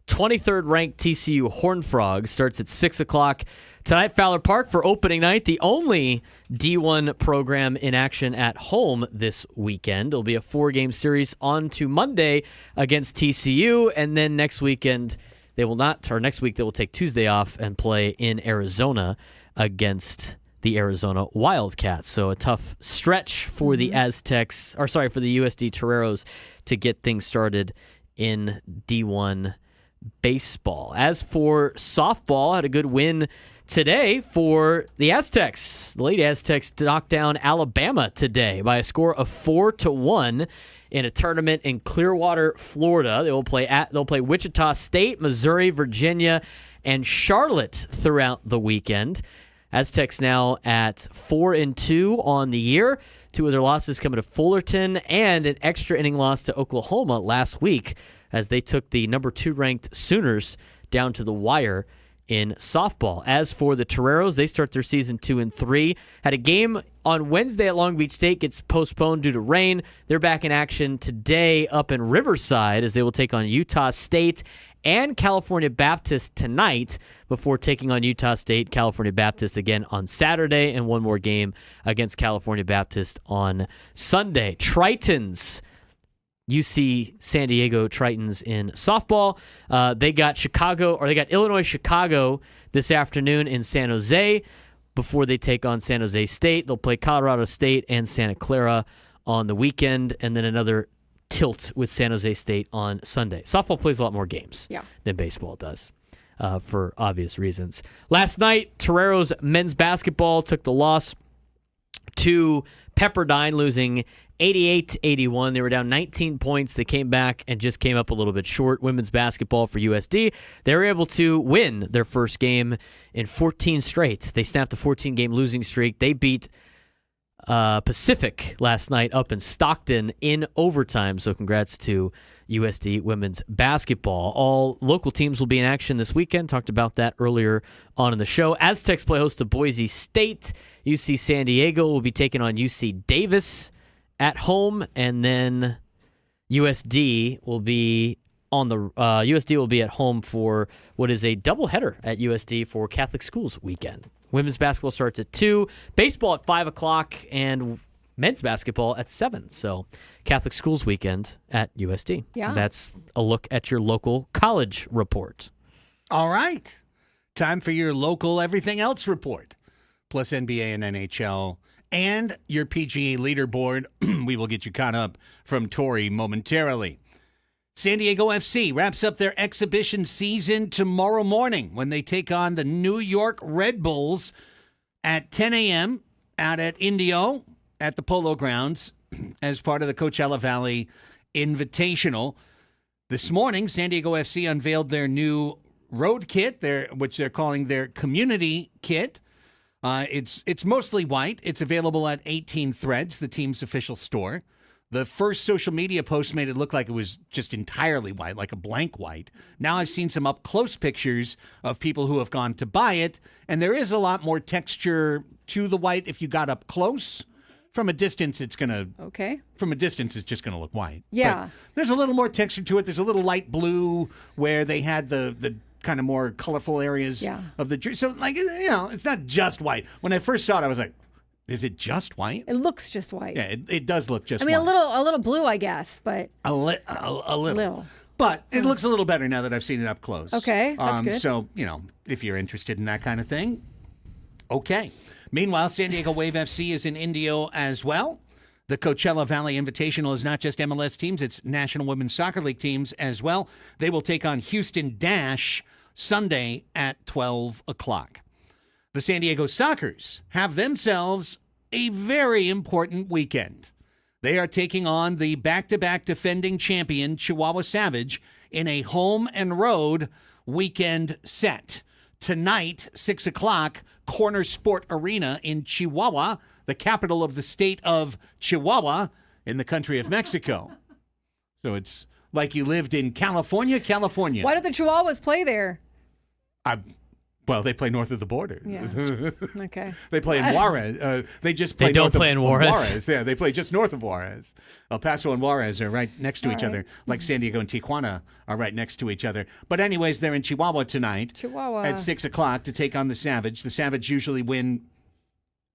23rd ranked TCU Horned Frogs. Starts at 6 o'clock tonight, Fowler Park, for opening night. The only D1 program in action at home this weekend. It'll be a 4-game series on to Monday against TCU, and then next weekend next week they will take Tuesday off and play in Arizona against the Arizona Wildcats. So a tough stretch for the Aztecs, for the USD Toreros to get things started in D1 baseball. As for softball, had a good win today for the Aztecs. The Lady Aztecs knocked down Alabama today by a score of 4-1 in a tournament in Clearwater, Florida. They'll play Wichita State, Missouri, Virginia, and Charlotte throughout the weekend. Aztecs now at 4-2 on the year. 2 of their losses coming to Fullerton and an extra inning loss to Oklahoma last week as they took the number 2 ranked Sooners down to the wire in softball. As for the Toreros, they start their season 2-3. Had a game on Wednesday at Long Beach State, gets postponed due to rain. They're back in action today up in Riverside as they will take on Utah State and California Baptist tonight before taking on Utah State, California Baptist again on Saturday, and one more game against California Baptist on Sunday. Tritons, UC San Diego Tritons in softball. They got Illinois Chicago this afternoon in San Jose before they take on San Jose State. They'll play Colorado State and Santa Clara on the weekend, and then another tilt with San Jose State on Sunday. Softball plays a lot more games than baseball does for obvious reasons. Last night, Toreros men's basketball took the loss to Pepperdine, losing 88-81. They were down 19 points. They came back and just came up a little bit short. Women's basketball for USD, they were able to win their first game in 14 straight. They snapped a 14-game losing streak. They beat Pacific last night up in Stockton in overtime. So congrats to USD women's basketball. All local teams will be in action this weekend. Talked about that earlier on in the show. Aztecs play host to Boise State. UC San Diego will be taking on UC Davis at home, and then USD will be at home for what is a doubleheader at USD for Catholic Schools weekend. Women's basketball starts at 2, baseball at 5 o'clock, and men's basketball at 7. So Catholic Schools weekend at USD. Yeah. That's a look at your local college report. All right. Time for your local everything else report, plus NBA and NHL, and your PGA leaderboard. We will get you caught up from Tori momentarily. San Diego FC wraps up their exhibition season tomorrow morning when they take on the New York Red Bulls at 10 a.m. out at Indio at the Polo Grounds as part of the Coachella Valley Invitational. This morning, San Diego FC unveiled their new road kit, which they're calling their community kit. It's mostly white. It's available at 18 Threads, the team's official store. The first social media post made it look like it was just entirely white, like a blank white. Now I've seen some up-close pictures of people who have gone to buy it, and there is a lot more texture to the white if you got up close. From a distance, it's just gonna look white. Yeah. But there's a little more texture to it. There's a little light blue where they had the kind of more colorful areas of the jersey. So, it's not just white. When I first saw it, I was like, is it just white? It looks just white. Yeah, it does look just white. I mean, a little blue, I guess, but a little. But it looks a little better now that I've seen it up close. Okay, that's good. So, if you're interested in that kind of thing, okay. Meanwhile, San Diego Wave FC is in Indio as well. The Coachella Valley Invitational is not just MLS teams, it's National Women's Soccer League teams as well. They will take on Houston Dash Sunday at 12 o'clock. The San Diego Sockers have themselves a very important weekend. They are taking on the back-to-back defending champion, Chihuahua Savage, in a home and road weekend set. Tonight, 6 o'clock, Corner Sport Arena in Chihuahua, the capital of the state of Chihuahua in the country of Mexico. So it's like you lived in California. Why do the Chihuahuas play there? Well, they play north of the border. Yeah. Okay. They play in Juarez. They just play. They don't north play of, in Juarez. Juarez. Yeah, they play just north of Juarez. El Paso and Juarez are right next to each other, like San Diego and Tijuana are right next to each other. But anyways, they're in Chihuahua tonight at 6 o'clock to take on the Savage. The Savage usually win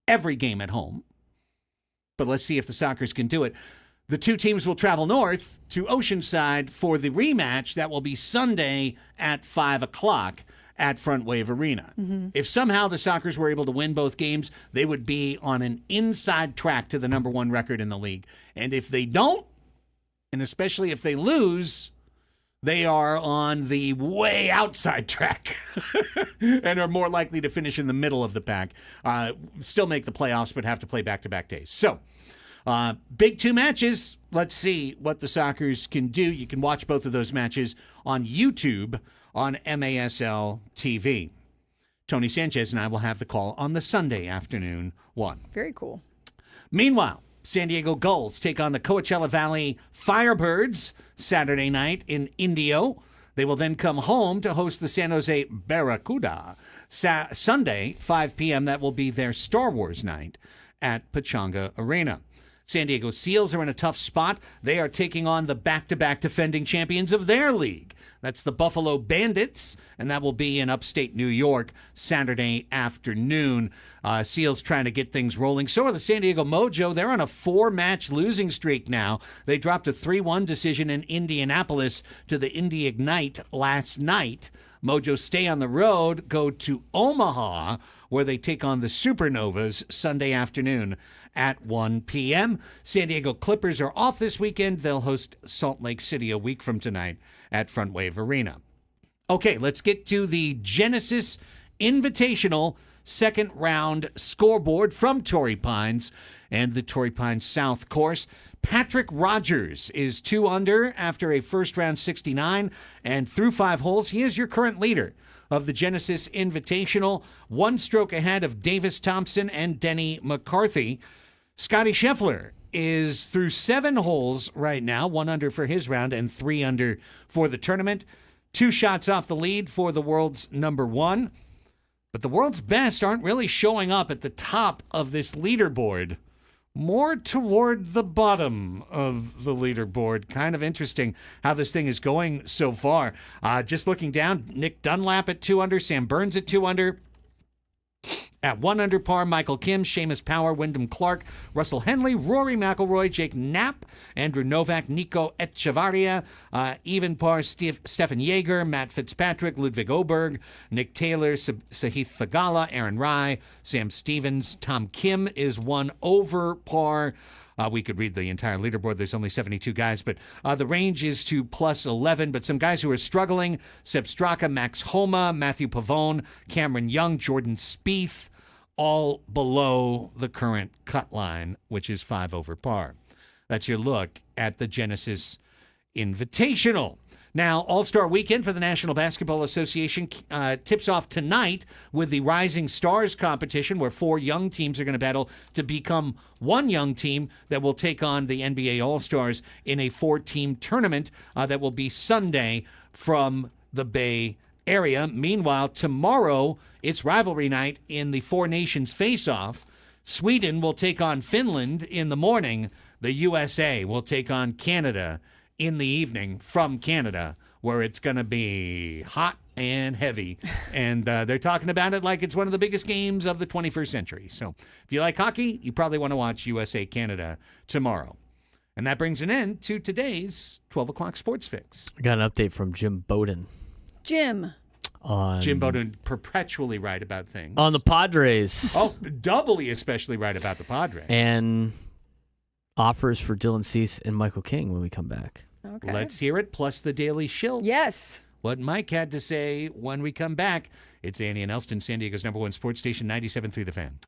every game at home, but let's see if the Sockers can do it. The two teams will travel north to Oceanside for the rematch. That will be Sunday at 5 o'clock. at Front Wave Arena. If somehow the Sockers were able to win both games, they would be on an inside track to the number 1 record in the league. And if they don't, and especially if they lose, they are on the way outside track and are more likely to finish in the middle of the pack. Still make the playoffs, but have to play back-to-back days. So, big 2 matches. Let's see what the Sockers can do. You can watch both of those matches on YouTube on MASL TV. Tony Sanchez and I will have the call on the Sunday afternoon one. Very cool. Meanwhile, San Diego Gulls take on the Coachella Valley Firebirds Saturday night in Indio. They will then come home to host the San Jose Barracuda. Sunday, 5 p.m., that will be their Star Wars night at Pechanga Arena. San Diego Seals are in a tough spot. They are taking on the back-to-back defending champions of their league. That's the Buffalo Bandits, and that will be in upstate New York Saturday afternoon. Seals trying to get things rolling. So are the San Diego Mojo. They're on a 4-match losing streak now. They dropped a 3-1 decision in Indianapolis to the Indy Ignite last night. Mojo stay on the road, go to Omaha, where they take on the Supernovas Sunday afternoon at 1 p.m. San Diego Clippers are off this weekend. They'll host Salt Lake City a week from tonight at Front Wave Arena. Okay, let's get to the Genesis Invitational second round scoreboard from Torrey Pines and the Torrey Pines South course. Patrick Rogers is 2 under after a first round 69, and through 5 holes, he is your current leader of the Genesis Invitational, 1 stroke ahead of Davis Thompson and Denny McCarthy. Scotty Scheffler is through 7 holes right now, 1 under for his round and 3 under for the tournament. 2 shots off the lead for the world's number 1. But the world's best aren't really showing up at the top of this leaderboard. More toward the bottom of the leaderboard. Kind of interesting how this thing is going so far. Just looking down, Nick Dunlap at 2 under, Sam Burns at 2 under. At 1 under par, Michael Kim, Seamus Power, Wyndham Clark, Russell Henley, Rory McIlroy, Jake Knapp, Andrew Novak, Nico Echevarria, even par, Stefan Jaeger, Matt Fitzpatrick, Ludwig Oberg, Nick Taylor, Sahith Thagala, Aaron Rai, Sam Stevens, Tom Kim is 1 over par. We could read the entire leaderboard. There's only 72 guys, but the range is to plus 11. But some guys who are struggling, Seb Straka, Max Homa, Matthew Pavone, Cameron Young, Jordan Spieth, all below the current cut line, which is 5 over par. That's your look at the Genesis Invitational. Now, All-Star Weekend for the National Basketball Association tips off tonight with the Rising Stars competition, where 4 young teams are going to battle to become 1 young team that will take on the NBA All-Stars in a 4-team tournament that will be Sunday from the Bay Area. Meanwhile, tomorrow, it's rivalry night in the 4 Nations face-off. Sweden will take on Finland in the morning. The USA will take on Canada in the evening from Canada, where it's going to be hot and heavy. And they're talking about it like it's one of the biggest games of the 21st century. So if you like hockey, you probably want to watch USA-Canada tomorrow. And that brings an end to today's 12 o'clock Sports Fix. I got an update from Jim Bowden. Jim Bowden, perpetually right about things. On the Padres. Oh, doubly especially right about the Padres. And offers for Dylan Cease and Michael King when we come back. Okay. Let's hear it, plus the Daily Shield. Yes. What Mike had to say when we come back. It's Annie and Elsten, San Diego's number 1 sports station, 97.3 The Fan.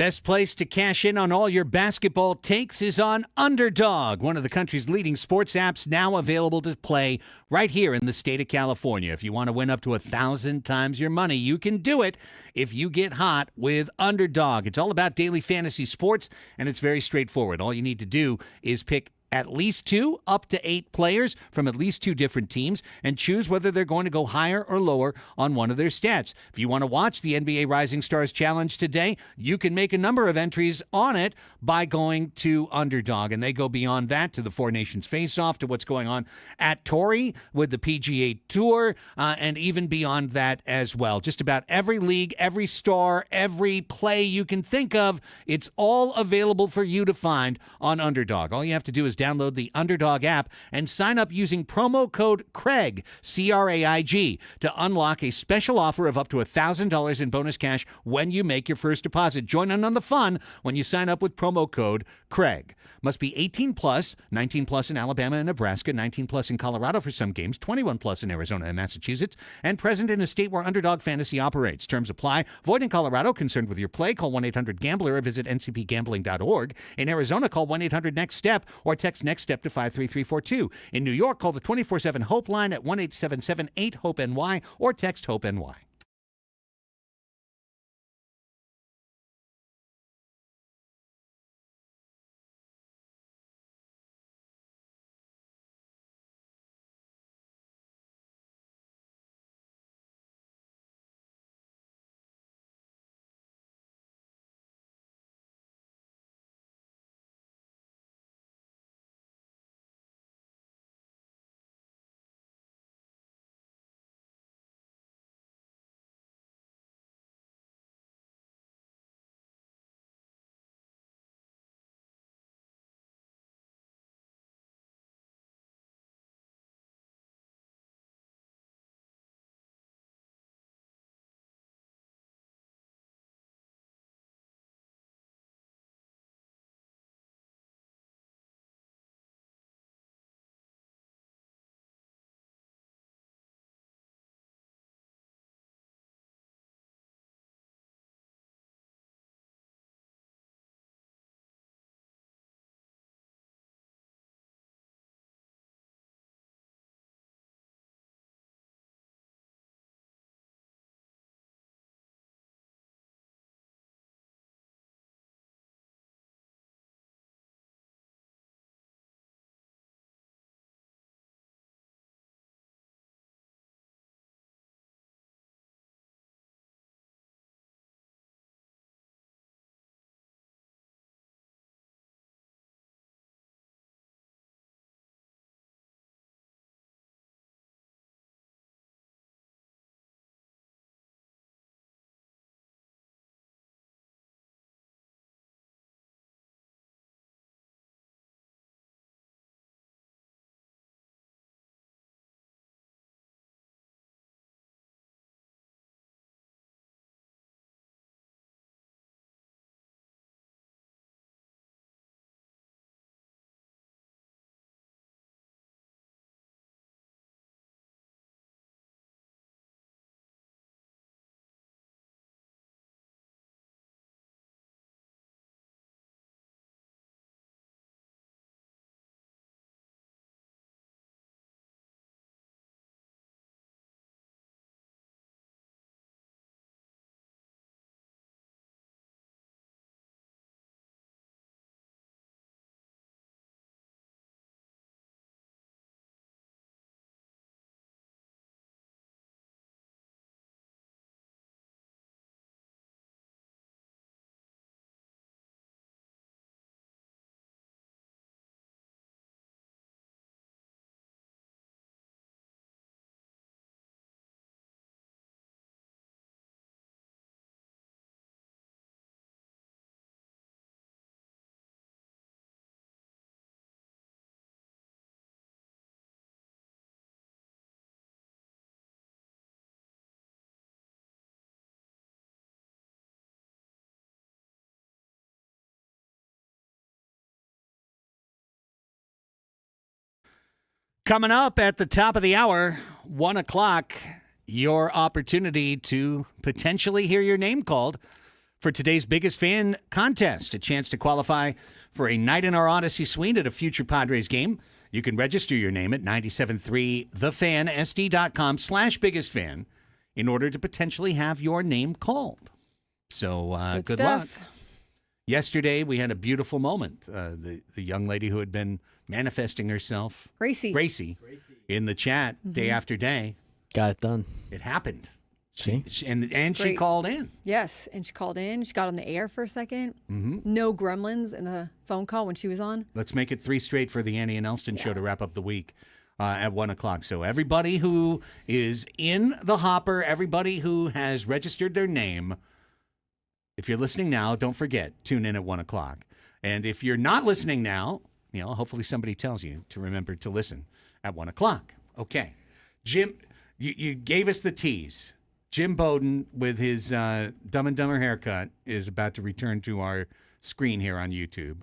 Best place to cash in on all your basketball takes is on Underdog, one of the country's leading sports apps, now available to play right here in the state of California. If you want to win up to 1,000 times your money, you can do it if you get hot with Underdog. It's all about daily fantasy sports, and it's very straightforward. All you need to do is pick at least 2 up to 8 players from at least 2 different teams and choose whether they're going to go higher or lower on one of their stats. If you want to watch the NBA Rising Stars Challenge today, you can make a number of entries on it by going to Underdog, and they go beyond that to the Four Nations Face-Off, to what's going on at Torrey with the PGA Tour, and even beyond that as well. Just about every league, every star, every play you can think of, it's all available for you to find on Underdog. All you have to do is download the Underdog app and sign up using promo code Craig, C-R-A-I-G, to unlock a special offer of up to $1,000 in bonus cash when you make your first deposit. Join in on the fun when you sign up with promo code Craig. Must be 18 plus, 19 plus in Alabama and Nebraska, 19 plus in Colorado for some games, 21 plus in Arizona and Massachusetts, and present in a state where Underdog Fantasy operates. Terms apply. Void in Colorado. Concerned with your play? Call 1-800-GAMBLER or visit ncpgambling.org. In Arizona, call 1-800-NEXT-STEP or text next step to 53342. In New York, call the 24/7 Hope line at 1-877-8-HOPE-NY or text HOPE-NY. Coming up at the top of the hour, 1 o'clock, your opportunity to potentially hear your name called for today's biggest fan contest, a chance to qualify for a night in our Odyssey suite at a future Padres game. You can register your name at 973thefansd.com/biggest fan in order to potentially have your name called. So good luck. Yesterday, we had a beautiful moment. The young lady who had been manifesting herself, Gracie, in the chat day after day. Got it done. It happened. See? And she called in. Yes, and she called in. She got on the air for a second. Mm-hmm. No gremlins in the phone call when she was on. Let's make it 3 straight for the Annie and Elsten show to wrap up the week at 1 o'clock. So everybody who is in the hopper, everybody who has registered their name, if you're listening now, don't forget, tune in at 1 o'clock. And if you're not listening now, hopefully somebody tells you to remember to listen at 1 o'clock. Okay. Jim, you gave us the tease. Jim Bowden, with his Dumb and Dumber haircut, is about to return to our screen here on YouTube.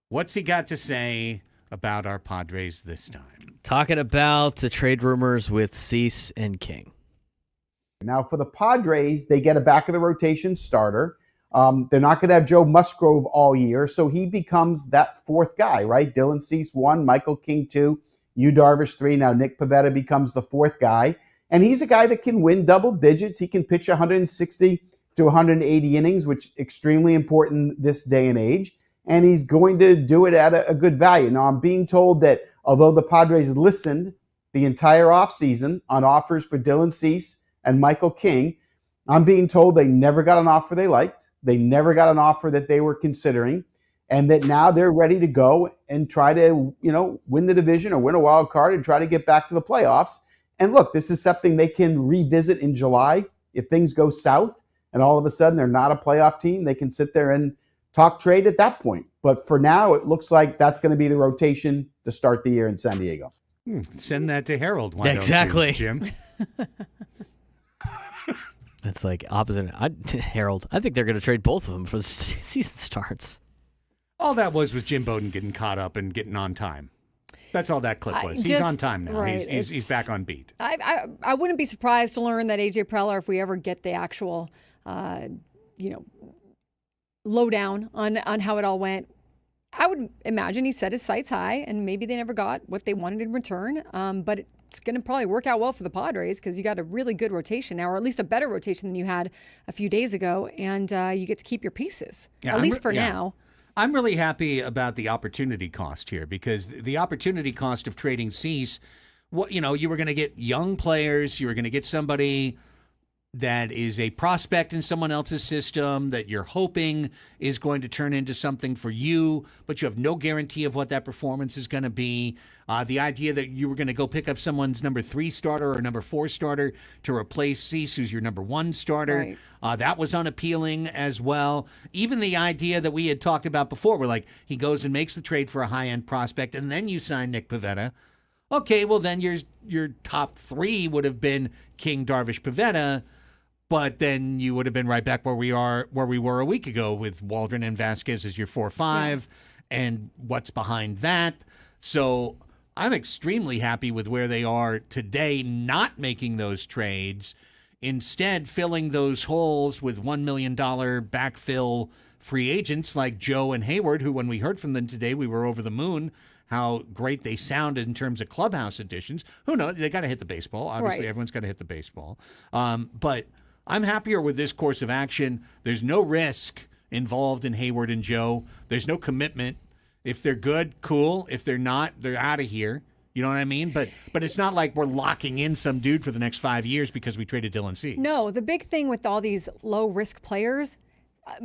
What's he got to say about our Padres this time? Talking about the trade rumors with Cease and King. Now, for the Padres, they get a back-of-the-rotation starter. They're not going to have Joe Musgrove all year, so he becomes that fourth guy, right? Dylan Cease 1, Michael King 2, Yu Darvish 3. Now Nick Pivetta becomes the fourth guy. And he's a guy that can win double digits. He can pitch 160 to 180 innings, which is extremely important this day and age. And he's going to do it at a good value. Now, I'm being told that although the Padres listened the entire offseason on offers for Dylan Cease and Michael King, I'm being told they never got an offer they liked. They never got an offer that they were considering. And that now they're ready to go and try to, win the division or win a wild card and try to get back to the playoffs. And look, this is something they can revisit in July. If things go south and all of a sudden they're not a playoff team, they can sit there and talk trade at that point. But for now, it looks like that's going to be the rotation to start the year in San Diego. Send that to Harold. Why Exactly. don't you, Jim? That's like opposite. Harold, I think they're going to trade both of them before the season starts. All that was Jim Bowden getting caught up and getting on time. That's all that clip was. He's on time now. Right, he's back on beat. I wouldn't be surprised to learn that AJ Preller, if we ever get the actual, lowdown on how it all went, I would imagine he set his sights high, and maybe they never got what they wanted in return. But it's going to probably work out well for the Padres because you got a really good rotation now, or at least a better rotation than you had a few days ago, and you get to keep your pieces, at least for now. I'm really happy about the opportunity cost here because the opportunity cost of trading Cease, you were going to get young players, you were going to get somebody that is a prospect in someone else's system that you're hoping is going to turn into something for you, but you have no guarantee of what that performance is going to be. The idea that you were going to go pick up someone's number 3 starter or number 4 starter to replace Cease, who's your number 1 starter, right. That was unappealing as well. Even the idea that we had talked about before, where like he goes and makes the trade for a high-end prospect, and then you sign Nick Pivetta. Okay, well then your top 3 would have been King, Darvish, Pivetta. But then you would have been right back where we were a week ago with Waldron and Vasquez as your 4-5, and what's behind that. So I'm extremely happy with where they are today, not making those trades, instead filling those holes with $1 million backfill free agents like Joe and Hayward, who when we heard from them today, we were over the moon how great they sounded in terms of clubhouse additions. Who knows? They got to hit the baseball. Obviously, everyone's got to hit the baseball. But I'm happier with this course of action. There's no risk involved in Hayward and Joe. There's no commitment. If they're good, cool. If they're not, they're out of here. You know what I mean? But it's not like we're locking in some dude for the next 5 years because we traded Dylan Cease. No, the big thing with all these low-risk players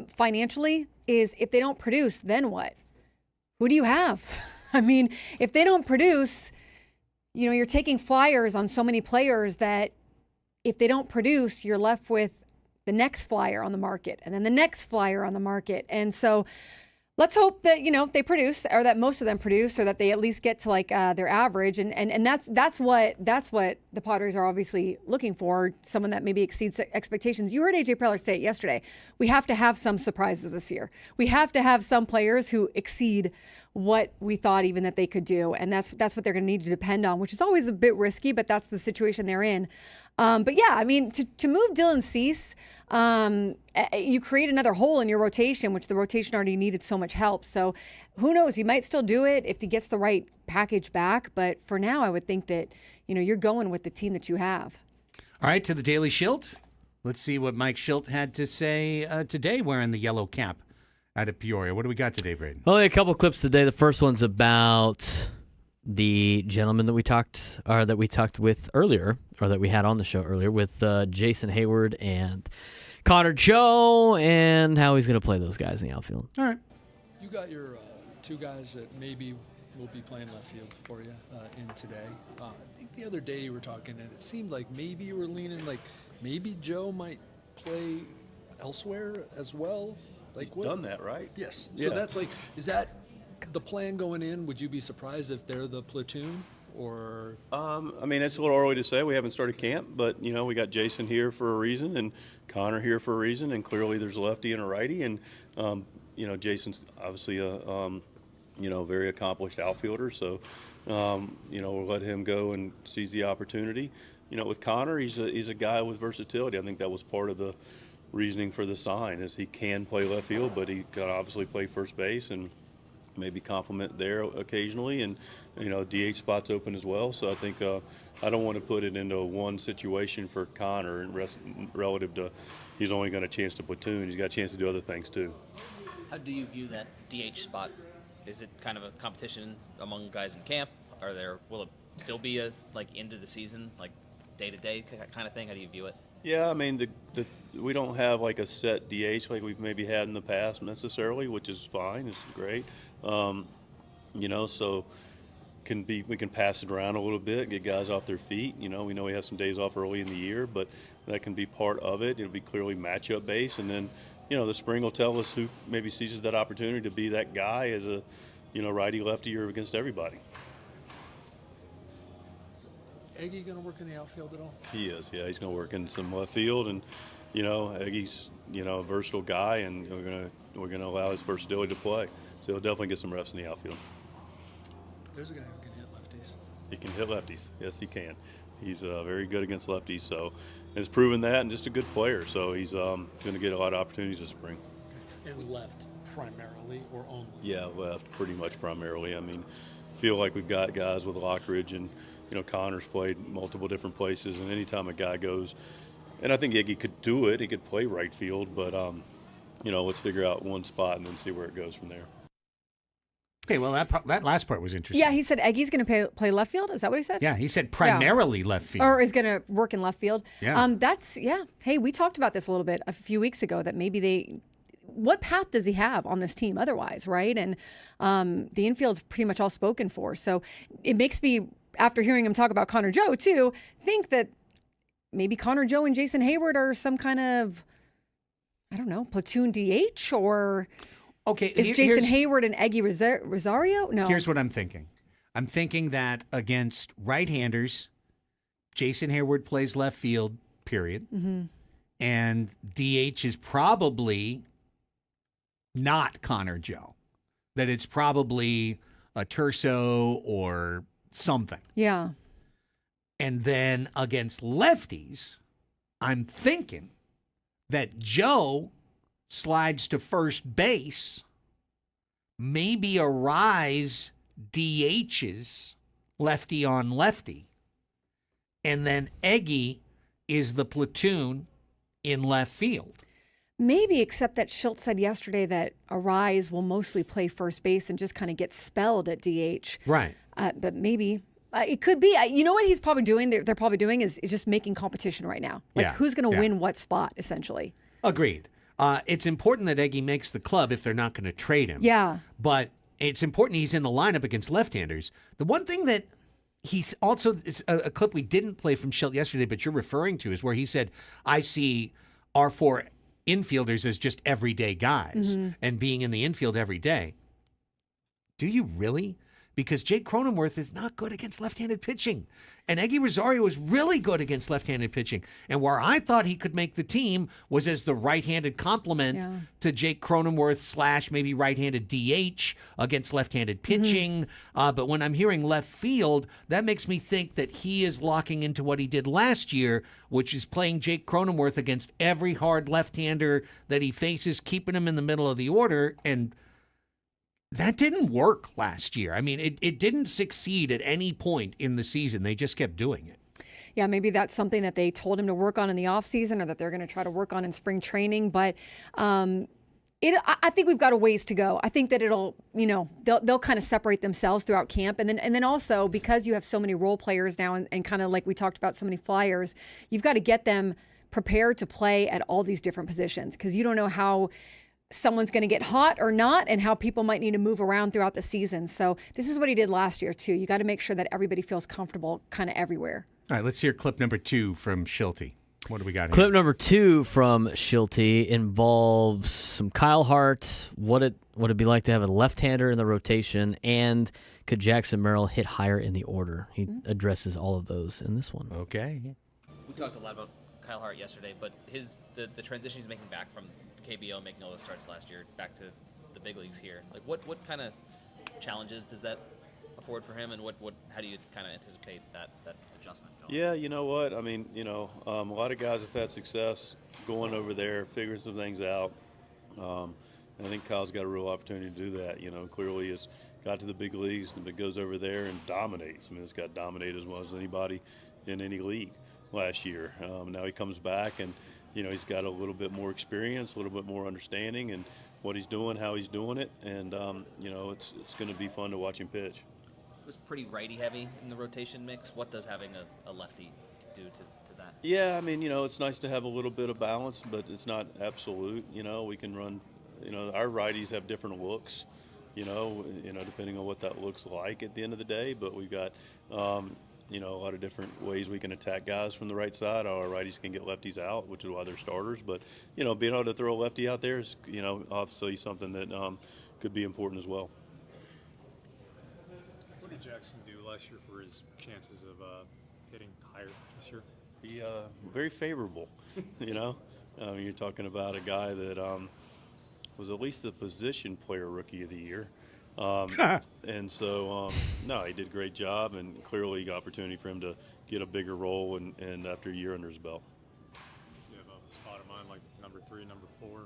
financially is if they don't produce, then what? Who do you have? I mean, if they don't produce, you're taking flyers on so many players that if they don't produce, you're left with the next flyer on the market and then the next flyer on the market. And so let's hope that, they produce, or that most of them produce, or that they at least get to like their average. And that's what the Padres are obviously looking for, someone that maybe exceeds expectations. You heard AJ Preller say it yesterday. We have to have some surprises this year. We have to have some players who exceed what we thought even that they could do. And that's what they're going to need to depend on, which is always a bit risky, but that's the situation they're in. But yeah, I mean, to move Dylan Cease, you create another hole in your rotation, which the rotation already needed so much help. So who knows? He might still do it if he gets the right package back. But for now, I would think that, you're going with the team that you have. All right, to the Daily Schilt. Let's see what Mike Schilt had to say today wearing the yellow cap out of Peoria. What do we got today, Braden? Only a couple clips today. The first one's about the gentleman that we talked with earlier, or that we had on the show earlier, with Jason Hayward and Connor Joe, and how he's going to play those guys in the outfield. All right. You got your two guys that maybe will be playing left field for you in today. I think the other day you were talking, and it seemed like maybe you were leaning like maybe Joe might play elsewhere as well. Like He's done that, right? Yes. Yeah. So that's is that the plan going in? Would you be surprised if they're the platoon? Or I mean, it's a little early to say. We haven't started camp, but we got Jason here for a reason, and Connor here for a reason, and clearly there's a lefty and a righty, and Jason's obviously a very accomplished outfielder, so we'll let him go and seize the opportunity. With Connor, he's a guy with versatility. I think that was part of the reasoning for the sign, is he can play left field, but he can obviously play first base and maybe complement there occasionally, and DH spots open as well. So I think I don't want to put it into one situation for Connor and relative to he's only got a chance to platoon. He's got a chance to do other things too. How do you view that DH spot? Is it kind of a competition among guys in camp? Will it still be a end of the season, day-to-day kind of thing? How do you view it? Yeah, I mean, we don't have a set DH like we've maybe had in the past necessarily, which is fine. It's great. So we can pass it around a little bit, get guys off their feet. We know we have some days off early in the year, but that can be part of it. It'll be clearly matchup based, and then the spring will tell us who maybe seizes that opportunity to be that guy as a righty lefty or against everybody. Eggy going to work in the outfield at all? He is, yeah. He's going to work in some left field, and Eggy's a versatile guy, and we're gonna allow his versatility to play. So he'll definitely get some reps in the outfield. There's a guy who can hit lefties. He can hit lefties. Yes, he can. He's very good against lefties, so has proven that, and just a good player. So he's going to get a lot of opportunities this spring. And left primarily or only? Yeah, left pretty much primarily. I mean, feel like we've got guys with Lockridge, and Connor's played multiple different places, and anytime a guy goes, and I think Iggy could do it. He could play right field, but let's figure out one spot and then see where it goes from there. Okay, well, that last part was interesting. Yeah, he said Eggy's going to play left field. Is that what he said? Yeah, he said primarily left field. Or is going to work in left field. Yeah. Hey, we talked about this a little bit a few weeks ago, that maybe what path does he have on this team otherwise, right? And the infield's pretty much all spoken for. So it makes me, after hearing him talk about Connor Joe too, think that maybe Connor Joe and Jason Hayward are some kind of, I don't know, platoon DH, or okay, is Jason Hayward and Eggy Rosario? No. Here's what I'm thinking. I'm thinking that against right-handers, Jason Hayward plays left field, period. Mm-hmm. And DH is probably not Connor Joe. That it's probably a Terso or something. Yeah. And then against lefties, I'm thinking that Joe slides to first base, maybe a Rise DHs lefty on lefty, and then Eggy is the platoon in left field. Maybe, except that Schilt said yesterday that Arise will mostly play first base and just kind of get spelled at DH. Right. But maybe it could be. You know what he's probably doing? They're probably doing is just making competition right now. Like who's going to win what spot, essentially. Agreed. It's important that Eggy makes the club if they're not going to trade him. Yeah. But it's important he's in the lineup against left-handers. The one thing that he's also, it's a clip we didn't play from Schilt yesterday, but you're referring to, is where he said, I see our four infielders as just everyday guys and being in the infield every day. Do you really? because Jake Cronenworth is not good against left-handed pitching. And Eggy Rosario is really good against left-handed pitching. And where I thought he could make the team was as the right-handed complement to Jake Cronenworth / maybe right-handed DH against left-handed pitching. But when I'm hearing left field, that makes me think that he is locking into what he did last year, which is playing Jake Cronenworth against every hard left-hander that he faces, keeping him in the middle of the order. And that didn't work last year. I mean, it didn't succeed at any point in the season. They just kept doing it. Yeah, maybe that's something that they told him to work on in the offseason or that they're going to try to work on in spring training. But I think we've got a ways to go. I think that they'll kind of separate themselves throughout camp. And then also, because you have so many role players now and kind of like we talked about, so many flyers, you've got to get them prepared to play at all these different positions because you don't know how someone's going to get hot or not and how people might need to move around throughout the season. So this is what he did last year, too. You got to make sure that everybody feels comfortable kind of everywhere. All right, let's hear clip number 2 from Schulte. What do we got here? Clip number 2 from Schulte involves some Kyle Hart, what it'd be like to have a left-hander in the rotation, and could Jackson Merrill hit higher in the order? He addresses all of those in this one. Okay. We talked a lot about Kyle Hart yesterday, but the transition he's making back from KBO making all those starts last year back to the big leagues here. Like what kind of challenges does that afford for him, and how do you kind of anticipate that adjustment going? Yeah, you know what? I mean, a lot of guys have had success going over there, figuring some things out. And I think Kyle's got a real opportunity to do that. Clearly he's got to the big leagues, but goes over there and dominates. I mean, it's got dominated as well as anybody in any league last year. Now he comes back and he's got a little bit more experience, a little bit more understanding and what he's doing, how he's doing it, and it's going to be fun to watch him pitch. It was pretty righty heavy in the rotation mix. What does having a lefty do to that? Yeah, I mean, it's nice to have a little bit of balance, but it's not absolute. We can run. Our righties have different looks. Depending on what that looks like at the end of the day. But we've got a lot of different ways we can attack guys from the right side. Our righties can get lefties out, which is why they're starters. But, being able to throw a lefty out there is, obviously something that could be important as well. What did Jackson do last year for his chances of hitting higher this year? He very favorable, You're talking about a guy that was at least the position player rookie of the year. And so, no, he did a great job, and clearly got opportunity for him to get a bigger role and after a year under his belt. You have a spot in mind, like number 3, number 4?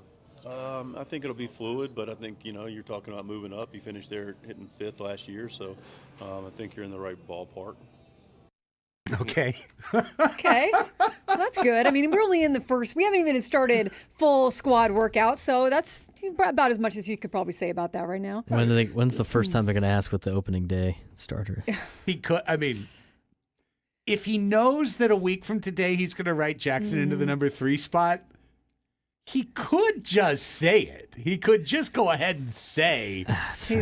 I think it'll be fluid, but I think, you're talking about moving up. He finished there hitting 5th last year, so I think you're in the right ballpark. Okay. Okay. Well, that's good. I mean, we're only in the first. We haven't even started full squad workout, so that's about as much as you could probably say about that right now. When's the first time they're going to ask what the opening day starter is? He could. I mean, if he knows that a week from today he's going to write Jackson into the number 3 spot, he could just say it. He could just go ahead and say,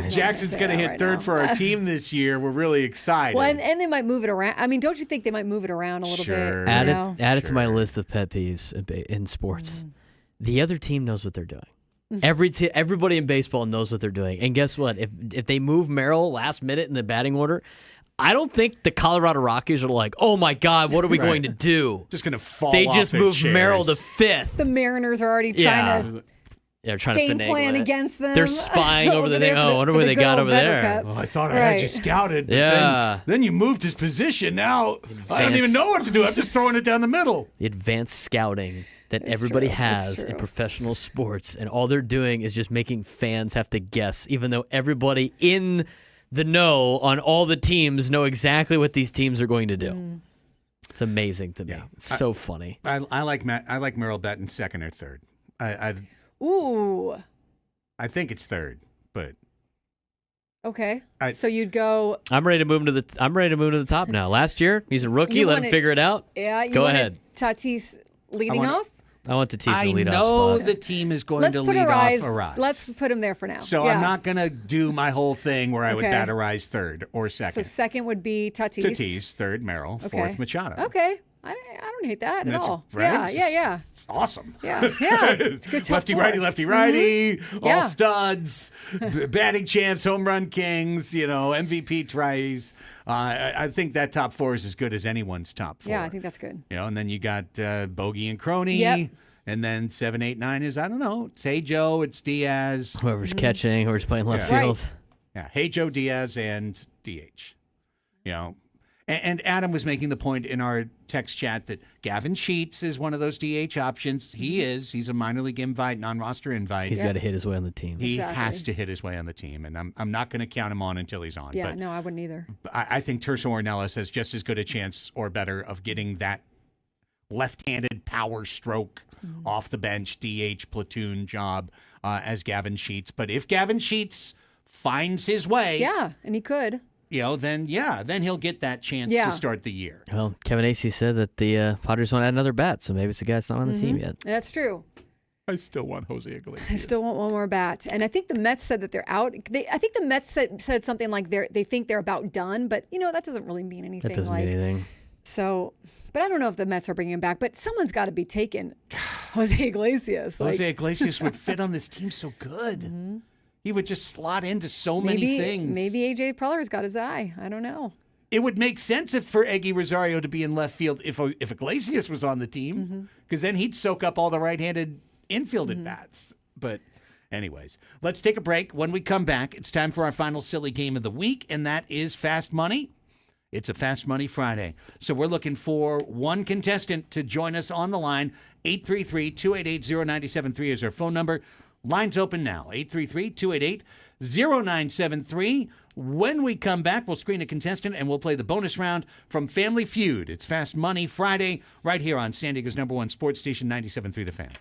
Jackson's going to hit right 3rd now. for our team this year. We're really excited. Well, and they might move it around. I mean, don't you think they might move it around a little bit? Add it to my list of pet peeves in sports. The other team knows what they're doing. Everybody in baseball knows what they're doing. And guess what? If they move Merrill last minute in the batting order, I don't think the Colorado Rockies are like, oh my God, what are we going to do? Just going to fall They off just their moved chairs. Merrill to 5th. The Mariners are already trying to They're trying game to plan finagle it. against them. They're spying over the thing. there Oh, I for wonder for what the they good got old over Vedder there. Cup. Well, I thought I had you scouted, but then you moved his position. Now I don't even know what to do. I'm just throwing it down the middle. The advanced scouting that everybody has in professional sports, and all they're doing is just making fans have to guess, even though everybody in the know on all the teams know exactly what these teams are going to do. It's amazing to me. It's so funny. I like Merrill batting 2nd or 3rd. Ooh. I think it's 3rd, but Okay. So you'd go. I'm ready to move him to the top now. Last year, he's a rookie. Let him figure it out. Yeah. Go ahead. Tatis leading off. I want Tatis to lead off. I know spot. the team is going to lead off Arise. Let's put him there for now. So I'm not going to do my whole thing where I would bat Arise 3rd or 2nd. So 2nd would be Tatis. 3rd Merrill, 4th Machado. Okay. I don't hate that at all. Right? Yeah. awesome. Yeah, it's good top lefty, four. righty, righty, Mhm. all Yeah. studs, batting champs, home run kings, MVP tries. I think that top four is as good as anyone's top four. Yeah, I think that's good. And then you got Bogey and Crony. Yep. And then 7, 8, 9 is, I don't know, it's Hey Joe, it's Diaz. Whoever's catching, whoever's playing left Yeah. field. Yeah, Hey Joe, Diaz, and DH. And Adam was making the point in our text chat that Gavin Sheets is one of those DH options. He is. He's a minor league invite, non-roster invite. He's got to hit his way on the team. He has to hit his way on the team, and I'm not going to count him on until he's on. Yeah, but no, I wouldn't either. I think Terso Ornelas has just as good a chance or better of getting that left-handed power stroke off the bench DH platoon job as Gavin Sheets. But if Gavin Sheets finds his way, and he could. Then he'll get that chance to start the year. Well, Kevin Acee said that the Padres want to add another bat, so maybe it's the guy that's not on the team yet. That's true. I still want Jose Iglesias. I still want one more bat. And I think the Mets said that they're out. I think the Mets said something like they think they're about done, but that doesn't really mean anything. That doesn't mean anything. So, but I don't know if the Mets are bringing him back, but someone's got to be taking Jose Iglesias. Jose Iglesias would fit on this team so good. He would just slot into so many things. Maybe AJ Preller's got his eye. I don't know. It would make sense for Eggy Rosario to be in left field if Iglesias was on the team, because then he'd soak up all the right-handed infield at bats. But anyways, let's take a break. When we come back, it's time for our final silly game of the week, and that is Fast Money. It's a Fast Money Friday. So we're looking for one contestant to join us on the line. 833-288-0973 is our phone number. Lines open now, 833-288-0973. When we come back, we'll screen a contestant and we'll play the bonus round from Family Feud. It's Fast Money Friday right here on San Diego's #1 sports station, 97.3 The Fan.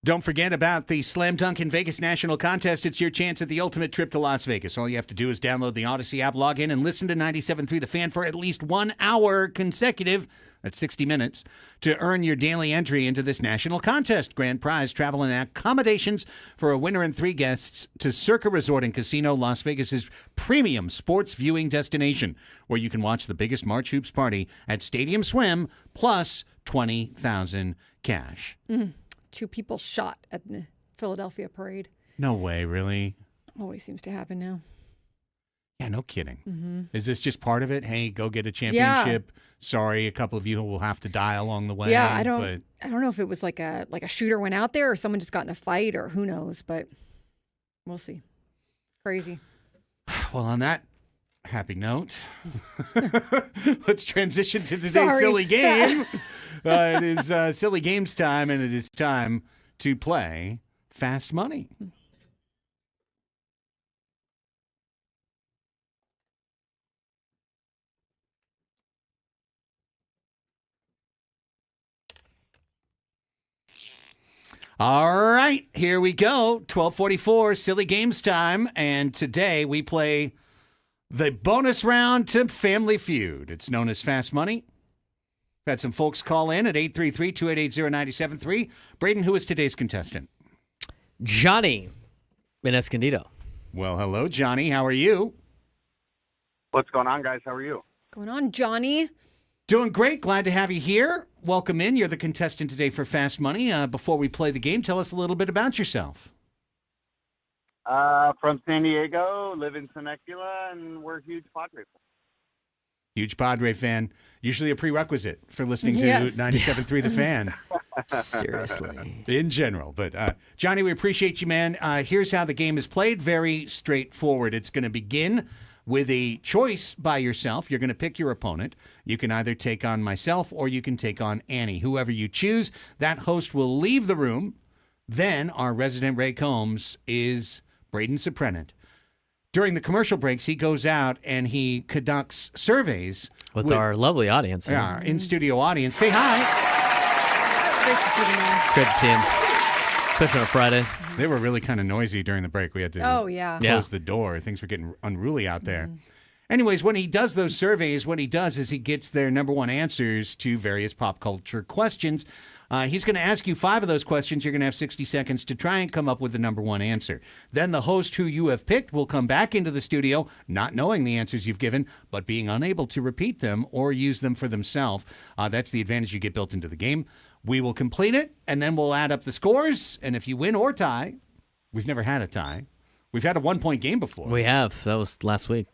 Don't forget about the Slam Dunk in Vegas National Contest. It's your chance at the ultimate trip to Las Vegas. All you have to do is download the Odyssey app, log in, and listen to 97.3 The Fan for at least 1 hour consecutive, that's 60 minutes, to earn your daily entry into this national contest. Grand prize, travel and accommodations for a winner and 3 guests to Circa Resort and Casino, Las Vegas's premium sports viewing destination, where you can watch the biggest March Hoops party at Stadium Swim, plus $20,000 cash. 2 people shot at the Philadelphia parade. No way, really? Always seems to happen now. Yeah, no kidding. Mm-hmm. Is this just part of it? Hey, go get a championship. Yeah. Sorry, a couple of you will have to die along the way. Yeah, I don't know if it was like a shooter went out there or someone just got in a fight or who knows, but we'll see. Crazy. Well, on that happy note, let's transition to today's silly game. It is silly games time, and it is time to play Fast Money. All right, here we go. 12:44, silly games time, and today we play the bonus round to Family Feud. It's known as Fast Money. We've had some folks call in at 833-288-0973. Braden, who is today's contestant? Johnny in Escondido. Well, hello, Johnny. How are you? What's going on, guys? How are you? Going on, Johnny? Doing great. Glad to have you here. Welcome in. You're the contestant today for Fast Money. Before we play the game, tell us a little bit about yourself. From San Diego, live in Temecula, and we're huge Padres fans. Huge Padre fan. Usually a prerequisite for listening to Yes. 97.3 The Fan. Seriously. In general. But, Johnny, we appreciate you, man. Here's how the game is played. Very straightforward. It's going to begin with a choice by yourself. You're going to pick your opponent. You can either take on myself or you can take on Annie. Whoever you choose, that host will leave the room. Then our resident Ray Combs is Braden Soprenet. During the commercial breaks, he goes out and he conducts surveys with our lovely audience. Yeah, our in-studio audience. Say hi. Great to see you, man. Great to see him. Especially on a Friday. They were really kind of noisy during the break. We had to close the door. Things were getting unruly out there. Anyways, when he does those surveys, what he does is he gets their number one answers to various pop culture questions. He's going to ask you 5 of those questions. You're going to have 60 seconds to try and come up with the number one answer. Then the host who you have picked will come back into the studio, not knowing the answers you've given, but being unable to repeat them or use them for themselves. That's the advantage you get built into the game. We will complete it, and then we'll add up the scores. And if you win or tie, we've never had a tie. We've had a 1-point game before. We have. That was last week.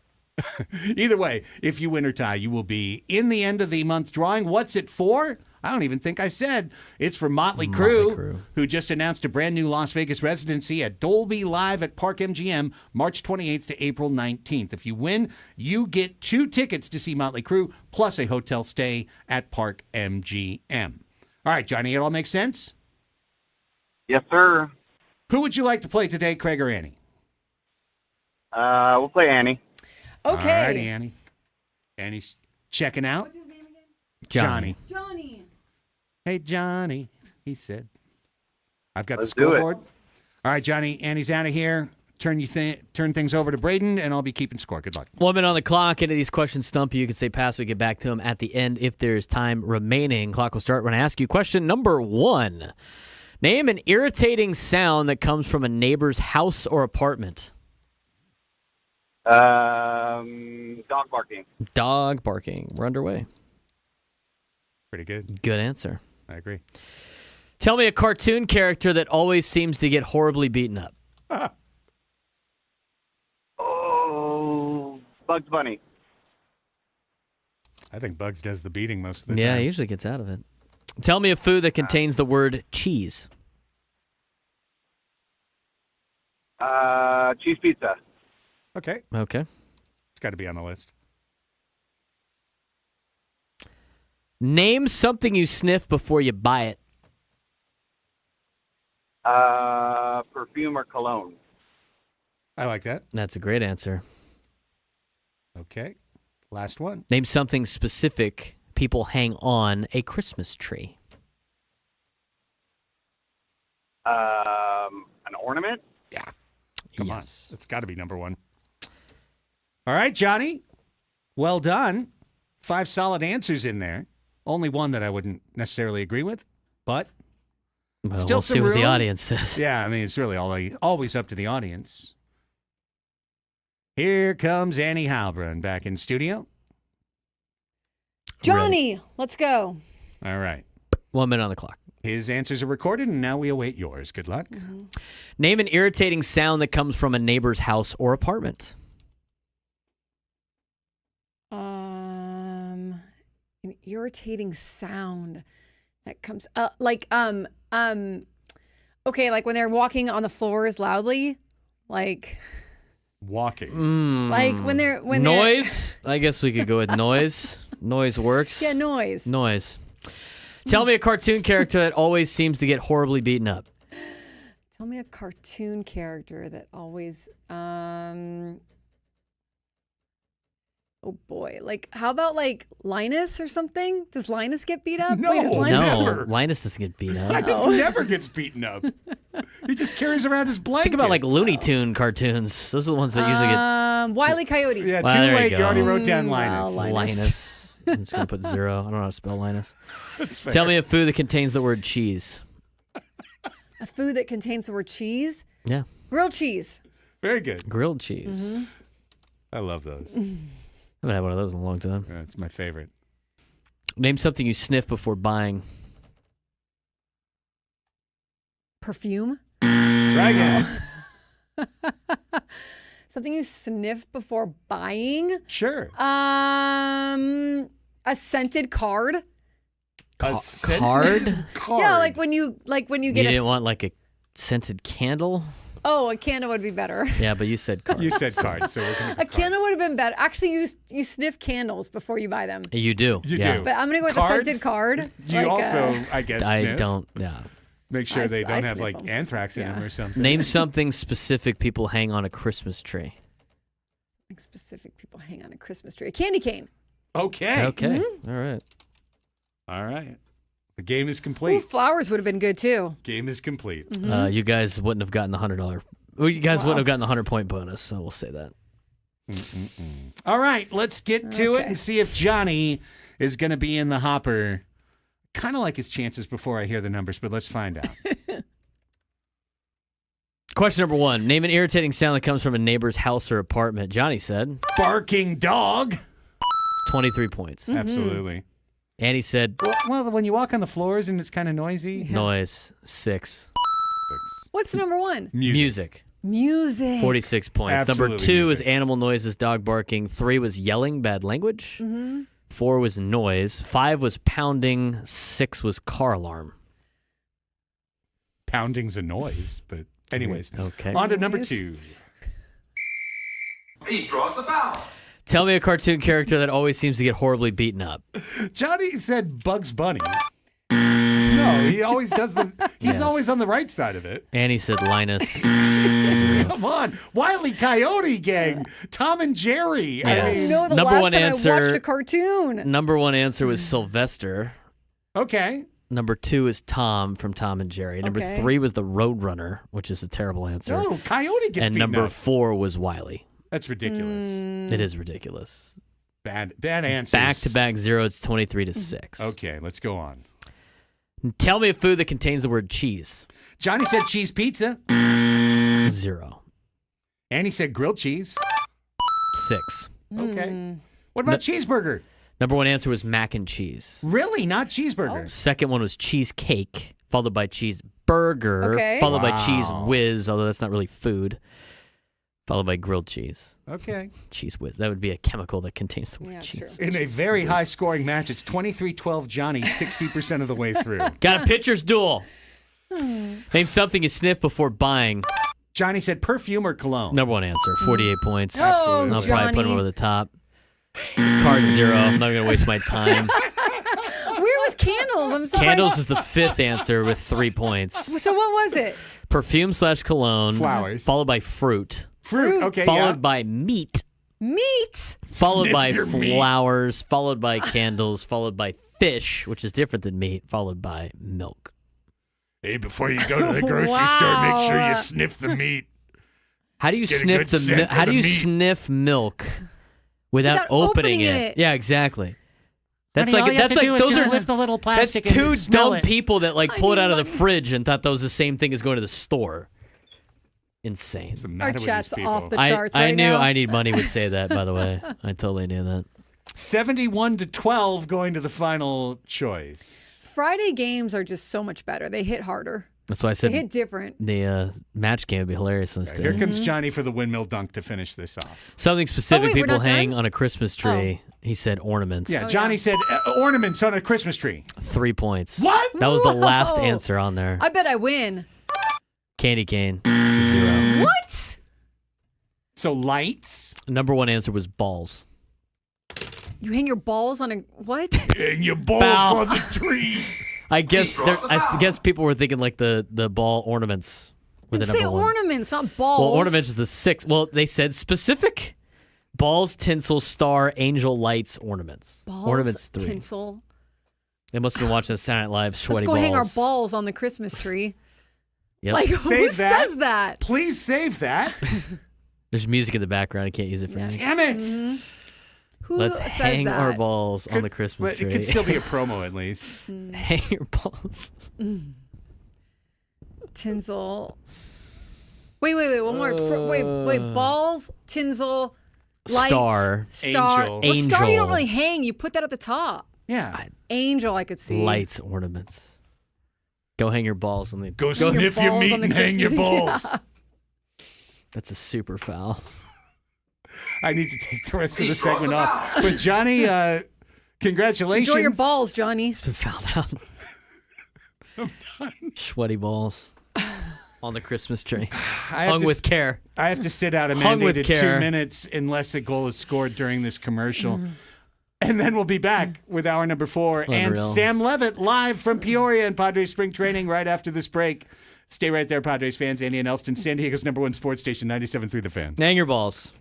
Either way, if you win or tie, you will be in the end of the month drawing. What's it for? I don't even think I said. It's for Motley Crue, who just announced a brand new Las Vegas residency at Dolby Live at Park MGM, March 28th to April 19th. If you win, you get 2 tickets to see Motley Crue, plus a hotel stay at Park MGM. All right, Johnny, it all makes sense? Yes, sir. Who would you like to play today, Craig or Annie? We'll play Annie. Okay. All right, Annie. Annie's checking out. What's his name again? Johnny. Johnny. Hey, Johnny, he said. I've got Let's the do it. scoreboard. All right, Johnny, Annie's out of here. Turn things over to Braden, and I'll be keeping score. Good luck. 1 minute on the clock. Any of these questions stump you, you can say pass. We get back to them at the end if there's time remaining. Clock will start when I ask you question number 1. Name an irritating sound that comes from a neighbor's house or apartment. Dog barking. Dog barking. We're underway. Pretty good. Good answer. I agree. Tell me a cartoon character that always seems to get horribly beaten up. Oh, Bugs Bunny. I think Bugs does the beating most of the Yeah, time. he usually gets out of it. Tell me a food that contains the word cheese. Cheese pizza. Okay. Okay. It's got to be on the list. Name something you sniff before you buy it. Perfume or cologne. I like that. That's a great answer. Okay. Last one. Name something specific people hang on a Christmas tree. An ornament? Yeah. Come on. It's got to be number one. All right, Johnny. Well done. 5 solid answers in there. Only one that I wouldn't necessarily agree with, but still we'll some see what room. the audience says. Yeah, I mean, it's really always up to the audience. Here comes Annie Halbrun back in studio. Johnny, let's go. All right. 1 minute on the clock. His answers are recorded, and now we await yours. Good luck. Name an irritating sound that comes from a neighbor's house or apartment. An irritating sound that comes okay, like when they're walking on the floors loudly, like walking. Like when they're noise. I guess we could go with noise. Noise works. Yeah, noise. Noise. Tell me a cartoon character that always seems to get horribly beaten up. Tell me a cartoon character that always oh boy. Like how about like Linus or something? Does Linus get beat up? No, Wait, does Linus no, Linus doesn't get beat up. Linus never gets beaten up. He just carries around his blanket. Think about like Looney Tune cartoons. Those are the ones that usually get. Wile E. Coyote. Yeah, Well, too there you late. You go. already wrote down Linus. Wow, Linus. I'm just gonna put 0. I don't know how to spell Linus. That's fair. Tell me a food that contains the word cheese. A food that contains the word cheese? Yeah. Grilled cheese. Very good. Grilled cheese. Mm-hmm. I love those. I haven't had one of those in a long time. Yeah, it's my favorite. Name something you sniff before buying. Perfume. Try again. Something you sniff before buying? Sure. A scented card. Card? Yeah, like when you get You didn't want like a scented candle? Oh, a candle would be better. Yeah, but you said card. You said card, so we're gonna A candle would have been better. Actually, you sniff candles before you buy them. You do. You yeah. do. But I'm gonna go with Cards? the scented card. You like, also, I guess, I sniff. don't. Yeah. Make sure they I don't have sniff like 'em. anthrax in them or something. Name something specific people hang on a Christmas tree. like specific people hang on a Christmas tree. A candy cane. Okay. Okay. Mm-hmm. All right. All right. The game is Ooh, complete. flowers would have been good too. Game is complete. Mm-hmm. You guys wouldn't have gotten the $100. Well, you guys wouldn't have gotten the 100-point bonus, so we'll say that. All right, let's get to it and see if Johnny is going to be in the hopper. Kind of like his chances before I hear the numbers, but let's find out. Question number 1. Name an irritating sound that comes from a neighbor's house or apartment. Johnny said. Barking dog. 23 points. Absolutely. Annie said. Well, when you walk on the floors and it's kind of noisy. Noise. 6. What's the number one? Music. Music. 46 points. Absolutely Number 2 music. is animal noises, dog barking. 3 was yelling, bad language. Mm-hmm. 4 was noise. 5 was pounding. 6 was car alarm. Pounding's a noise, but anyways. Okay. On to number 2. He draws the foul. Tell me a cartoon character that always seems to get horribly beaten up. Johnny said Bugs Bunny. No, he always does he's Yes. always on the right side of it. Annie said Linus. Come on. Wile E. Coyote gang. Tom and Jerry. Yes. I mean, No, the Number last one time answer- I watched a cartoon. Number 1 answer was Sylvester. okay. Number 2 is Tom from Tom and Jerry. Number Okay. 3 was the Roadrunner, which is a terrible answer. No, Coyote gets and beaten number up. 4 was Wiley. That's ridiculous. It is ridiculous. Bad answers. Back to back 0. It's 23-6. Okay, let's go on. Tell me a food that contains the word cheese. Johnny said cheese pizza. 0. Annie said grilled cheese. 6. Okay. What about cheeseburger? Number 1 answer was mac and cheese. Really? Not cheeseburger? Second one was cheesecake, followed by cheeseburger, Okay. followed by Wow. cheese whiz, although that's not really food, followed by grilled cheese. Okay. Cheese whiz. That would be a chemical that contains the word Yeah, cheese. true. In a very high-scoring match, it's 23-12 Johnny, 60% of the way through. Got a pitcher's duel. Name something you sniff before buying. Johnny said perfume or cologne. Number 1 answer, 48 points. Oh, I'll probably put him Johnny. over the top. Card 0. I'm not going to waste my time. Where was candles? I'm sorry. Candles is the 5th answer with 3 points. So what was it? Perfume/cologne. Flowers. Followed by fruit. Fruit. Okay, Followed yeah. by meat. Meat. Followed Sniff by your meat. flowers. Followed by candles. Followed by fish, which is different than meat. Followed by milk. Hey, before you go to the grocery store, make sure Wow. you sniff the meat. How do you Get a sniff good the scent How of do the you meat. sniff milk without opening it? it. Yeah, exactly. That's Honey, all like you have that's to do like is those just are lift the little that's plastic and two smell dumb it. people that like pull it need out of the money. fridge and thought that was the same thing as going to the store. Insane. What's the Our matter with these chat's people? off the I charts I right knew now. I Need Money would say that, by the way. I totally knew that. 71-12 going to the final choice. Friday games are just so much better. They hit harder. That's why I They said hit different. the match game would be hilarious on this Here day. comes Johnny for the windmill dunk to finish this off. Something specific wait, we're people not hang done? on a Christmas tree. He said ornaments. Yeah, Oh, Johnny yeah. said ornaments on a Christmas tree. 3 points. What? That was the last Whoa. answer on there. I bet I win. Candy cane. 0. What? So lights? Number one answer was balls. You hang your balls on a what? And your balls Foul. on the tree. I guess people were thinking like the ball ornaments were the Say number one. ornaments, not balls. Well, ornaments was the 6th. Well, they said specific. Balls, tinsel, star, angel, lights, ornaments. Balls, Ornaments 3. tinsel. They must have been watching the Saturday Night Live. Let's Sweaty go balls. hang our balls on the Christmas tree. Yep. Like who Save that. says that? Please save that. There's music in the background. I can't use it for anything. Damn it. Mm-hmm. Who Let's says hang that? our balls on the Christmas But tree. it could still be a promo at least. Hang your balls. Tinsel. Wait, one more. Wait. Balls, tinsel, lights, Star. Angel. Well, star you Angel. don't really hang. You put that at the top. Yeah. Angel, I could see. Lights, ornaments. Go hang your balls on the. Go Hang your sniff your balls meat on the and hang your Christmas- balls. Yeah. That's a super foul. I need to take the rest of the segment off. But Johnny, congratulations. Enjoy your balls, Johnny. It's been fouled out. I'm done. Sweaty balls on the Christmas tree. I have Hung to with s- care. I have to sit out a Hung with mandated 2 care. minutes unless a goal is scored during this commercial. Mm-hmm. And then we'll be back with hour number 4 and Unreal. Sam Levitt live from Peoria and Padres spring training right after this break. Stay right there, Padres fans. Andy and Elsten, San Diego's #1 sports station, 97.3 The Fan. Hang your balls.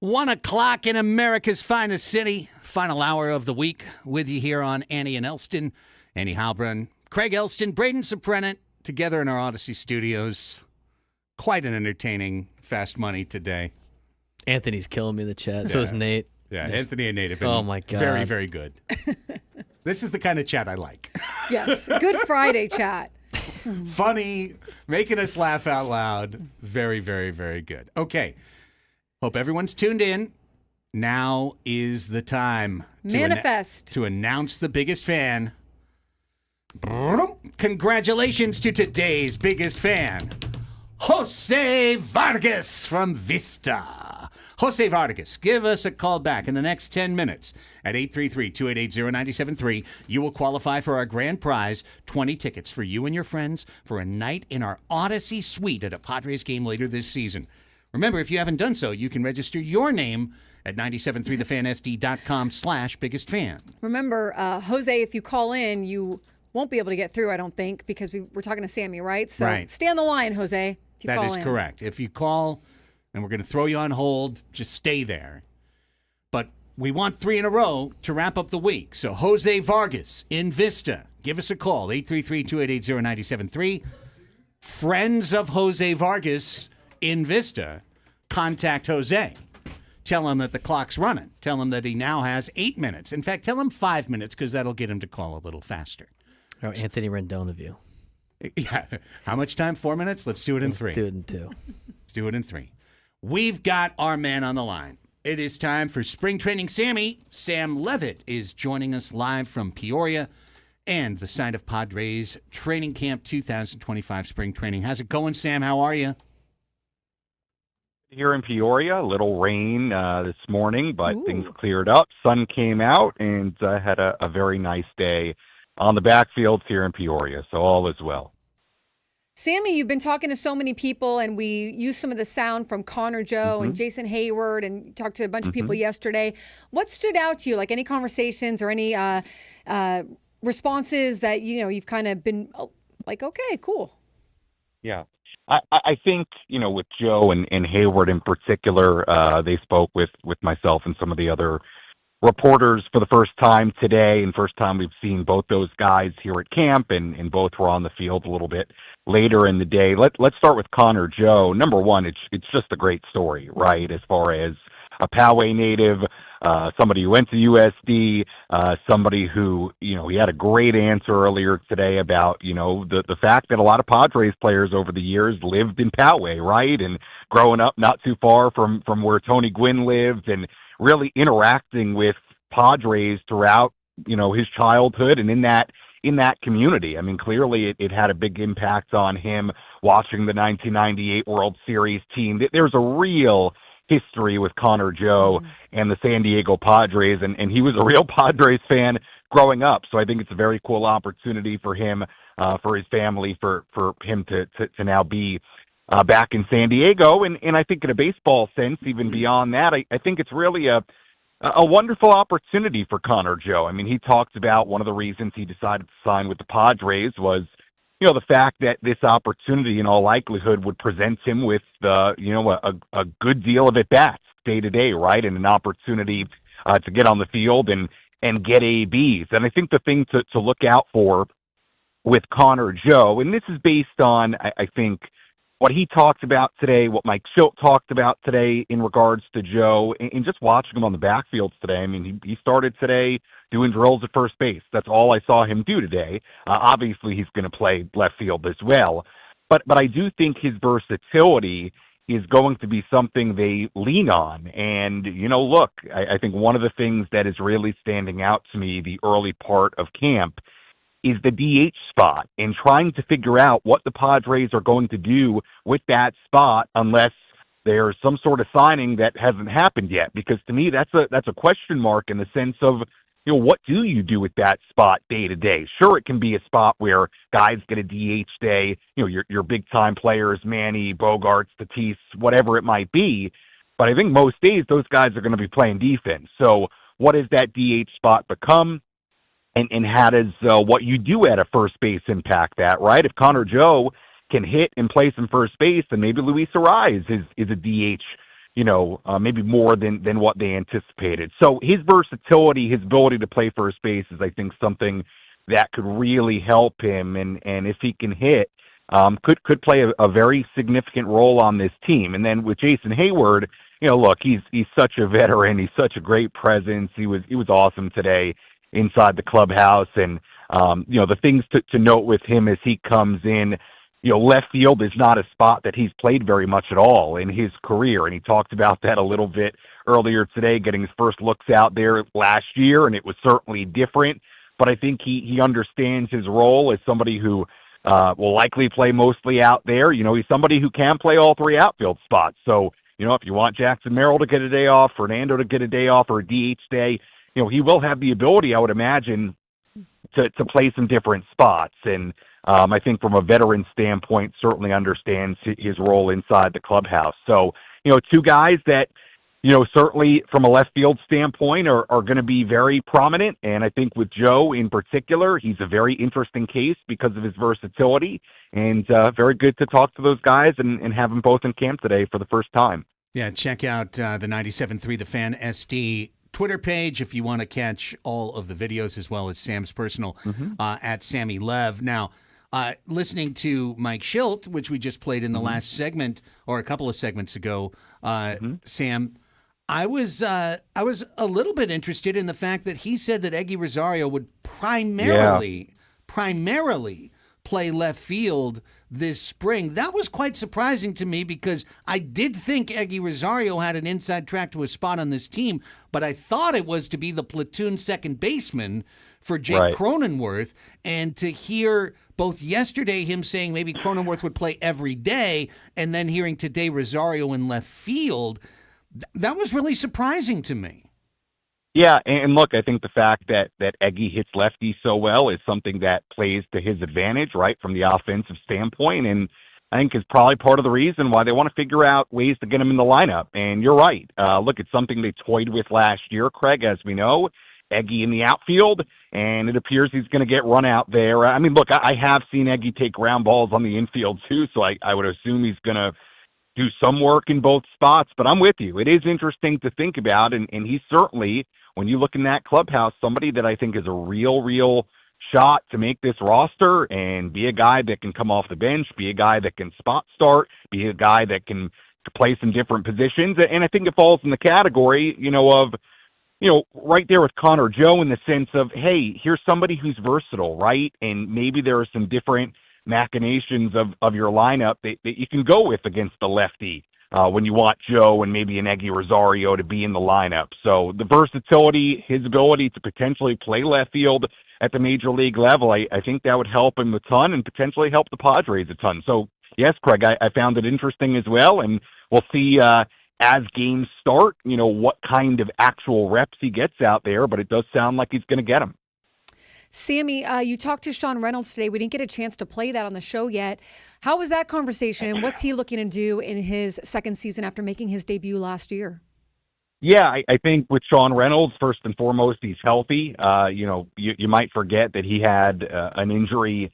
1 o'clock in America's finest city. Final hour of the week with you here on Annie and Elsten. Annie Halbrun, Craig Elsten, Braden Soprennant, together in our Odyssey studios. Quite an entertaining Fast Money today. Anthony's killing me in the chat. So is Nate. Yeah, Anthony and Nate have been oh my God. very, very good. This is the kind of chat I like. Yes, Good Friday chat. Funny, making us laugh out loud. Very, very, very good. Okay. Hope everyone's tuned in. Now is the time to announce the biggest fan. Congratulations to today's biggest fan, Jose Vargas from Vista. Jose Vargas, give us a call back in the next 10 minutes at 833-288-0973. You will qualify for our grand prize, 20 tickets for you and your friends for a night in our Odyssey suite at a Padres game later this season. Remember, if you haven't done so, you can register your name at 973thefansd.com/biggestfan. Remember, Jose, if you call in, you won't be able to get through, I don't think, because we're talking to Sammy, right? So right. Stay on the line, Jose. If you that call is in. Correct. If you call and we're going to throw you on hold, just stay there. But we want 3 in a row to wrap up the week. So Jose Vargas in Vista, give us a call, 833-288-0973. Friends of Jose Vargas in Vista, contact Jose. Tell him that the clock's running. Tell him that he now has 8 minutes. In fact, tell him 5 minutes because that'll get him to call a little faster. Oh, Anthony Rendon of you. Yeah. How much time? 4 minutes? Let's do it in 3. Let's do it in 2. Let's do it in 3. We've got our man on the line. It is time for Spring Training Sammy. Sam Levitt is joining us live from Peoria and the site of Padres Training Camp 2025 Spring Training. How's it going, Sam? How are you? Here in Peoria, a little rain this morning, but things cleared up. Sun came out, and had a very nice day on the backfields here in Peoria, so all is well. Sammy, you've been talking to so many people, and we used some of the sound from Connor Joe and Jason Hayward, and talked to a bunch of people yesterday. What stood out to you, like any conversations or any responses that you've kind of been like, okay, cool? Yeah. I think, with Joe and Hayward in particular, they spoke with myself and some of the other reporters for the first time today, and first time we've seen both those guys here at camp, and both were on the field a little bit later in the day. Let's start with Connor Joe. Number one, it's just a great story, right? As far as a Poway native, somebody who went to USD, somebody who, he had a great answer earlier today about, the fact that a lot of Padres players over the years lived in Poway, right? And growing up not too far from where Tony Gwynn lived, and really interacting with Padres throughout, his childhood and in that community. I mean, clearly it had a big impact on him watching the 1998 World Series team. There's a real history with Connor Joe and the San Diego Padres, and he was a real Padres fan growing up. So I think it's a very cool opportunity for him, for his family, for him to now be back in San Diego. And I think in a baseball sense, even beyond that, I think it's really a wonderful opportunity for Connor Joe. I mean, he talked about one of the reasons he decided to sign with the Padres was, the fact that this opportunity in all likelihood would present him with, a good deal of at-bats day to day, right? And an opportunity to get on the field and get ABs. And I think the thing to look out for with Connor Joe, and this is based on, I think, what he talked about today, what Mike Schilt talked about today in regards to Joe, and just watching him on the backfields today. I mean, he started today doing drills at first base. That's all I saw him do today. Obviously, he's going to play left field as well. But I do think his versatility is going to be something they lean on. And, look, I think one of the things that is really standing out to me the early part of camp is the DH spot, and trying to figure out what the Padres are going to do with that spot unless there's some sort of signing that hasn't happened yet. Because to me, that's a question mark in the sense of, what do you do with that spot day to day? Sure, it can be a spot where guys get a DH day, your big time players, Manny, Bogarts, Tatis, whatever it might be. But I think most days those guys are going to be playing defense. So what does that DH spot become? And how does what you do at a first base impact that, right? If Connor Joe can hit and play some first base, then maybe Luis Arraez is a DH maybe more than what they anticipated. So his versatility, his ability to play first base is, I think, something that could really help him. And if he can hit, could play a very significant role on this team. And then with Jason Hayward, look, he's such a veteran. He's such a great presence. He was awesome today inside the clubhouse. And, the things to note with him as he comes in, left field is not a spot that he's played very much at all in his career. And he talked about that a little bit earlier today, getting his first looks out there last year, and it was certainly different. But I think he understands his role as somebody who will likely play mostly out there. He's somebody who can play all three outfield spots. So, if you want Jackson Merrill to get a day off, Fernando to get a day off, or a DH day, he will have the ability, I would imagine, to play some different spots. And I think from a veteran standpoint, certainly understands his role inside the clubhouse. So, two guys that, certainly from a left field standpoint are going to be very prominent. And I think with Joe in particular, he's a very interesting case because of his versatility, and very good to talk to those guys and have them both in camp today for the first time. Yeah, check out the 97.3 The Fan SD Twitter page if you want to catch all of the videos, as well as Sam's personal at Sammy Lev. Now, listening to Mike Schilt, which we just played in the last segment or a couple of segments ago, Sam, I was a little bit interested in the fact that he said that Eggy Rosario would primarily play left field this spring. That was quite surprising to me because I did think Eggy Rosario had an inside track to a spot on this team, but I thought it was to be the platoon second baseman for Jake Cronenworth. And to hear both yesterday him saying maybe Cronenworth would play every day, and then hearing today Rosario in left field, that was really surprising to me. Yeah, and look, I think the fact that Eggy hits lefty so well is something that plays to his advantage, right, from the offensive standpoint, and I think is probably part of the reason why they want to figure out ways to get him in the lineup. And you're right. Look, it's something they toyed with last year, Craig, as we know. Eggy in the outfield, and it appears he's going to get run out there. I mean, look, I have seen Eggy take ground balls on the infield too, so I would assume he's going to do some work in both spots. But I'm with you. It is interesting to think about, and he's certainly, when you look in that clubhouse, somebody that I think is a real shot to make this roster and be a guy that can come off the bench, be a guy that can spot start, be a guy that can play some different positions. And I think it falls in the category, of right there with Connor Joe, in the sense of, hey, here's somebody who's versatile, right? And maybe there are some different machinations of your lineup that you can go with against the lefty when you want Joe and maybe an Eggy Rosario to be in the lineup. So the versatility, his ability to potentially play left field at the major league level, I think that would help him a ton and potentially help the Padres a ton. So, yes, Craig, I found it interesting as well, and we'll see as games start, what kind of actual reps he gets out there, but it does sound like he's going to get them. Sammy, you talked to Sean Reynolds today. We didn't get a chance to play that on the show yet. How was that conversation? What's he looking to do in his second season after making his debut last year? Yeah, I think with Sean Reynolds, first and foremost, he's healthy. You might forget that he had an injury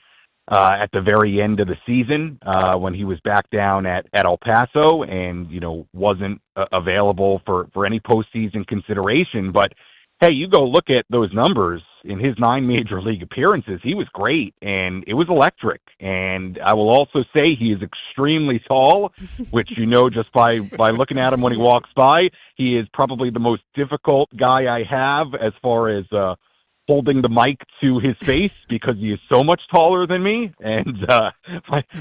at the very end of the season when he was back down at El Paso and, wasn't available for any postseason consideration. But, hey, you go look at those numbers. In his 9 major league appearances, he was great, and it was electric. And I will also say he is extremely tall, which just by looking at him when he walks by. He is probably the most difficult guy I have as far as holding the mic to his face, because he is so much taller than me, and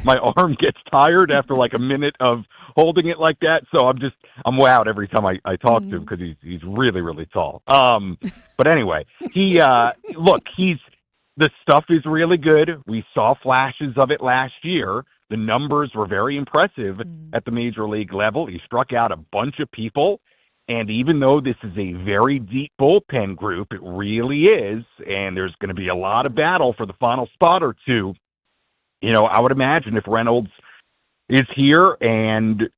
my arm gets tired after like a minute of holding it like that. So I'm wowed every time I talk to him, because he's really, really tall. But anyway, the stuff is really good. We saw flashes of it last year. The numbers were very impressive at the major league level. He struck out a bunch of people. And even though this is a very deep bullpen group, it really is, and there's going to be a lot of battle for the final spot or two, I would imagine if Reynolds is here and,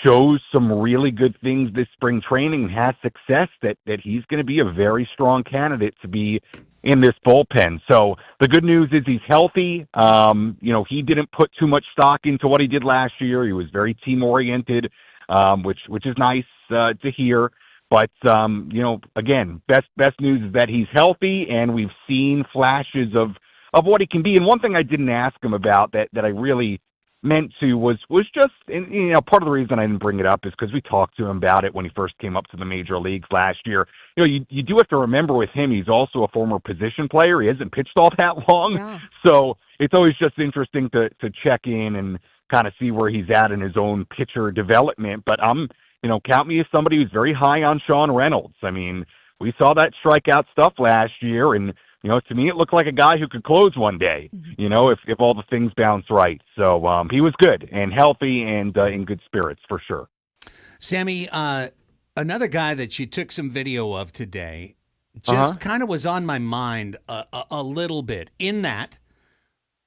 shows some really good things this spring training and has success, that he's going to be a very strong candidate to be in this bullpen. So the good news is he's healthy. He didn't put too much stock into what he did last year. He was very team-oriented which is nice to hear. But again, best news is that he's healthy, and we've seen flashes of what he can be. And one thing I didn't ask him about that I really meant to was just, and, part of the reason I didn't bring it up is because we talked to him about it when he first came up to the major leagues last year. You do have to remember with him, he's also a former position player. He hasn't pitched all that long. Yeah. So it's always just interesting to check in and kind of see where he's at in his own pitcher development. But count me as somebody who's very high on Sean Reynolds. I mean, we saw that strikeout stuff last year, and to me, it looked like a guy who could close one day, if all the things bounce right. So he was good and healthy and in good spirits for sure. Sammy, another guy that you took some video of today just kind of was on my mind a little bit, in that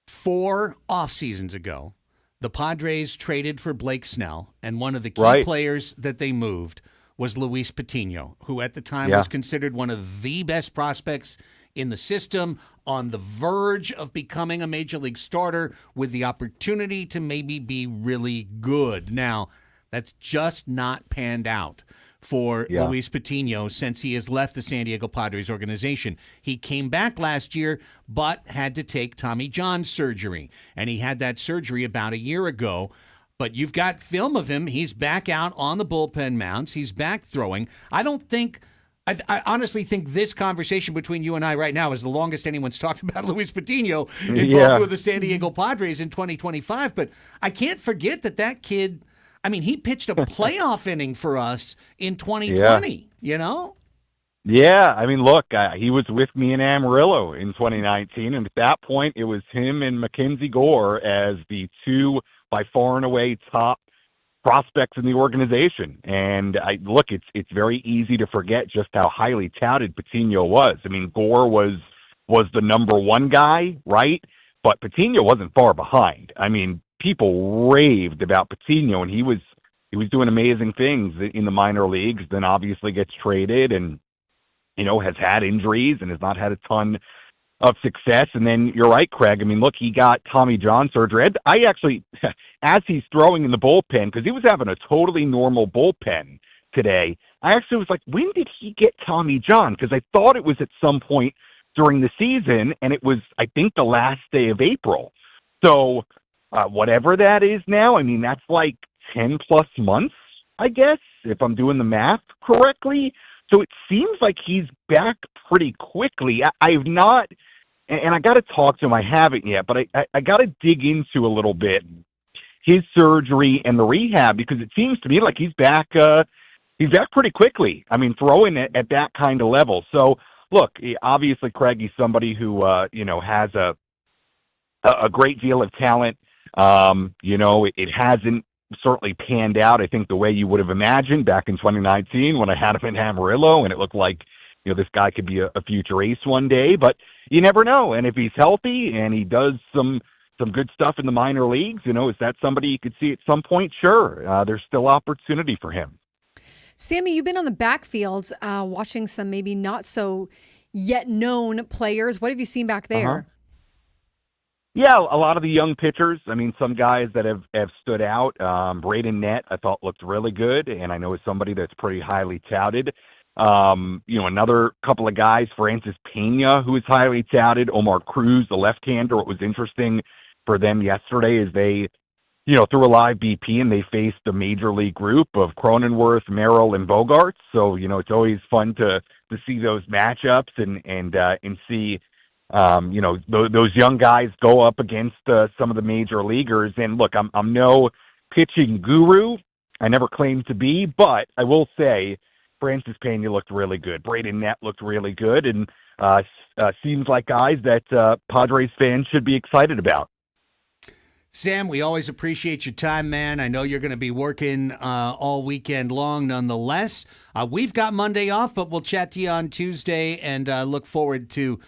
4 off seasons ago, the Padres traded for Blake Snell, and one of the key players that they moved was Luis Patino, who at the time was considered one of the best prospects in the system, on the verge of becoming a major league starter with the opportunity to maybe be really good. Now, that's just not panned out for Luis Patino since he has left the San Diego Padres organization. He came back last year, but had to take Tommy John surgery, and he had that surgery about a year ago. But you've got film of him. He's back out on the bullpen mounds. He's back throwing. I honestly think this conversation between you and I right now is the longest anyone's talked about Luis Patino involved with the San Diego Padres in 2025. But I can't forget that kid, I mean, he pitched a playoff inning for us in 2020, Yeah, I mean, look, he was with me in Amarillo in 2019, and at that point, it was him and Mackenzie Gore as the 2 by far and away top prospects in the organization. And it's very easy to forget just how highly touted Patino was. I mean, Gore was the number 1 guy, right? But Patino wasn't far behind. I mean, people raved about Patino, and he was doing amazing things in the minor leagues, then obviously gets traded and, has had injuries and has not had a ton of success. And then you're right, Craig. I mean, look, he got Tommy John surgery. I actually, as he's throwing in the bullpen, because he was having a totally normal bullpen today, I actually was like, when did he get Tommy John? Because I thought it was at some point during the season, and it was, I think, the last day of April. So whatever that is now, I mean, that's like 10 plus months, I guess, if I'm doing the math correctly. So it seems like he's back pretty quickly. I've not, and I got to talk to him. I haven't yet, but I got to dig into a little bit his surgery and the rehab, because it seems to me like he's back pretty quickly. I mean, throwing it at that kind of level. So look, obviously Craig, he's somebody who has a great deal of talent. It hasn't certainly panned out, I think, the way you would have imagined back in 2019 when I had him in Amarillo, and it looked like, this guy could be a future ace one day, but you never know. And if he's healthy and he does some good stuff in the minor leagues, is that somebody you could see at some point? Sure. There's still opportunity for him. Sammy, you've been on the backfields watching some maybe not so yet known players. What have you seen back there? Yeah, a lot of the young pitchers. I mean, some guys that have stood out. Braden Nett, I thought, looked really good, and I know is somebody that's pretty highly touted. Another couple of guys, Francis Pena, who is highly touted, Omar Cruz, the left-hander. What was interesting for them yesterday is they, threw a live BP, and they faced a major league group of Cronenworth, Merrill, and Bogarts. So, it's always fun to see those matchups and see those young guys go up against some of the major leaguers. And look, I'm no pitching guru. I never claimed to be, but I will say Francis Pena looked really good. Braden Nett looked really good, and seems like guys that Padres fans should be excited about. Sam, we always appreciate your time, man. I know you're going to be working all weekend long nonetheless. We've got Monday off, but we'll chat to you on Tuesday, and look forward to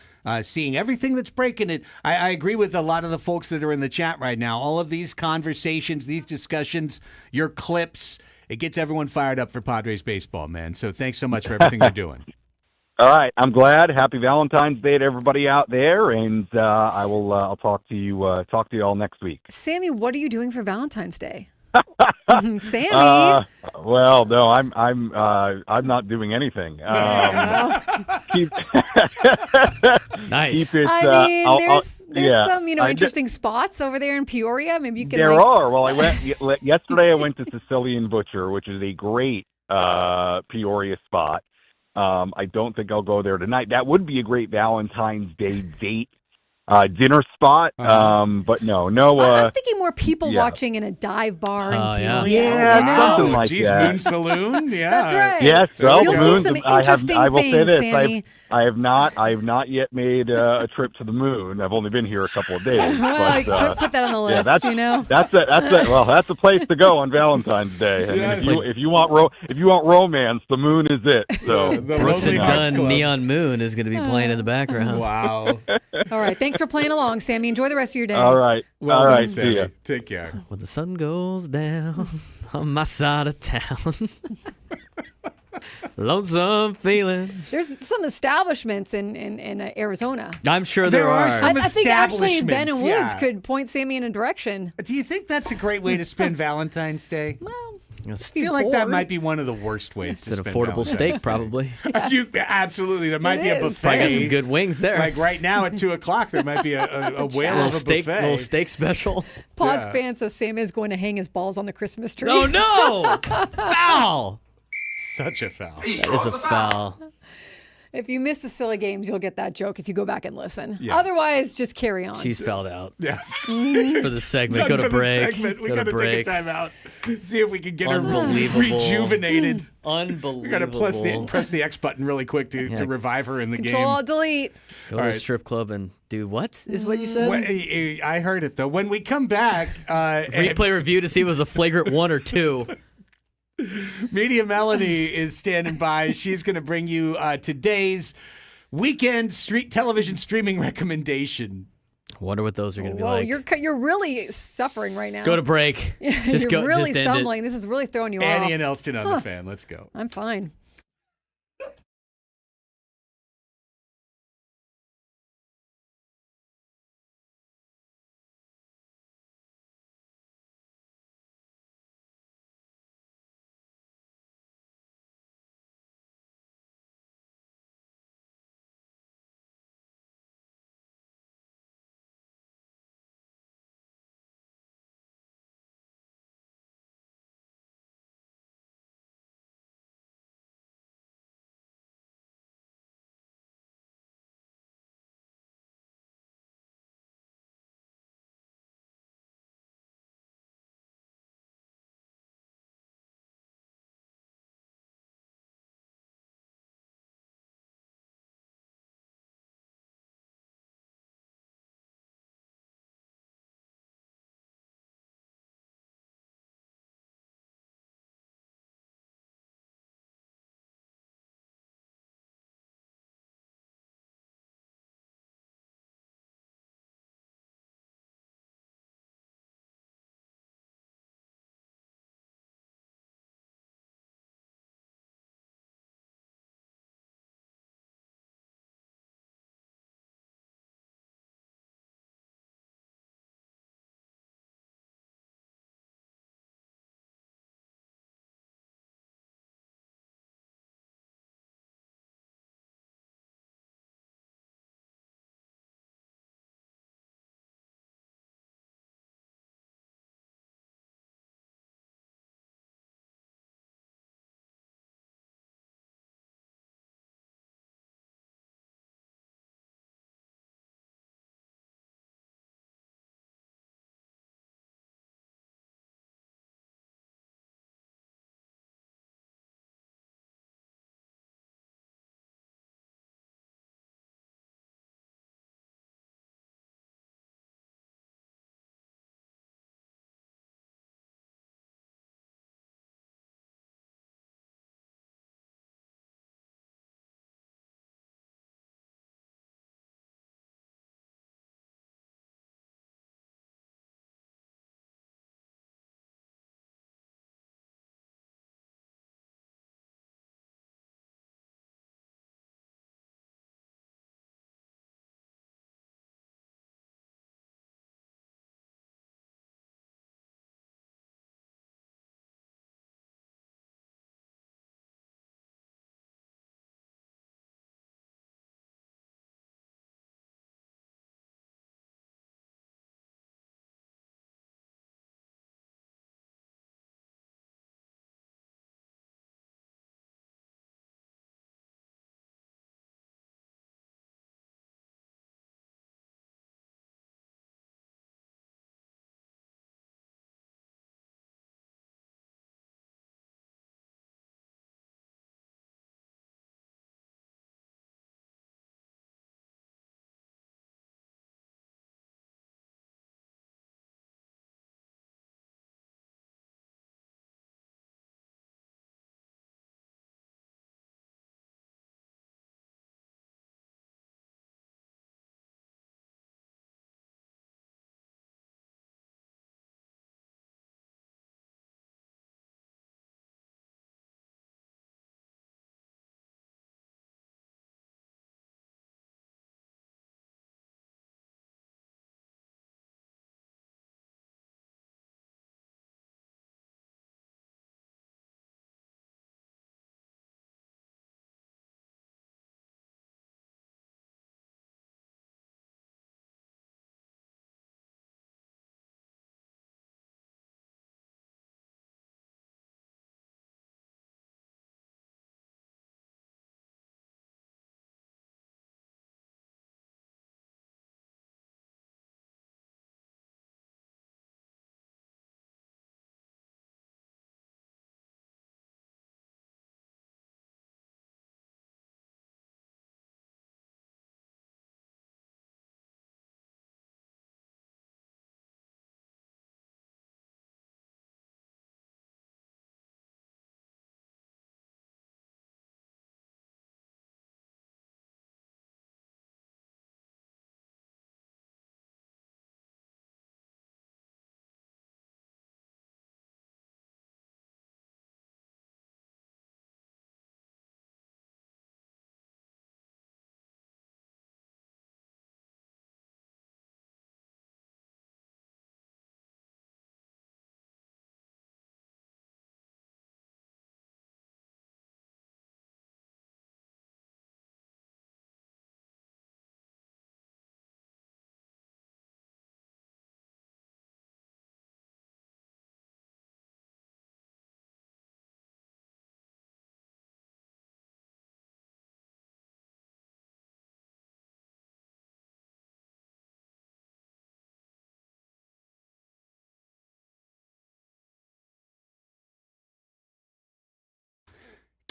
seeing everything that's breaking it. I agree with a lot of the folks that are in the chat right now. All of these conversations, these discussions, your clips, it gets everyone fired up for Padres baseball, man. So thanks so much for everything you're doing. All right, I'm glad. Happy Valentine's Day to everybody out there, and I'll talk to you all next week. Sammy, what are you doing for Valentine's Day? Sammy. Well, no, I'm not doing anything. Keep nice. Keep it, I mean, there's yeah, some interesting spots over there in Peoria. Maybe you can. There are. Well, I went yesterday. I went to Sicilian Butcher, which is a great Peoria spot. I don't think I'll go there tonight. That would be a great Valentine's Day date. Dinner spot, but no. I'm thinking more people watching in a dive bar in Peoria. Something like Geez, that. Moon Saloon, yeah. That's right. Yes, well, You'll see some interesting I will say things, this: Sammy. I have not yet made a trip to the moon. I've only been here a couple of days. Well, but, put that on the list. Yeah, that's a place to go on Valentine's Day. I mean, if you want romance, the moon is it. So Brooks and Dunn Neon Moon is going to be playing in the background. Wow. All right, thanks for playing along, Sammy. Enjoy the rest of your day. All right. Well All done, right. Sammy. See ya. Take care. When the sun goes down on my side of town. Lonesome feeling. There's some establishments in Arizona. I'm sure there are. Some I think actually Ben and establishments, Woods could point Sammy in a direction. Do you think that's a great way to spend Valentine's Day? Well, I feel like that might be one of the worst ways to It's an spend affordable Valentine's steak, Day. probably. Absolutely. There might be a buffet. Probably got some good wings there. Like right now at 2:00, there might be a whale of a steak, buffet. little steak special. Pods fan says Sam is going to hang his balls on the Christmas tree. Oh, no! Foul! Such a foul. That is a foul. If you miss the silly games, you'll get that joke if you go back and listen. Yeah. Otherwise, just carry on. She's fouled out. Yeah. For the segment. Go to break. We Go got to to break. take a time out. See if we can get her Unbelievable. rejuvenated. Unbelievable. We got to press the X button really quick to revive her in the Control, game. Alt, delete. Go to the strip club and do what is what you said? I heard it, though. When we come back... replay review to see if it was a flagrant 1 or 2. Media Melanie is standing by. She's going to bring you today's weekend street television streaming recommendation. Wonder what those are going to be Whoa, like. you're really suffering right now. Go to break. You're really just end it. stumbling. This is really throwing you off. Annie and Elsten on the fan. Let's go. I'm fine.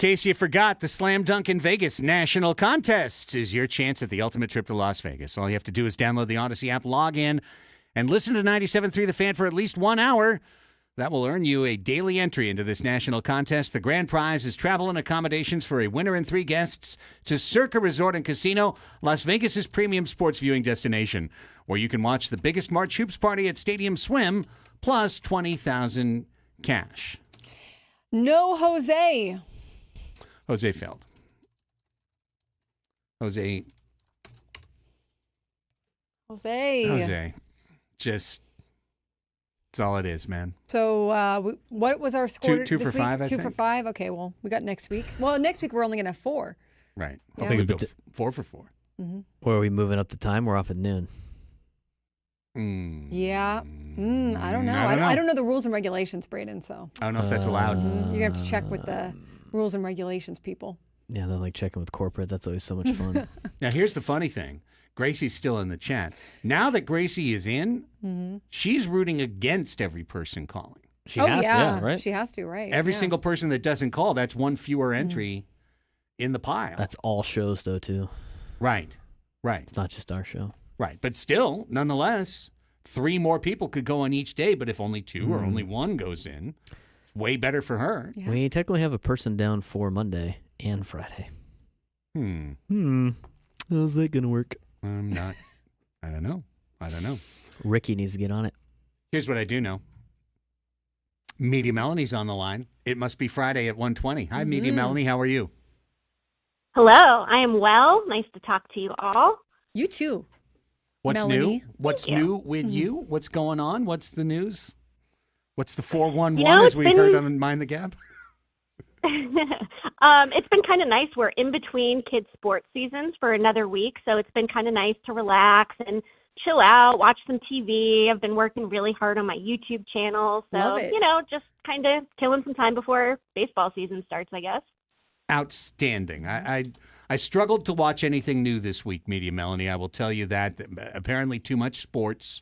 case you forgot, the Slam Dunk in Vegas National Contest is your chance at the ultimate trip to Las Vegas. All you have to do is download the Odyssey app, log in, and listen to 97.3 The Fan for at least 1 hour. That will earn you a daily entry into this national contest. The grand prize is travel and accommodations for a winner and 3 guests to Circa Resort and Casino, Las Vegas's premium sports viewing destination, where you can watch the biggest March Hoops party at Stadium Swim, plus $20,000 cash. No Jose. Jose failed. Jose. Just, that's all it is, man. So what was our score Two this for week? 5, I Two think. for 5? Okay, well, we got next week. Well, next week we're only going to have 4. Right. Yeah. I think we go 4 for 4. Mm-hmm. Or are we moving up the time? We're off at noon. Yeah. I don't know. I don't know the rules and regulations, Braden, so. I don't know if that's allowed. You're going to have to check with the rules and regulations people. Yeah, they're like checking with corporate. That's always so much fun. Now, here's the funny thing. Gracie's still in the chat. Now that Gracie is in, she's rooting against every person calling. She has to, right? She has to, right. Every yeah. single person that doesn't call, that's one fewer entry in the pile. That's all shows, though, too. Right. It's not just our show. Right. But still, nonetheless, 3 more people could go on each day, but if only 2 or only 1 goes in, it's way better for her. Yeah. We technically have a person down for Monday and Friday. How's that going to work? I'm not. I don't know. Ricky needs to get on it. Here's what I do know. Media Melanie's on the line. It must be Friday at 1:20. Hi, Media Melanie. How are you? Hello. I am well. Nice to talk to you all. You too. What's Melanie. new? What's new with you? What's going on? What's the news? What's the 411 as we heard on Mind the Gap? It's been kind of nice. We're in between kids' sports seasons for another week, so it's been kind of nice to relax and chill out, watch some TV. I've been working really hard on my YouTube channel, so Love it. just kind of killing some time before baseball season starts, I guess. Outstanding. I struggled to watch anything new this week, Media Melanie. I will tell you that. Apparently too much sports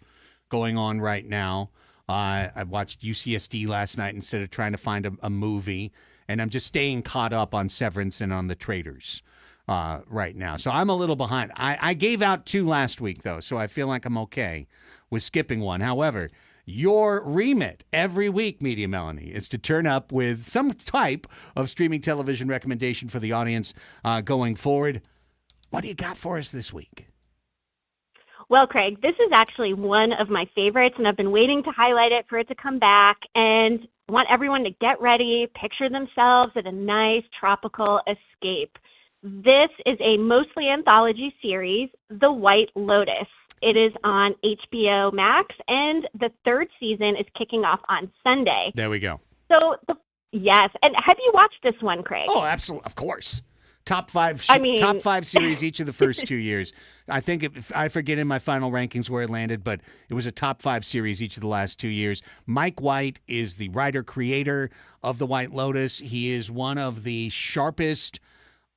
going on right now. I watched UCSD last night instead of trying to find a movie, and I'm just staying caught up on Severance and on The Traitors right now. So I'm a little behind. I gave out 2 last week, though, so I feel like I'm okay with skipping one. However, your remit every week, Media Melanie, is to turn up with some type of streaming television recommendation for the audience going forward. What do you got for us this week? Well, Craig, this is actually one of my favorites, and I've been waiting to highlight it for it to come back, and I want everyone to get ready, picture themselves at a nice tropical escape. This is a mostly anthology series, The White Lotus. It is on HBO Max, and the 3rd season is kicking off on Sunday. There we go. So, yes, and have you watched this one, Craig? Oh, absolutely, of course. Top 5 series each of the first 2 years. I think I forget in my final rankings where it landed, but it was a top 5 series each of the last 2 years. Mike White is the writer-creator of The White Lotus. He is one of the sharpest,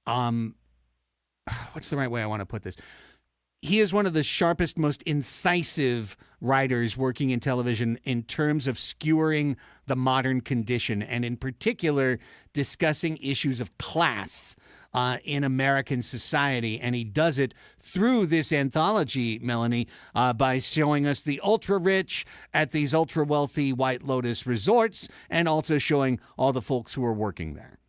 what's the right way I want to put this? He is one of the sharpest, most incisive writers working in television in terms of skewering the modern condition, and in particular, discussing issues of class in American society. And he does it through this anthology, Melanie, by showing us the ultra-rich at these ultra-wealthy White Lotus resorts, and also showing all the folks who are working there.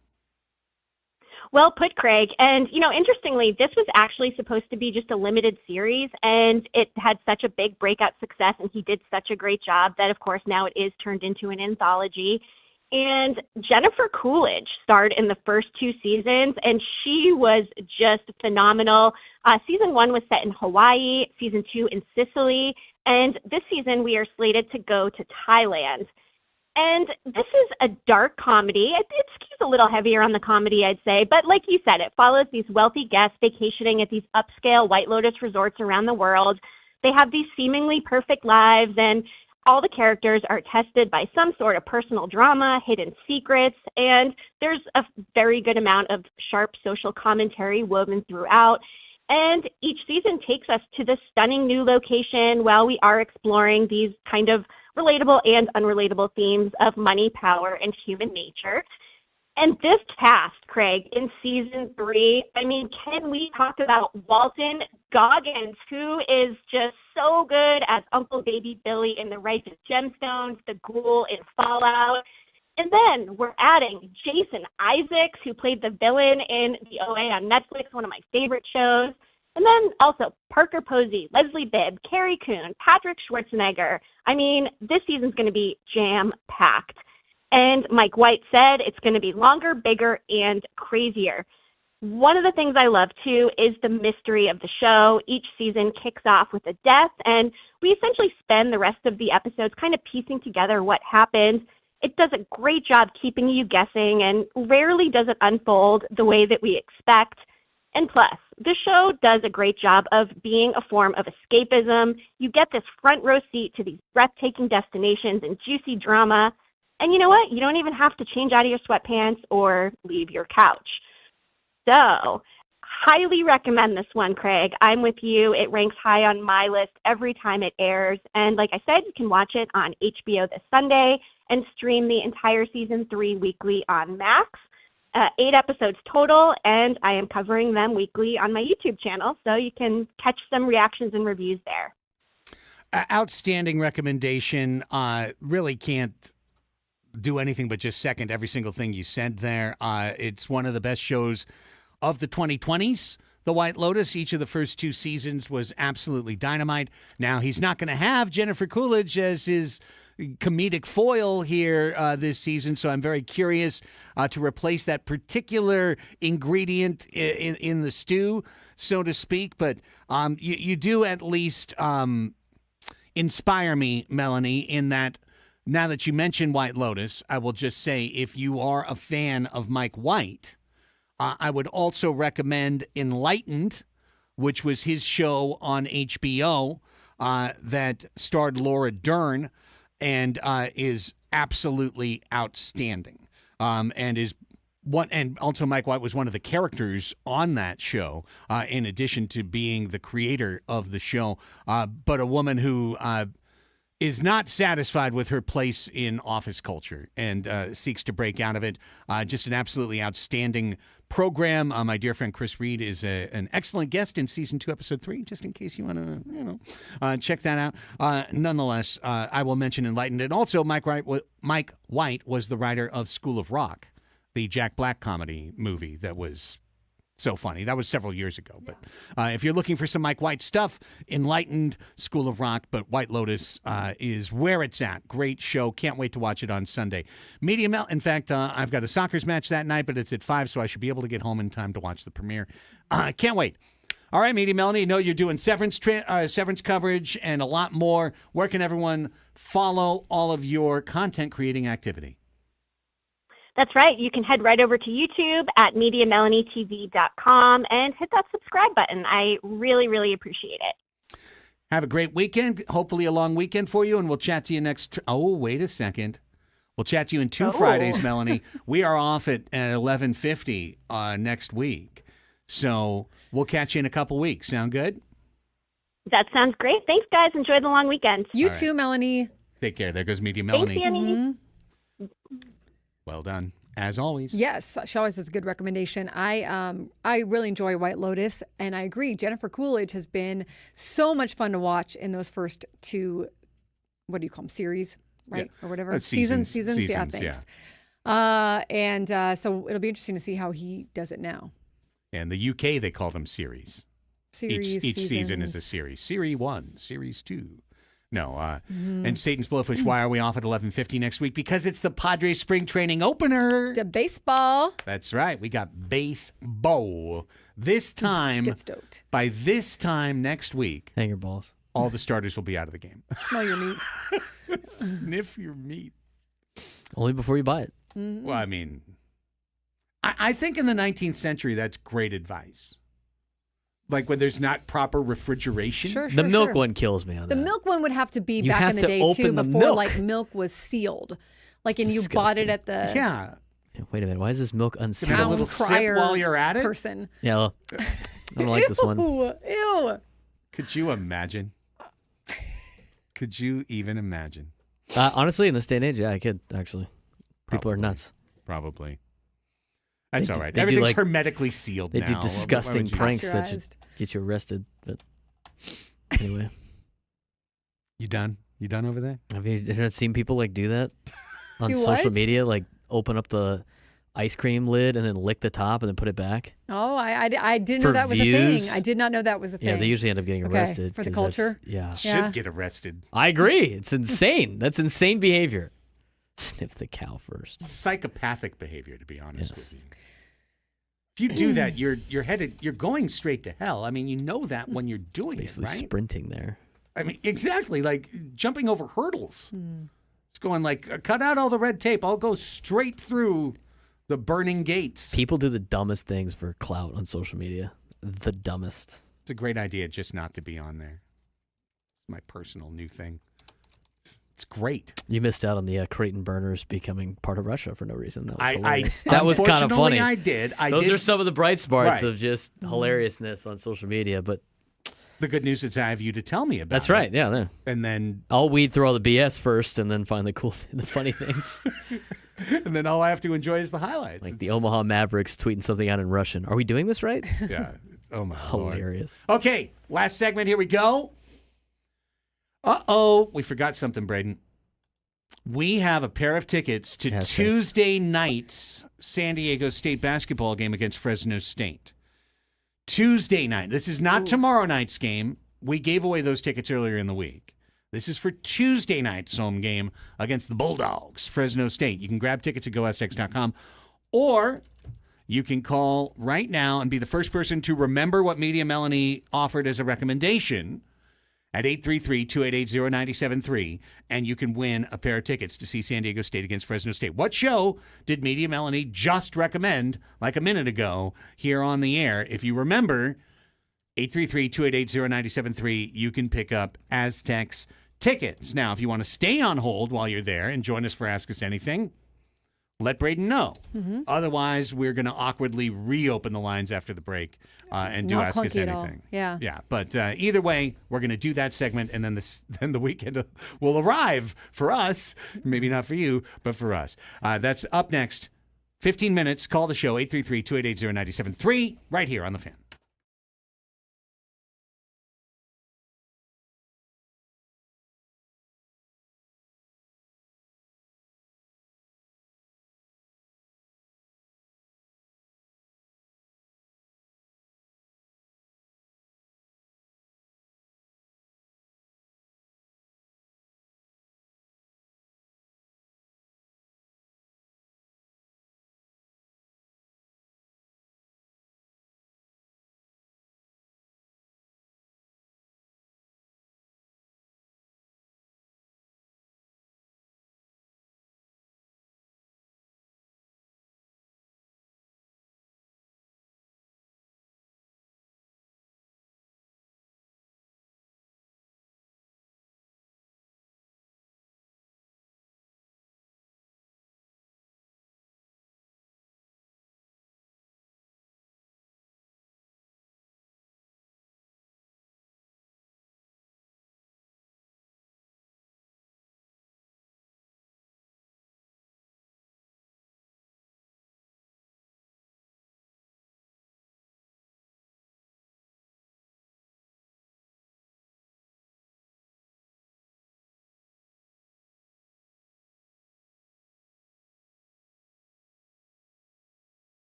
Well put, Craig. And, interestingly, this was actually supposed to be just a limited series, and it had such a big breakout success, and he did such a great job that, of course, now it is turned into an anthology. And Jennifer Coolidge starred in the first 2 seasons, and she was just phenomenal. Season 1 was set in Hawaii, Season 2 in Sicily, and this season we are slated to go to Thailand. And this is a dark comedy. It skews a little heavier on the comedy, I'd say. But like you said, it follows these wealthy guests vacationing at these upscale White Lotus resorts around the world. They have these seemingly perfect lives, and all the characters are tested by some sort of personal drama, hidden secrets, and there's a very good amount of sharp social commentary woven throughout. And each season takes us to this stunning new location while we are exploring these kind of relatable and unrelatable themes of money, power, and human nature. And this cast, Craig, in season 3, I mean, can we talk about Walton Goggins, who is just so good as Uncle Baby Billy in The Righteous Gemstones, the Ghoul in Fallout. And then we're adding Jason Isaacs, who played the villain in The OA on Netflix, one of my favorite shows. And then also Parker Posey, Leslie Bibb, Carrie Coon, Patrick Schwarzenegger. I mean, this season's going to be jam-packed. And Mike White said it's going to be longer, bigger, and crazier. One of the things I love, too, is the mystery of the show. Each season kicks off with a death, and we essentially spend the rest of the episodes kind of piecing together what happened. It does a great job keeping you guessing, and rarely does it unfold the way that we expect. And plus, the show does a great job of being a form of escapism. You get this front row seat to these breathtaking destinations and juicy drama. And you know what? You don't even have to change out of your sweatpants or leave your couch. So, highly recommend this one, Craig. I'm with you. It ranks high on my list every time it airs. And like I said, you can watch it on HBO this Sunday and stream the entire season 3 weekly on Max. 8 episodes total, and I am covering them weekly on my YouTube channel, so you can catch some reactions and reviews there. Outstanding recommendation. Really can't do anything but just second every single thing you said there. It's one of the best shows of the 2020s. The White Lotus, each of the first 2 seasons was absolutely dynamite. Now, he's not going to have Jennifer Coolidge as his comedic foil here this season, so I'm very curious to replace that particular ingredient in the stew, so to speak. But you do at least inspire me, Melanie, in that now that you mention White Lotus, I will just say if you are a fan of Mike White, I would also recommend Enlightened, which was his show on HBO that starred Laura Dern and is absolutely outstanding. And also Mike White was one of the characters on that show, in addition to being the creator of the show, but a woman who is not satisfied with her place in office culture and seeks to break out of it. Just an absolutely outstanding program. My dear friend Chris Reed is an excellent guest in season 2, episode 3, just in case you want to, check that out. Nonetheless, I will mention Enlightened. And also Mike White was the writer of School of Rock, the Jack Black comedy movie that was so funny. That was several years ago. But if you're looking for some Mike White stuff, Enlightened, School of Rock, but White Lotus is where it's at. Great show. Can't wait to watch it on Sunday. In fact, I've got a soccer's match that night, but it's at 5, so I should be able to get home in time to watch the premiere. Can't wait. All right, Media Melanie, I know you're doing severance coverage and a lot more. Where can everyone follow all of your content creating activity? That's right. You can head right over to YouTube at MediaMelanieTV.com and hit that subscribe button. I really, really appreciate it. Have a great weekend. Hopefully a long weekend for you, and we'll chat to you next. Oh, wait a second. We'll chat to you in 2 Fridays, Melanie. We are off at 11:50 next week. So we'll catch you in a couple weeks. Sound good? That sounds great. Thanks, guys. Enjoy the long weekend. You too, Melanie. Take care. There goes Media Melanie. Thanks, Annie. Mm-hmm. Well done, as always. Yes, she always has a good recommendation. I really enjoy White Lotus, and I agree. Jennifer Coolidge has been so much fun to watch in those first 2, what do you call them, series, right? Yeah. Or whatever. Seasons. Yeah, thanks. Yeah. So it'll be interesting to see how he does it now. And the UK, they call them series. Each season is a series. Series 1, Series 2. No, and Satan's Blowfish, why are we off at 11:50 next week? Because it's the Padres spring training opener. The baseball. That's right. We got baseball. This time, get stoked. By this time next week, hang your balls. All the starters will be out of the game. Smell your meat. Sniff your meat. Only before you buy it. Mm-hmm. Well, I mean, I think in the 19th century, that's great advice. Like when there's not proper refrigeration. Sure, the milk one kills me on the that. milk one would have to be You back have in the to day open too, the before milk. like milk was sealed. Like, and you disgusting. bought it at the Yeah. Wait a minute. Why is this milk unsealed? Have a little sip crier while you're at it. person. Yeah, well, I don't like this one. Ew. Could you imagine? Could you even imagine? Honestly, in this day and age, yeah, I could actually. People are nuts. Probably. That's all right. Everything's hermetically sealed they now. They do disgusting pranks that should get you arrested. But anyway. You done? You done over there? Have you not seen people like do that on Do social what? media? Like open up the ice cream lid and then lick the top and then put it back? Oh, I didn't For know that was a views? thing. I did not know that was a thing. Yeah, they usually end up getting arrested. For the 'cause culture? Yeah. Should get arrested. I agree. It's insane. That's insane behavior. Sniff the cow first. Psychopathic behavior, to be honest with you. If you do that, you're headed. You're going straight to hell. I mean, you know that when you're doing Basically it, right? sprinting there. I mean, exactly, like jumping over hurdles. It's going like, cut out all the red tape. I'll go straight through the burning gates. People do the dumbest things for clout on social media. The dumbest. It's a great idea just not to be on there. It's my personal new thing. It's great. You missed out on the Creighton burners becoming part of Russia for no reason. That was I hilarious. That was kind of funny. I did. Those are some of the bright spots Right. of just hilariousness on social media. But the good news is I have you to tell me about. that's right. it. Yeah. And then I'll weed through all the BS first, and then find the funny things. and then all I have to enjoy is the highlights. Like the Omaha Mavericks tweeting something out in Russian. Are we doing this right? Yeah. Oh my Hilarious. Lord. Okay, last segment. Here we go. We forgot something, Braden. We have a pair of tickets to Tuesday night's San Diego State basketball game against Fresno State. Tuesday night. This is not tomorrow night's game. We gave away those tickets earlier in the week. This is for Tuesday night's home game against the Bulldogs, Fresno State. You can grab tickets at GoStex.com, or you can call right now and be the first person to remember what Media Melanie offered as a recommendation at 833-288-0973, and you can win a pair of tickets to see San Diego State against Fresno State. What show did Media Melanie just recommend like a minute ago here on the air? If you remember, 833-288-0973, you can pick up Aztecs tickets. Now, if you want to stay on hold while you're there and join us for Ask Us Anything, let Braden know. Otherwise, we're going to awkwardly reopen the lines after the break and do Ask Us Anything. Yeah. Yeah. But either way, we're going to do that segment, and then then the weekend will arrive for us. Maybe not for you, but for us. That's up next. 15 minutes. Call the show, 833-288-0973, right here on The Fan.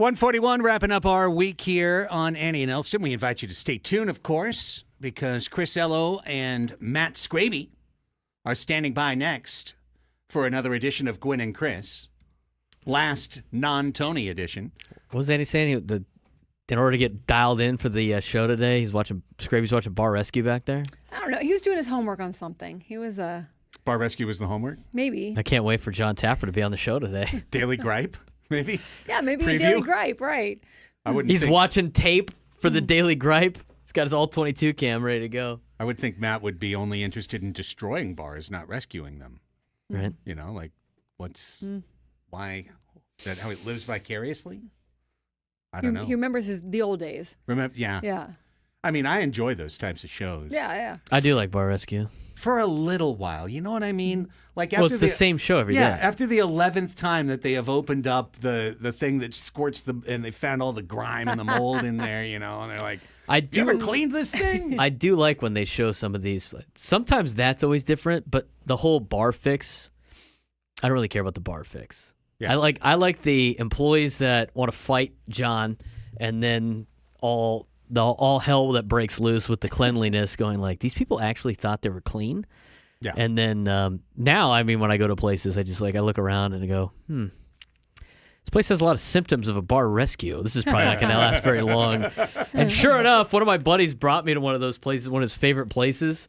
141, wrapping up our week here on Annie and Elsten. We invite you to stay tuned, of course, because Chris Ello and Matt Scraby are standing by next for another edition of Gwynn and Chris. Last non-Tony edition. What was Andy saying? In order to get dialed in for the show today, Scraby's watching Bar Rescue back there? I don't know. He was doing his homework on something. He was Bar Rescue was the homework? Maybe. I can't wait for John Tapper to be on the show today. Daily Gripe, maybe? Yeah, maybe Preview? a Daily Gripe, right. He's watching tape for the Daily Gripe. He's got his all 22 cam ready to go. I would think Matt would be only interested in destroying bars, not rescuing them. Right. You know, like, why? Is that how he lives vicariously? I don't know. He remembers the old days. Yeah. Yeah. I mean, I enjoy those types of shows. Yeah. I do like Bar Rescue. For a little while, you know what I mean? Like Well, it's the same show every day. Yeah, after the 11th time that they have opened up the thing that squirts and they found all the grime and the mold in there, you know, and they're like, you ever cleaned this thing? I do like when they show some of these. Sometimes that's always different, but the whole bar fix, I don't really care about the bar fix. Yeah. I like the employees that want to fight John, and then all hell that breaks loose with the cleanliness, going like, these people actually thought they were clean. Yeah. And then now, I mean, when I go to places, I look around and I go, this place has a lot of symptoms of a bar rescue. This is probably not going to last very long. And sure enough, one of my buddies brought me to one of those places, one of his favorite places.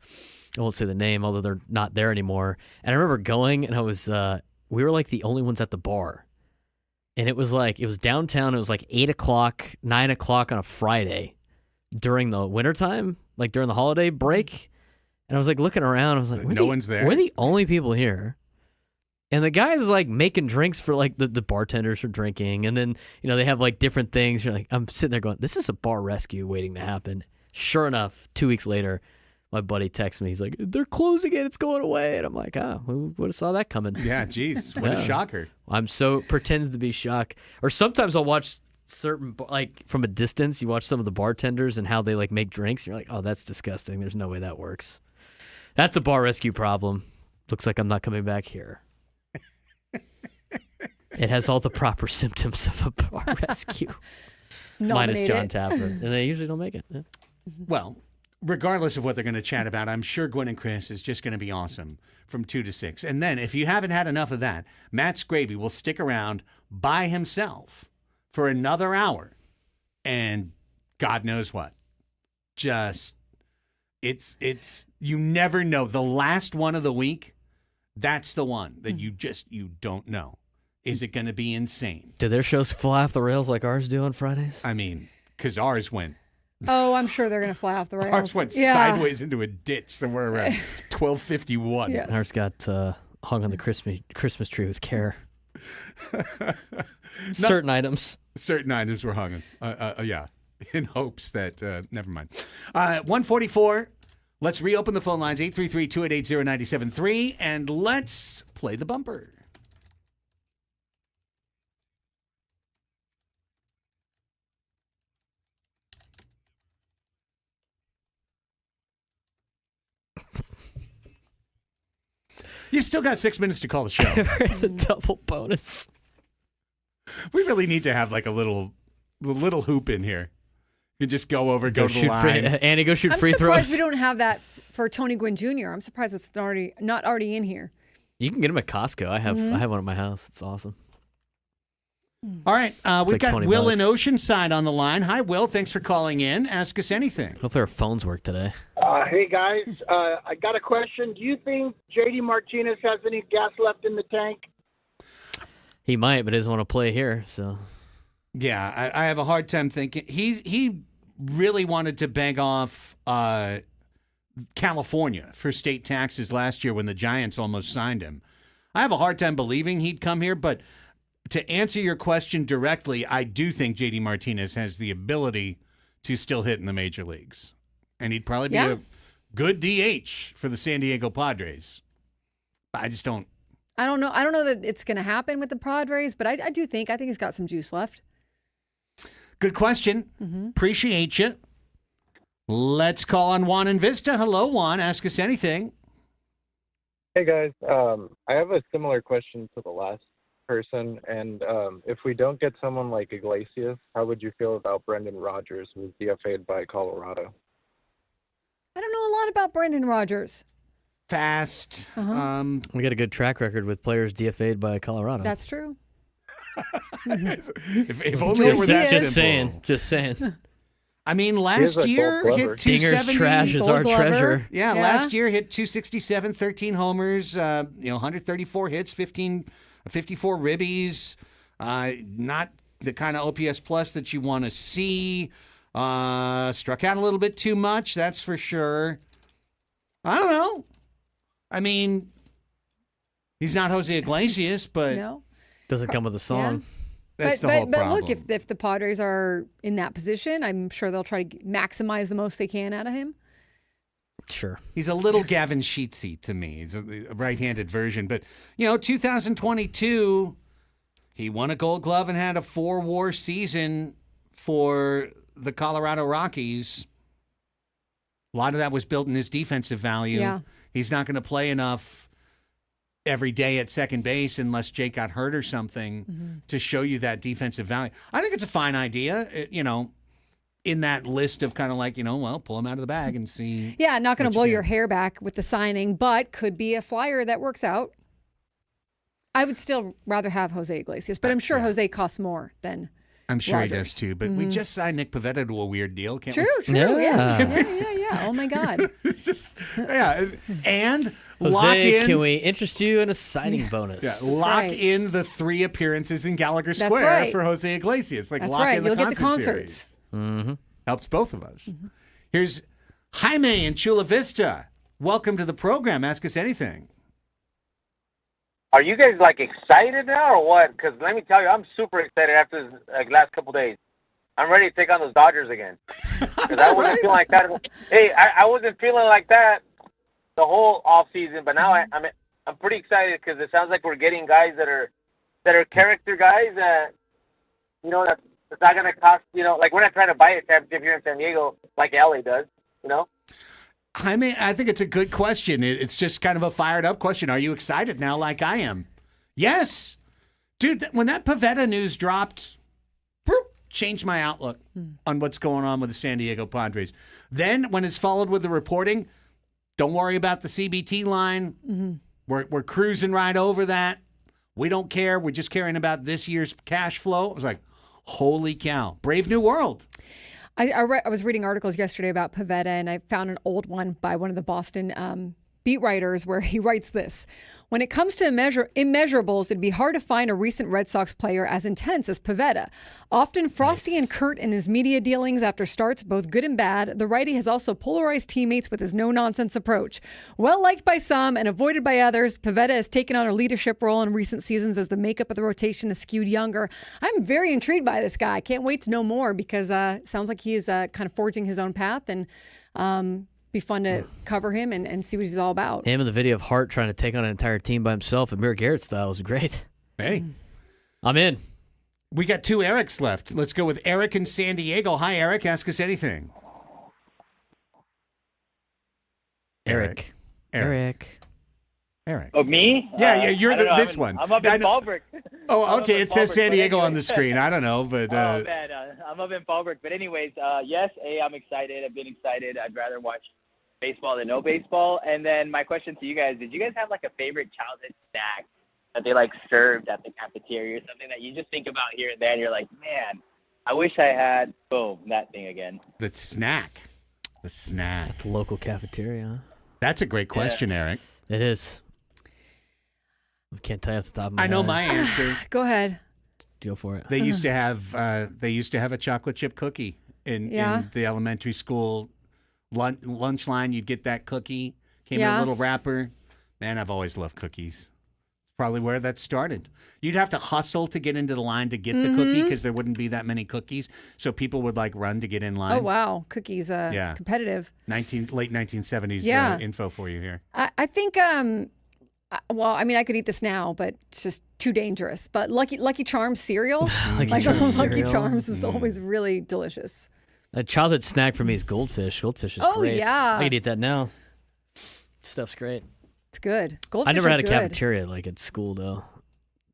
I won't say the name, although they're not there anymore. And I remember going, and I was, we were like the only ones at the bar. And it was downtown. It was like 8 o'clock, 9 o'clock on a Friday during the wintertime, like during the holiday break. And I was like looking around. I was like, no one's there. We're the only people here. And the guys like making drinks for like the bartenders are drinking. And then, you know, they have like different things. You're like, I'm sitting there going, this is a bar rescue waiting to happen. Sure enough, 2 weeks later, my buddy texts me. He's like, they're closing it. It's going away. And I'm like, who would have saw that coming? Yeah, geez. What a shocker. I'm so pretends to be shocked. Or sometimes I'll watch certain, like from a distance, you watch some of the bartenders and how they like make drinks. You're like, oh, that's disgusting. There's no way that works. That's a bar rescue problem. Looks like I'm not coming back here. It has all the proper symptoms of a bar rescue. Minus John Tapper. And they usually don't make it. Yeah. Well, regardless of what they're going to chat about, I'm sure Gwynn and Chris is just going to be awesome from 2 to 6. And then if you haven't had enough of that, Matt Scraby will stick around by himself for another hour. And God knows what. Just, it's you never know. The last one of the week, that's the one that you don't know. Is it going to be insane? Do their shows fly off the rails like ours do on Fridays? I mean, because ours went. Oh, I'm sure they're going to fly off the rails. Ours went sideways into a ditch somewhere around 12:51. Yes. Ours got hung on the Christmas tree with care. Certain items were hung. Yeah, in hopes that. Never mind. 144. Let's reopen the phone lines 833-288-0973 and let's play the bumper. You've still got 6 minutes to call the show. The double bonus. We really need to have like a little hoop in here. You can just go over, go to the line. Annie, go shoot free throws. I'm surprised we don't have that for Tony Gwynn Jr. I'm surprised it's not already in here. You can get them at Costco. I have one at my house. It's awesome. All right. We've like got Will $20. in Oceanside on the line. Hi, Will. Thanks for calling in. Ask us anything. Hopefully our phones work today. Hey, guys. I got a question. Do you think J.D. Martinez has any gas left in the tank? He might, but he doesn't want to play here. So, yeah, I have a hard time thinking. He really wanted to beg off California for state taxes last year when the Giants almost signed him. I have a hard time believing he'd come here, but to answer your question directly, I do think J.D. Martinez has the ability to still hit in the major leagues. And he'd probably be a good DH for the San Diego Padres. I just don't. I don't know. I don't know that it's going to happen with the Padres, but I think he's got some juice left. Good question. Appreciate you. Let's call on Juan in Vista. Hello, Juan. Ask us anything. Hey, guys. I have a similar question to the last person. And if we don't get someone like Iglesias, how would you feel about Brendan Rodgers, who was DFA'd by Colorado? I don't know a lot about Brendan Rodgers. Fast. We got a good track record with players DFA'd by Colorado. That's true. if only it were that simple. Just saying. I mean, last year hit 270. Dinger's trash is our treasure. Yeah, last year hit 267, 13 homers, 134 hits, 54 ribbies. Not the kind of OPS plus that you want to see. Struck out a little bit too much, that's for sure. I don't know. I mean, he's not Jose Iglesias, but doesn't come with a song. Yeah. That's the whole problem. But look, if the Padres are in that position, I'm sure they'll try to maximize the most they can out of him. Sure. He's a little Gavin Sheetsy to me. He's a right-handed version. But, 2022, he won a Gold Glove and had a 4-WAR season for the Colorado Rockies. A lot of that was built in his defensive value. Yeah. He's not going to play enough every day at second base unless Jake got hurt or something to show you that defensive value. I think it's a fine idea, in that list of kind of like, pull him out of the bag and see. Yeah, not going to blow your hair back with the signing, but could be a flyer that works out. I would still rather have Jose Iglesias, but I'm sure Jose costs more than I'm sure Rodgers. he does too, but we just signed Nick Pivetta to a weird deal. Can't True. we? Yeah. Oh, my God. It's just, and Jose, lock in. can we interest you in a signing bonus? Yeah, lock in the 3 appearances in Gallagher Square right. for Jose Iglesias. Like, That's lock right. in the You'll get the concert concerts. series. Helps both of us. Here's Jaime in Chula Vista. Welcome to the program. Ask us anything. Are you guys excited now or what? Because let me tell you, I'm super excited after this last couple days. I'm ready to take on those Dodgers again. Because I wasn't feeling like that. Hey, I wasn't feeling like that the whole off season, but now I'm pretty excited because it sounds like we're getting guys that are character guys that that's not going to cost. We're not trying to buy a championship here in San Diego like LA does. I mean, I think it's a good question. It's just kind of a fired up question. Are you excited now like I am? Yes. Dude, when that Pivetta news dropped, changed my outlook on what's going on with the San Diego Padres. Then when it's followed with the reporting, don't worry about the CBT line. We're cruising right over that. We don't care. We're just caring about this year's cash flow. I was like, holy cow. Brave new world. I was reading articles yesterday about Pivetta, and I found an old one by one of the Boston beat writers where he writes this. When it comes to immeasurables, it'd be hard to find a recent Red Sox player as intense as Pivetta. Often frosty and curt in his media dealings after starts, both good and bad, the righty has also polarized teammates with his no-nonsense approach. Well liked by some and avoided by others, Pivetta has taken on a leadership role in recent seasons as the makeup of the rotation is skewed younger. I'm very intrigued by this guy. I can't wait to know more because it sounds like he is kind of forging his own path, and be fun to cover him and see what he's all about. Him in the video of Hart trying to take on an entire team by himself, Amir Garrett style, was great. Hey. I'm in. We got 2 Erics left. Let's go with Eric in San Diego. Hi, Eric. Ask us anything. Eric. Oh, me? Yeah, you're this one. I'm up in Fallbrook. Oh, okay. It says San Diego on the screen. I don't know, but oh man, I'm up in Fallbrook. But anyways, yes, I'm excited. I've been excited. I'd rather watch baseball than no baseball. And then my question to you guys: did you guys have a favorite childhood snack that they served at the cafeteria, or something that you just think about here and there, and you're like, man, I wish I had that thing again? The snack. At the local cafeteria. That's a great question, Eric. It is. I can't tell you off the top of my head. I know my answer. Go ahead. Go for it. They used to have a chocolate chip cookie in the elementary school lunch line. You'd get that cookie. Came in a little wrapper. Man, I've always loved cookies. Probably where that started. You'd have to hustle to get into the line to get the cookie because there wouldn't be that many cookies. So people would run to get in line. Oh, wow. Cookies, competitive. Late 1970s info for you here. I think, I could eat this now, but it's just too dangerous. But Lucky Charms cereal, Lucky Charms is always really delicious. A childhood snack for me is goldfish. Goldfish is great. Yeah. I could eat that now. Stuff's great. It's good. Goldfish I never had a good. cafeteria at school though.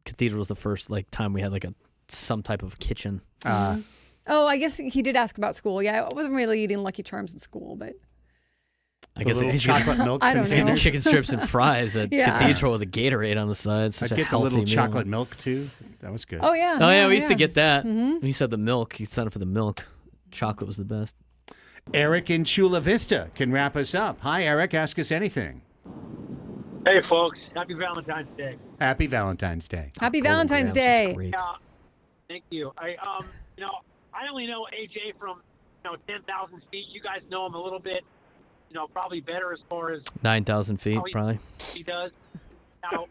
Cathedral was the first time we had some type of kitchen. Oh, I guess he did ask about school. Yeah, I wasn't really eating Lucky Charms in school, but I guess little chocolate milk. I don't know. The chicken strips and fries at Cathedral with a Gatorade on the side. I'd get the little chocolate milk too. That was good. Oh yeah. Oh yeah, we used to get that. When you said the milk, you signed up for the milk. Chocolate was the best. Eric in Chula Vista can wrap us up. Hi, Eric. Ask us anything. Hey, folks. Happy Valentine's Day. Happy Valentine's Day. Happy Valentine's Day. Thank you. I only know AJ from 10,000 feet. You guys know him a little bit. Probably better as far as 9,000 feet, probably. He does. Now,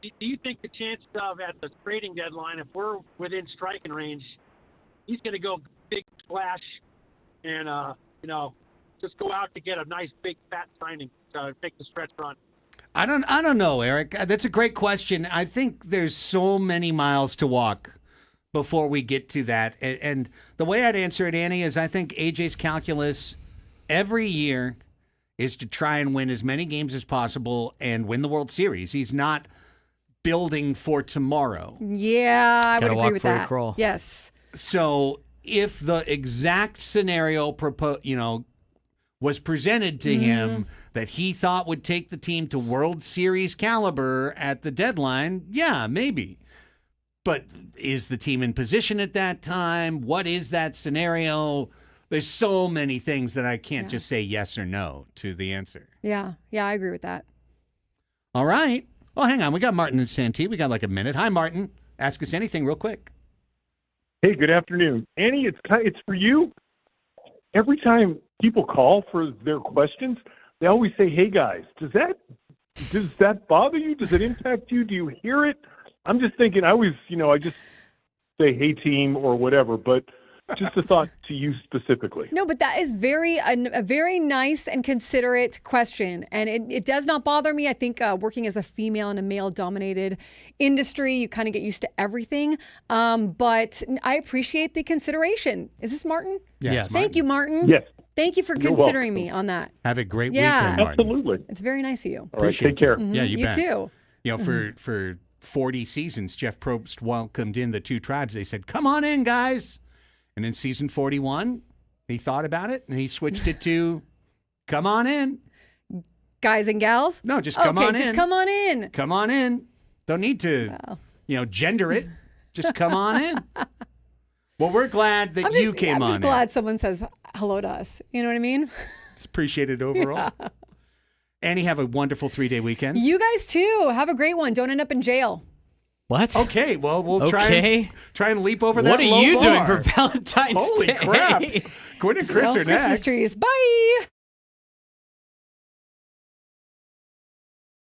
do you think the chance of at the trading deadline, if we're within striking range, he's going to go big splash and just go out to get a nice big fat signing to take the stretch run? I don't know, Eric. That's a great question. I think there's so many miles to walk before we get to that. And the way I'd answer it, Annie, is I think AJ's calculus every year is to try and win as many games as possible and win the World Series. He's not building for tomorrow. Yeah, I would agree with that. Crawl. Yes. So if the exact scenario was presented to him that he thought would take the team to World Series caliber at the deadline, yeah, maybe. But is the team in position at that time? What is that scenario? There's so many things that I can't just say yes or no to the answer. Yeah, I agree with that. All right. Well, hang on. We got Martin and Santee. We got a minute. Hi, Martin. Ask us anything real quick. Hey, good afternoon. Annie, it's for you. Every time people call for their questions, they always say, hey, guys, does that bother you? Does it impact you? Do you hear it? I'm just thinking, I just say, hey, team, or whatever, but just a thought to you specifically. No, but that is a very nice and considerate question. And it does not bother me. I think working as a female in a male-dominated industry, you kind of get used to everything. But I appreciate the consideration. Is this Martin? Yes. Thank you, Martin. Yes. Thank you for considering me on that. Have a great weekend, Martin. Absolutely. It's very nice of you. All right, take care. Yeah, you bet. too. For 40 seasons, Jeff Probst welcomed in the two tribes. They said, come on in, guys. And in season 41, he thought about it, and he switch it to, come on in. Guys and gals? No, just come on in. Just come on in. Come on in. Don't need to, gender it. Just come on in. Well, we're glad that you came on in. I'm just glad someone says hello to us. You know what I mean? It's appreciated overall. Yeah. Annie, have a wonderful 3-day weekend. You guys, too. Have a great one. Don't end up in jail. What? Okay, well, we'll try and leap over that What are low you bar. doing for Valentine's Holy Day? crap. Quinn and Chris are next. Christmas trees. Bye.